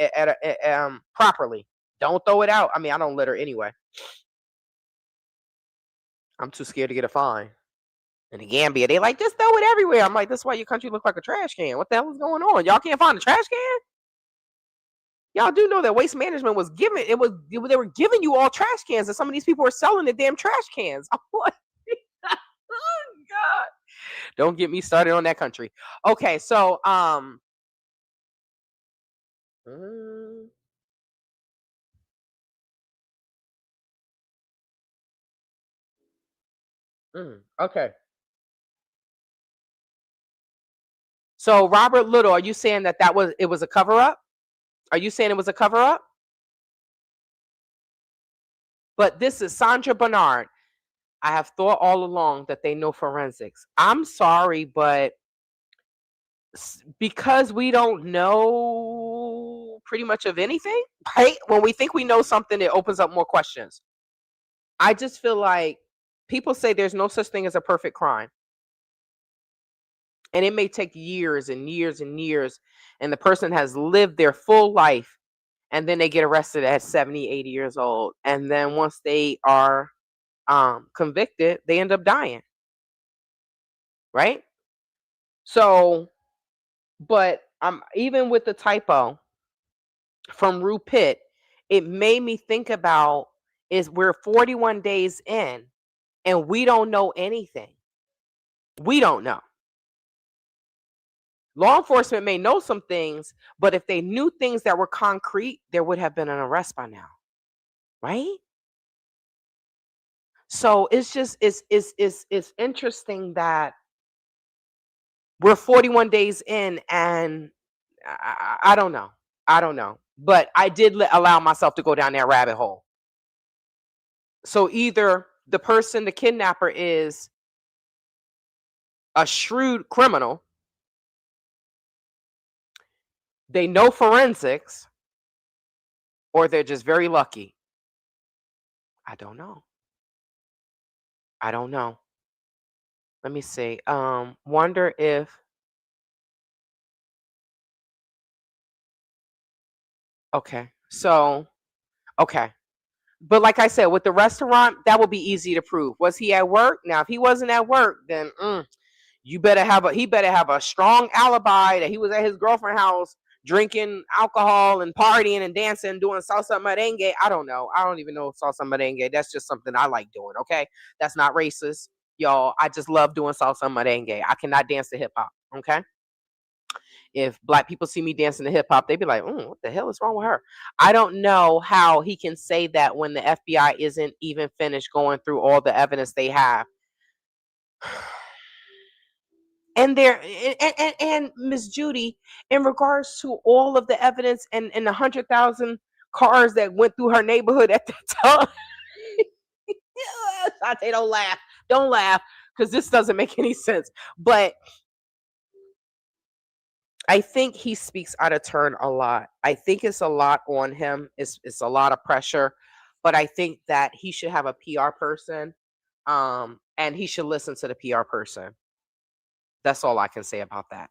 properly. Don't throw it out. I mean, I don't litter anyway. I'm too scared to get a fine. In the Gambia, they like, just throw it everywhere. I'm like, that's why your country looks like a trash can. What the hell is going on? Y'all can't find a trash can? Y'all do know that Waste Management was giving, they were giving you all trash cans, and some of these people are selling the damn trash cans. I'm like, oh God. Don't get me started on that country. Okay, so okay. So Robert Little, are you saying that it was a cover up? Are you saying it was a cover up? But this is Sandra Bernard. I have thought all along that they know forensics. I'm sorry, but because we don't know pretty much of anything, right? When we think we know something, it opens up more questions. I just feel like people say there's no such thing as a perfect crime. And it may take years and years and years, and the person has lived their full life, and then they get arrested at 70, 80 years old. And then once they are convicted, they end up dying. Right? So, but even with the typo from Rue Pitt, it made me think about is we're 41 days in and we don't know anything. We don't know. Law enforcement may know some things, but if they knew things that were concrete, there would have been an arrest by now. Right? So it's just it's interesting that we're 41 days in and I don't know. I don't know. But I did allow myself to go down that rabbit hole. So either the person, the kidnapper, is a shrewd criminal, they know forensics, or they're just very lucky. I don't know. I don't know. Let me see. Wonder if okay. So okay. But like I said, with the restaurant, that would be easy to prove. Was he at work? Now, if he wasn't at work, then he better have a strong alibi that he was at his girlfriend's house drinking alcohol and partying and dancing, doing salsa merengue. I don't know. I don't even know salsa merengue. That's just something I like doing. Okay, that's not racist, y'all. I just love doing salsa merengue. I cannot dance to hip hop. Okay. If black people see me dancing to hip hop, they'd be like, what the hell is wrong with her? I don't know how he can say that when the FBI isn't even finished going through all the evidence they have. And Miss Judy, in regards to all of the evidence and the 100,000 cars that went through her neighborhood at that time. Shante, don't laugh. Don't laugh, because this doesn't make any sense. But I think he speaks out of turn a lot. I think it's a lot on him. It's a lot of pressure. But I think that he should have a PR person, and he should listen to the PR person. That's all I can say about that.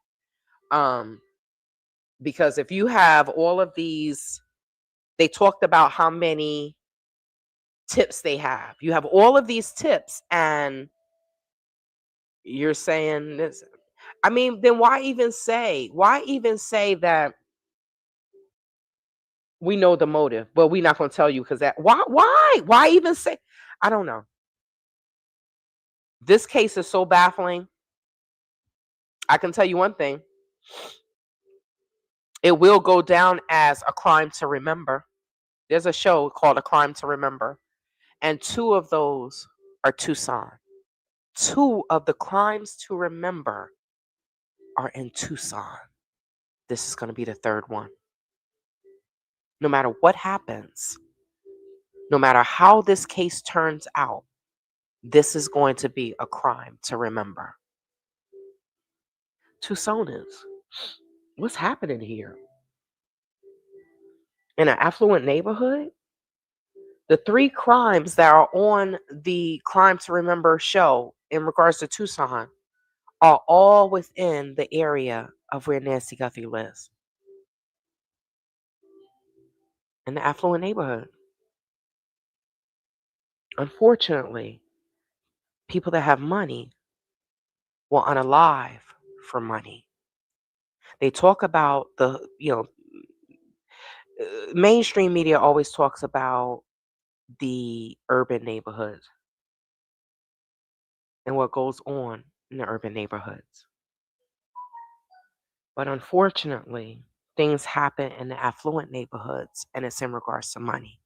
Because if you have all of these, they talked about how many tips they have. You have all of these tips, and you're saying this. I mean, then why even say that we know the motive, but we're not going to tell you because that why even say? I don't know. This case is so baffling. I can tell you one thing. It will go down as a crime to remember. There's a show called A Crime to Remember, and 2 of those are Tucson. 2 of the crimes to remember are in Tucson. This is going to be the 3rd one. No matter what happens, no matter how this case turns out, this is going to be a crime to remember. Tucsonans, what's happening here? In an affluent neighborhood? The 3 crimes that are on the Crime to Remember show in regards to Tucson are all within the area of where Nancy Guthrie lives. In the affluent neighborhood. Unfortunately, people that have money will unalive for money. They talk about mainstream media always talks about the urban neighborhoods and what goes on in the urban neighborhoods. But unfortunately, things happen in the affluent neighborhoods, and it's in regards to money.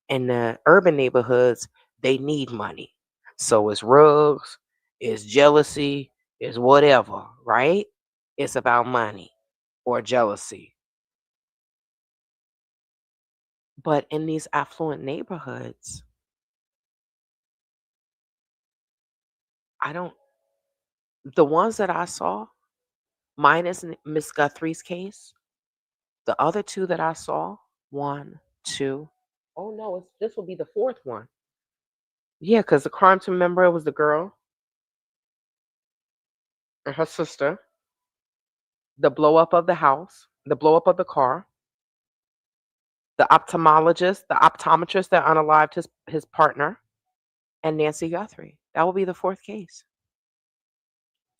In the urban neighborhoods, they need money. So it's rugs, it's jealousy, it's whatever, right? it's about money or jealousy. But in these affluent neighborhoods, the ones that I saw, minus Miss Guthrie's case, the other two that I saw, one, two, oh no, this will be the fourth one. Yeah, because the crime to remember, it was the girl and her sister, the blow up of the house, the blow up of the car, the optometrist that unalived his partner, and Nancy Guthrie. That will be the fourth case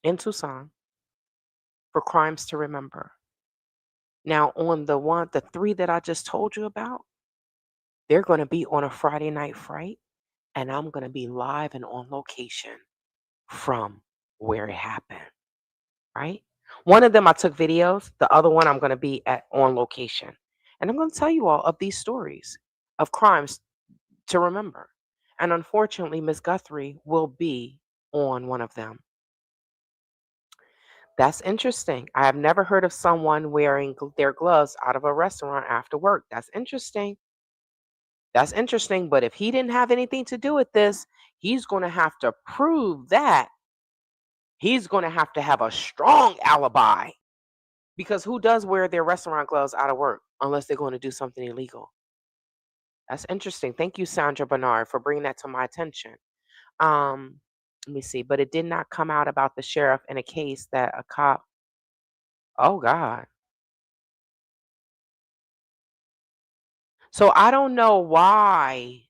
in Tucson for crimes to remember. Now, on the three that I just told you about, they're going to be on a Friday night Fright, and I'm going to be live and on location from where it happened, right? One of them I took videos, the other one I'm going to be on location. And I'm going to tell you all of these stories of crimes to remember. And unfortunately, Miss Guthrie will be on one of them. That's interesting. I have never heard of someone wearing their gloves out of a restaurant after work. That's interesting. That's interesting. But if he didn't have anything to do with this, he's going to have to prove that. He's going to have a strong alibi. Because who does wear their restaurant gloves out of work unless they're going to do something illegal? That's interesting. Thank you, Sandra Bernard, for bringing that to my attention. Let me see. But it did not come out about the sheriff in a case that a cop. Oh, God. So I don't know why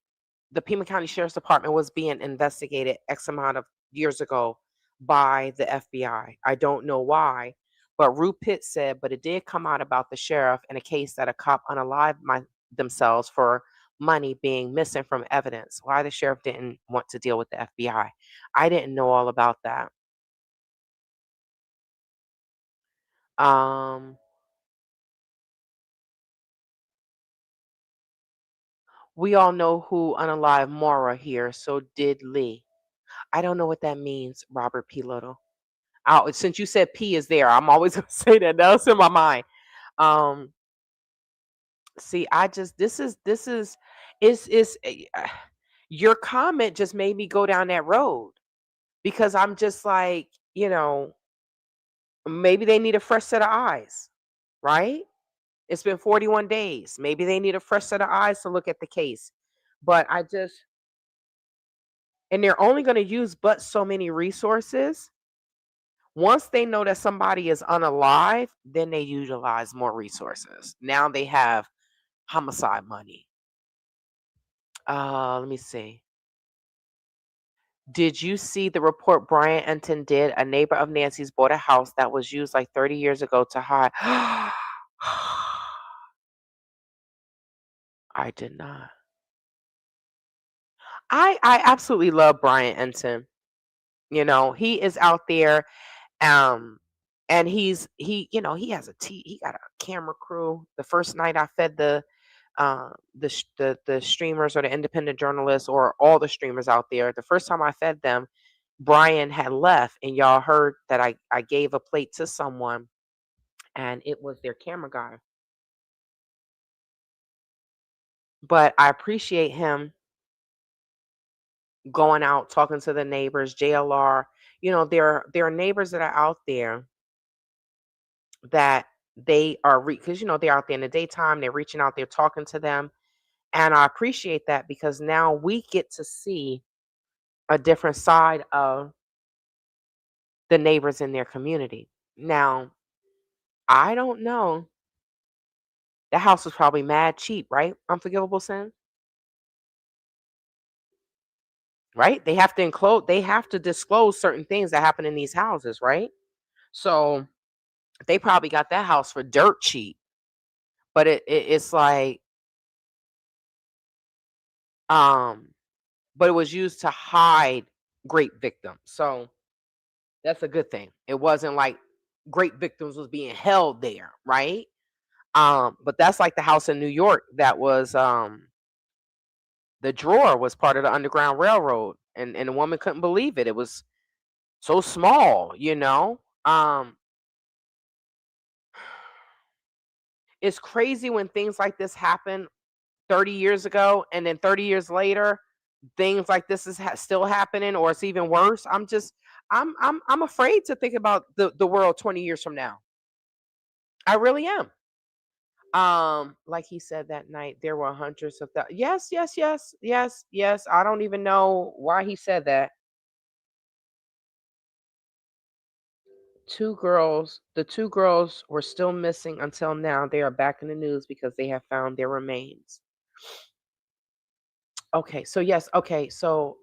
the Pima County Sheriff's Department was being investigated X amount of years ago by the FBI. I don't know why. But Rue Pitt said, but it did come out about the sheriff in a case that a cop unalived themselves for money being missing from evidence. Why the sheriff didn't want to deal with the FBI. I didn't know all about that. We all know who unalived Maura here, so did Lee. I don't know what that means, Robert P. Little. Since you said P is there, I'm always going to say that. That's in my mind. See, this is your comment just made me go down that road because I'm just like, maybe they need a fresh set of eyes, right? It's been 41 days. Maybe they need a fresh set of eyes to look at the case. But and they're only going to use but so many resources. Once they know that somebody is unalive, then they utilize more resources. Now they have homicide money. Let me see. Did you see the report Brian Enton did? A neighbor of Nancy's bought a house that was used like 30 years ago to hide. I did not. I absolutely love Brian Enton. He is out there, and he has he got a camera crew. The first night I fed the streamers or the independent journalists or all the streamers out there. The first time I fed them, Brian had left, and y'all heard that I gave a plate to someone, and it was their camera guy. But I appreciate him going out, talking to the neighbors, JLR. There are neighbors that are out there that they are because they're out there in the daytime, they're reaching out, they're talking to them. And I appreciate that because now we get to see a different side of the neighbors in their community. Now, I don't know. The house was probably mad cheap, right? Unforgivable sin. Right? They have to disclose certain things that happen in these houses, right? So they probably got that house for dirt cheap. But it's like but it was used to hide great victims. So that's a good thing. It wasn't like great victims was being held there, right? But that's like the house in New York that was the drawer was part of the Underground Railroad, and the woman couldn't believe it. It was so small, It's crazy when things like this happen 30 years ago, and then 30 years later, things like this is still happening, or it's even worse. I'm afraid to think about the world 20 years from now. I really am. Like he said that night, there were hundreds of yes, yes, yes, yes, yes. I don't even know why he said that. The two girls were still missing until now. They are back in the news because they have found their remains. Okay, so yes, okay, so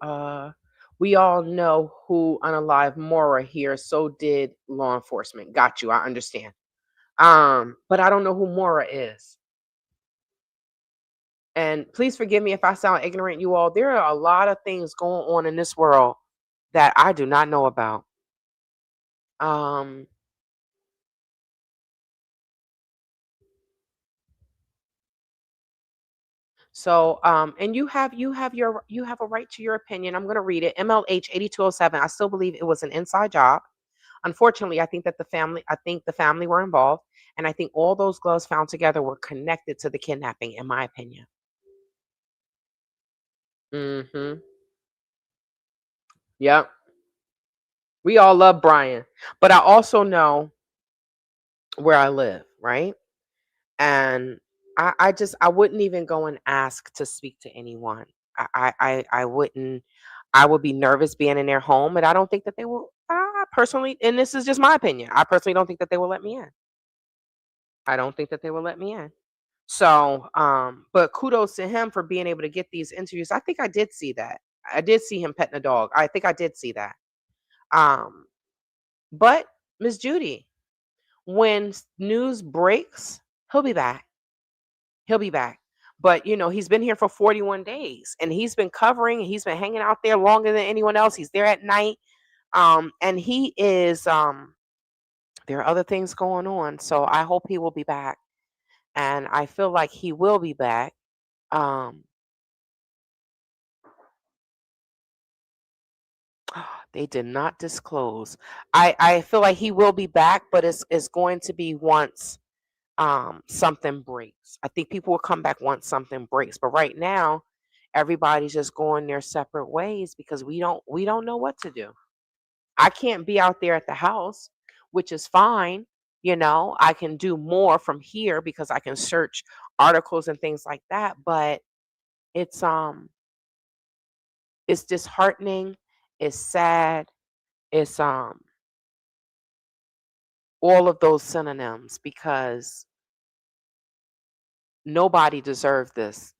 we all know who unalived Mora here, so did law enforcement. Got you, I understand. But I don't know who Mora is. And please forgive me if I sound ignorant, you all. There are a lot of things going on in this world that I do not know about. Um So, and you have a right to your opinion. I'm going to read it. MLH 8207. I still believe it was an inside job. Unfortunately, I think the family were involved, and I think all those gloves found together were connected to the kidnapping, in my opinion. Mm-hmm. Yep. We all love Brian, but I also know where I live, right? And I wouldn't even go and ask to speak to anyone. I wouldn't. I would be nervous being in their home, and I don't think that they will. I personally, and this is just my opinion. I personally don't think that they will let me in. I don't think that they will let me in. So, but kudos to him for being able to get these interviews. I think I did see that. I did see him petting a dog. I think I did see that. Um, but Miss Judy, when news breaks, he'll be back. He'll be back. But he's been here for 41 days, and he's been covering, he's been hanging out there longer than anyone else. He's there at night. And he is there are other things going on. So I hope he will be back. And I feel like he will be back. Um they did not disclose. I feel like he will be back, but it's going to be once something breaks. I think people will come back once something breaks. But right now, everybody's just going their separate ways because we don't know what to do. I can't be out there at the house, which is fine. I can do more from here because I can search articles and things like that, but it's it's disheartening, it's sad, it's all of those synonyms because nobody deserves this,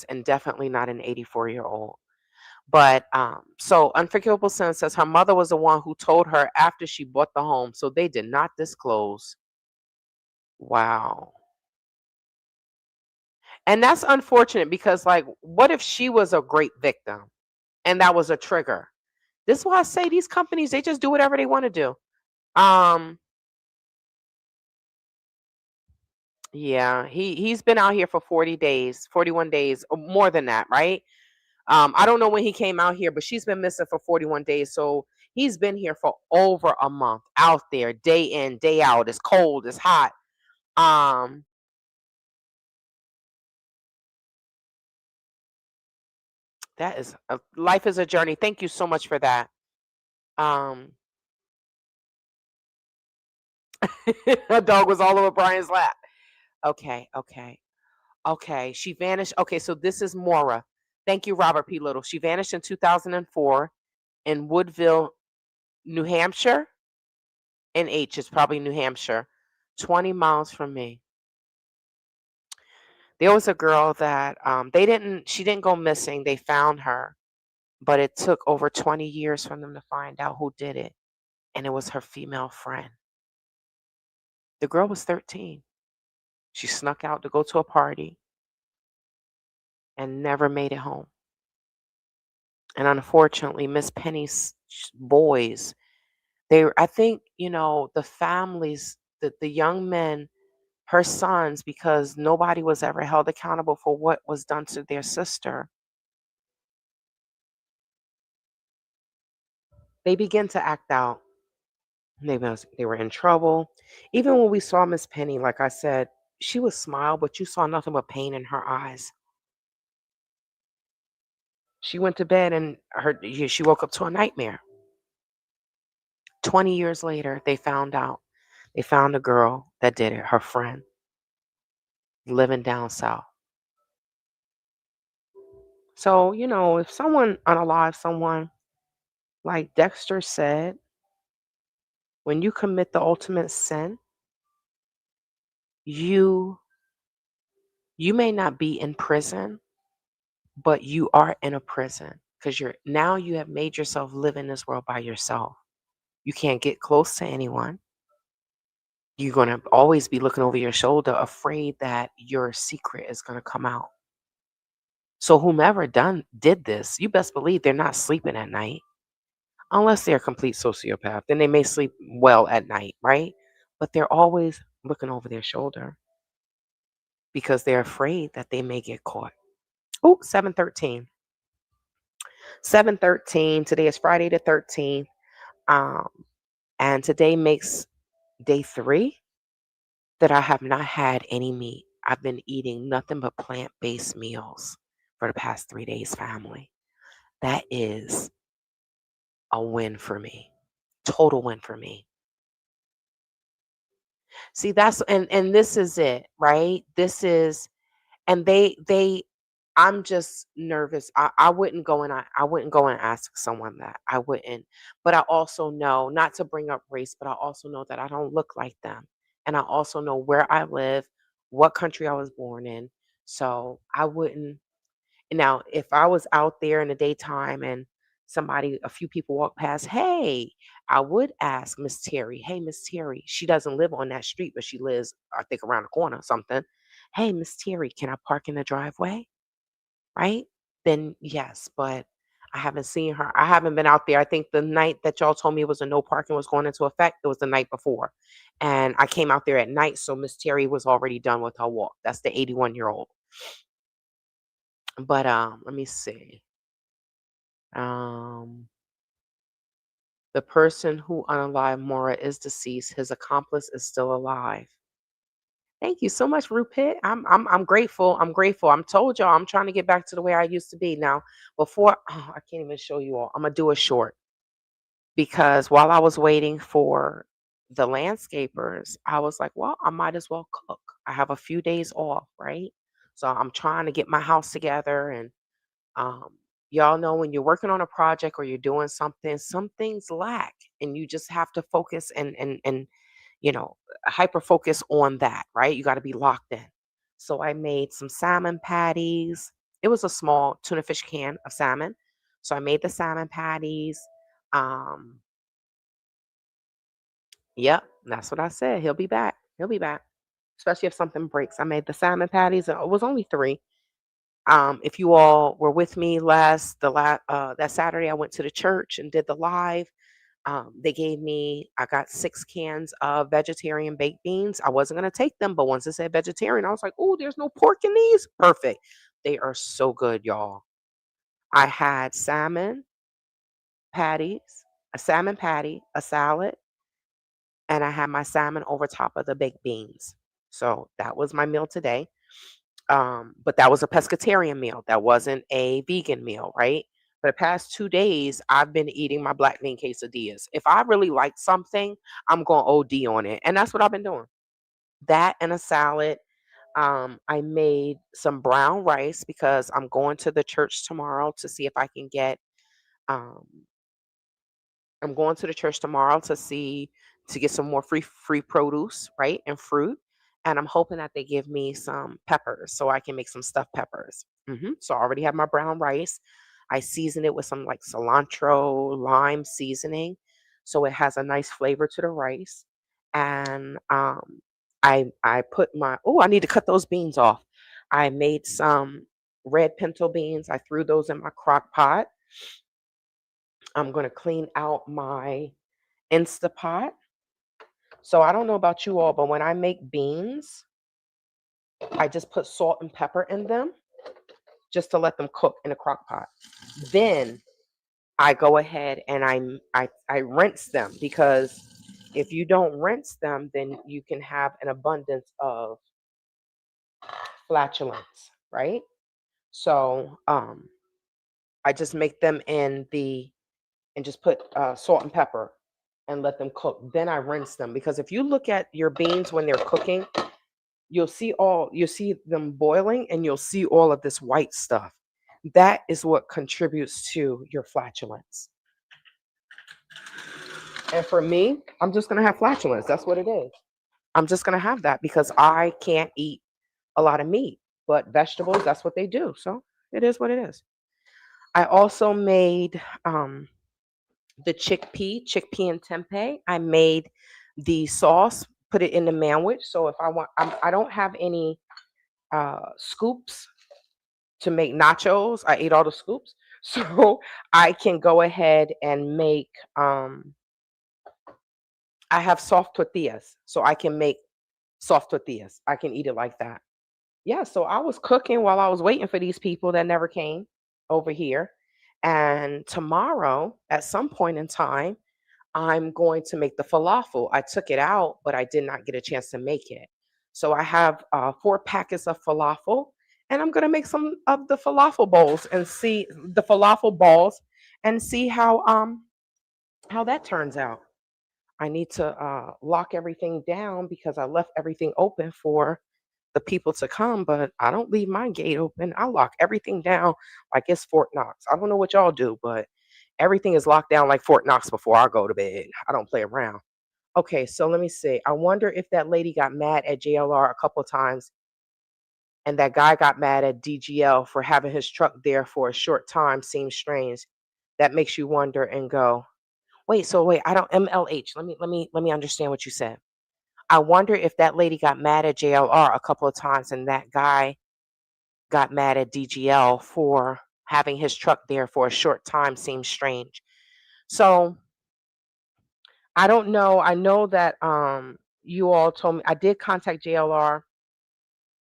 and definitely not an 84-year-old. But so Unforgivable Sin says her mother was the one who told her after she bought the home, so they did not disclose. Wow. And that's unfortunate because, like, what if she was a great victim and that was a trigger? This is why I say these companies, they just do whatever they want to do. Um, yeah, he's been out here for 40 days, 41 days, or more than that, right? I don't know when he came out here, but she's been missing for 41 days. So he's been here for over a month out there, day in, day out. It's cold, it's hot. Um, that is life is a journey. Thank you so much for that. Um, a dog was all over Brian's lap. Okay, okay, okay. She vanished. Okay, so this is Mora. Thank you, Robert P. Little. She vanished in 2004 in Woodville, New Hampshire. NH is probably New Hampshire, 20 miles from me. There was a girl that she didn't go missing. They found her, but it took over 20 years for them to find out who did it. And it was her female friend. The girl was 13. She snuck out to go to a party and never made it home. And unfortunately, Miss Penny's boys, I think, the families, the young men, her sons, because nobody was ever held accountable for what was done to their sister, they begin to act out. They were in trouble. Even when we saw Miss Penny, like I said, she would smile, but you saw nothing but pain in her eyes. She went to bed and she woke up to a nightmare. 20 years later, they found out. They found a girl that did it, her friend, living down south. So, if someone unalive someone, like Dexter said, when you commit the ultimate sin, you may not be in prison, but you are in a prison because you have made yourself live in this world by yourself. You can't get close to anyone. You're going to always be looking over your shoulder, afraid that your secret is going to come out. So whomever did this, you best believe they're not sleeping at night. Unless they're a complete sociopath, then they may sleep well at night, right? But they're always looking over their shoulder because they're afraid that they may get caught. Oh, 7:13. 7:13. Today is Friday the 13th. And today makes day 3 that I have not had any meat. I've been eating nothing but plant-based meals for the past 3 days, family. That is a win for me. Total win for me. See, that's and this is it, right? This is and I'm just nervous. I wouldn't go and I wouldn't go and ask someone that. I wouldn't. But I also know, not to bring up race, but I also know that I don't look like them. And I also know where I live, what country I was born in. So I wouldn't. Now, if I was out there in the daytime and a few people walk past, hey, I would ask Miss Terry, hey, Miss Terry, she doesn't live on that street, but she lives, I think, around the corner or something. Hey, Miss Terry, can I park in the driveway? Right? Then yes, but I haven't seen her. I haven't been out there. I think the night that y'all told me it was a no parking was going into effect, it was the night before. And I came out there at night, so Miss Terry was already done with her walk. That's the 81-year-old. But let me see. Um, the person who unalived Mora is deceased. His accomplice is still alive. Thank you so much, Rupit. I'm grateful. I'm grateful. I'm told y'all I'm trying to get back to the way I used to be. Now, I can't even show you all. I'm gonna do a short because while I was waiting for the landscapers, I was like, well, I might as well cook. I have a few days off, right? So I'm trying to get my house together and um, y'all know when you're working on a project or you're doing something, some things lack, and you just have to focus and hyper focus on that, right? You got to be locked in. So I made some salmon patties. It was a small tuna fish can of salmon. So I made the salmon patties. Um, yep, that's what I said. He'll be back. He'll be back. Especially if something breaks. I made the salmon patties. It was only 3. If you all were with me that Saturday, I went to the church and did the live. I got 6 cans of vegetarian baked beans. I wasn't going to take them, but once it said vegetarian, I was like, oh, there's no pork in these. Perfect. They are so good, y'all. I had salmon patties, a salmon patty, a salad, and I had my salmon over top of the baked beans. So that was my meal today. But that was a pescatarian meal. That wasn't a vegan meal, right? For the past 2 days, I've been eating my black bean quesadillas. If I really like something, I'm going OD on it. And that's what I've been doing. That and a salad. I made some brown rice because I'm going to the church tomorrow to see if I can get um, I'm going to the church tomorrow to get some more free produce, right? And fruit. And I'm hoping that they give me some peppers so I can make some stuffed peppers. So I already have my brown rice. I season it with some like cilantro, lime seasoning. So it has a nice flavor to the rice. And I put I need to cut those beans off. I made some red pinto beans. I threw those in my crock pot. I'm going to clean out my Instapot. So I don't know about you all, but when I make beans, I just put salt and pepper in them just to let them cook in a crock pot. Then I go ahead and I rinse them because if you don't rinse them, then you can have an abundance of flatulence, right? So I just make them and just put salt and pepper and let them cook. Then I rinse them, because if you look at your beans when they're cooking, you'll see them boiling, and you'll see all of this white stuff. That is what contributes to your flatulence. And for me, I'm just gonna have flatulence. That's what it is. I'm just gonna have that because I can't eat a lot of meat, but vegetables, that's what they do. So it is what it is. I also made the chickpea and tempeh. I made the sauce, put it in the sandwich. So if I don't have any scoops to make nachos. I ate all the scoops, so I can go ahead and make. I have soft tortillas, so I can make soft tortillas. I can eat it like that. Yeah. So I was cooking while I was waiting for these people that never came over here, and tomorrow at some point in time, I'm going to make the falafel. I took it out, but I did not get a chance to make it. So I have 4 packets of falafel, and I'm going to make some of the falafel bowls and see the falafel balls and see how that turns out. I need to lock everything down because I left everything open for the people to come, but I don't leave my gate open. I lock everything down like it's Fort Knox. I don't know what y'all do, but everything is locked down like Fort Knox before I go to bed. I don't play around. Okay, so let me see. I wonder if that lady got mad at JLR a couple of times, and that guy got mad at DGL for having his truck there for a short time seems strange. That makes you wonder and go, wait, I don't MLH. Let me understand what you said. I wonder if that lady got mad at JLR a couple of times, and that guy got mad at DGL for having his truck there for a short time seems strange. So I don't know. I know that you all told me I did contact JLR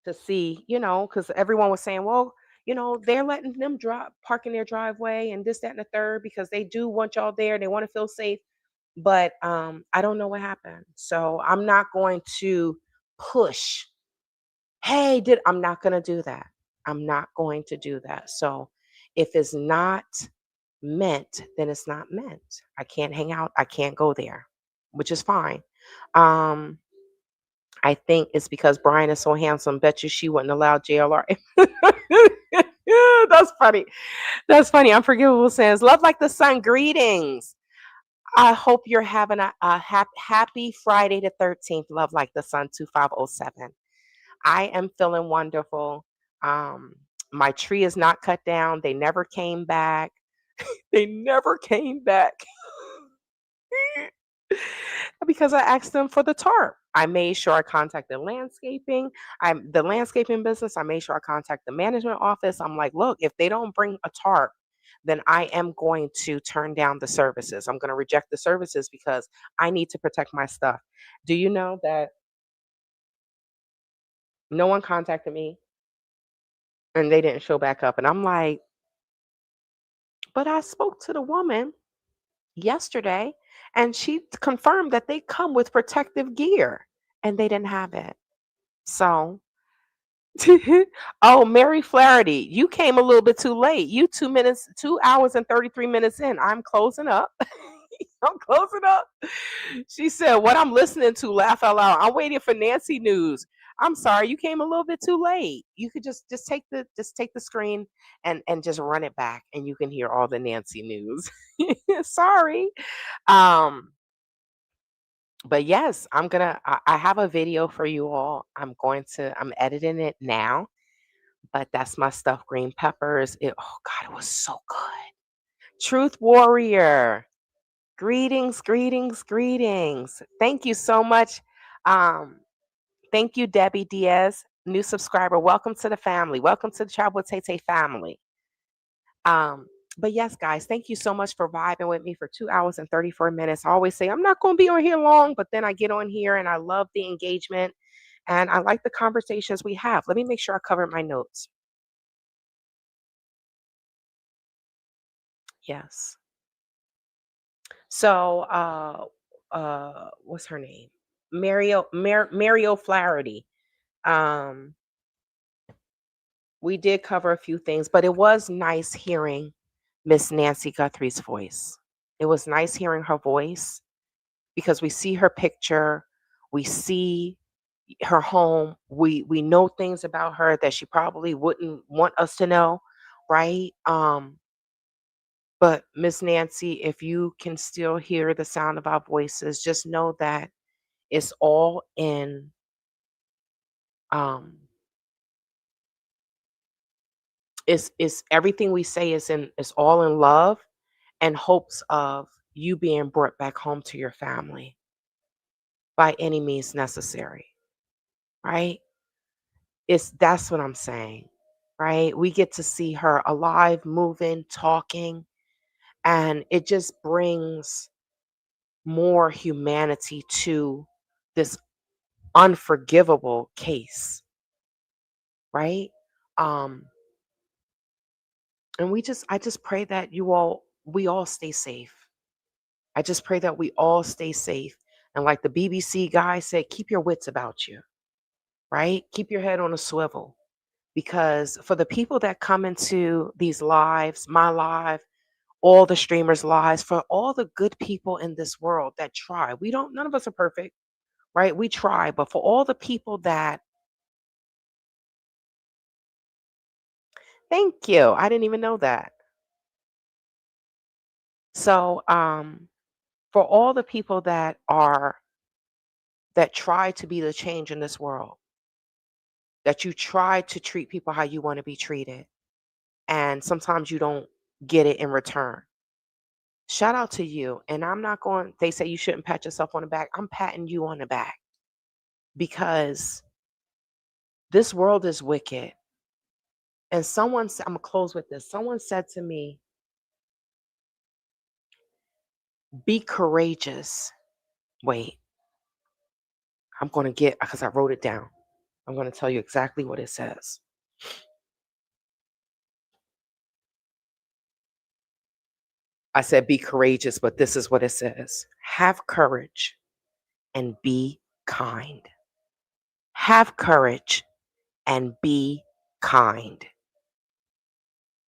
to see, because everyone was saying, well, they're letting them park in their driveway and this, that, and the third because they do want y'all there. They want to feel safe. But I don't know what happened. So I'm not going to push. Hey, I'm not going to do that. I'm not going to do that. So if it's not meant, then it's not meant. I can't hang out. I can't go there, which is fine. I think it's because Brian is so handsome. Bet you she wouldn't allow JLR. That's funny. That's funny. Unforgivable says, love like the sun. Greetings. I hope you're having a happy Friday the 13th. Love like the sun 2507. I am feeling wonderful. My tree is not cut down. They never came back. They never came back because I asked them for the tarp. I made sure I contacted the landscaping business. I made sure I contact the management office. I'm like, look, if they don't bring a tarp, then I am going to turn down the services. I'm going to reject the services because I need to protect my stuff. Do you know that no one contacted me and they didn't show back up? And I'm like, but I spoke to the woman yesterday and she confirmed that they come with protective gear and they didn't have it. So, oh, Mary Flaherty, you came a little bit too late. You 2 hours and 33 minutes in. I'm closing up. I'm closing up. She said, what I'm listening to, laugh out loud. I'm waiting for Nancy news. I'm sorry, you came a little bit too late. You could just take the screen and just run it back and you can hear all the Nancy news. Sorry. But yes, I have a video for you all. I'm editing it now, but that's my stuffed green peppers. Oh God, it was so good. Truth Warrior. Greetings, greetings, greetings. Thank you so much. Thank you, Debbie Diaz, new subscriber. Welcome to the family. Welcome to the Travel with Tay family. But yes, guys, thank you so much for vibing with me for 2 hours and 34 minutes. I always say I'm not going to be on here long, but then I get on here and I love the engagement and I like the conversations we have. Let me make sure I cover my notes. Yes. So, what's her name? Mario Flaherty. we did cover a few things, but it was nice hearing Miss Nancy Guthrie's voice. It was nice hearing her voice because we see her picture, we see her home, we know things about her that she probably wouldn't want us to know, right? But Miss Nancy, if you can still hear the sound of our voices, just know that it's all in um it's everything we say is all in love and hopes of you being brought back home to your family by any means necessary, right? That's what I'm saying, right? We get to see her alive, moving, talking, and it just brings more humanity to this unforgivable case, right? Um, and I just pray that we all stay safe. I just pray that we all stay safe. And like the BBC guy said, keep your wits about you, right? Keep your head on a swivel. Because for the people that come into these lives, my live, all the streamers' lives, for all the good people in this world that try, none of us are perfect, right? We try, but for all the people that, thank you. I didn't even know that. So, for all the people that try to be the change in this world, that you try to treat people how you want to be treated, and sometimes you don't get it in return. Shout out to you. And I'm not going, they say you shouldn't pat yourself on the back. I'm patting you on the back because this world is wicked. And I'm going to close with this. Someone said to me, be courageous. Wait, I'm going to because I wrote it down. I'm going to tell you exactly what it says. I said, be courageous, but this is what it says. Have courage and be kind. Have courage and be kind.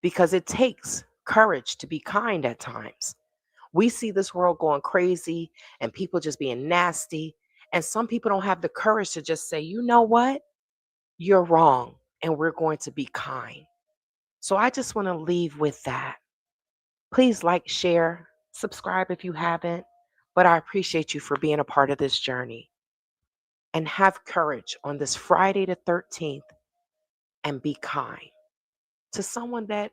Because it takes courage to be kind at times. We see this world going crazy and people just being nasty. And some people don't have the courage to just say, you know what? You're wrong. And we're going to be kind. So I just want to leave with that. Please like, share, subscribe if you haven't. But I appreciate you for being a part of this journey. And have courage on this Friday the 13th and be kind to someone that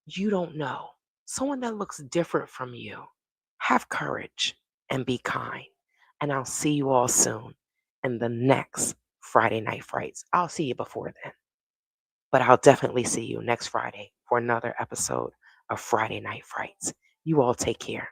you don't know, someone that looks different from you. Have courage and be kind. And I'll see you all soon in the next Friday Night Frights. I'll see you before then, but I'll definitely see you next Friday for another episode of Friday Night Frights. You all take care.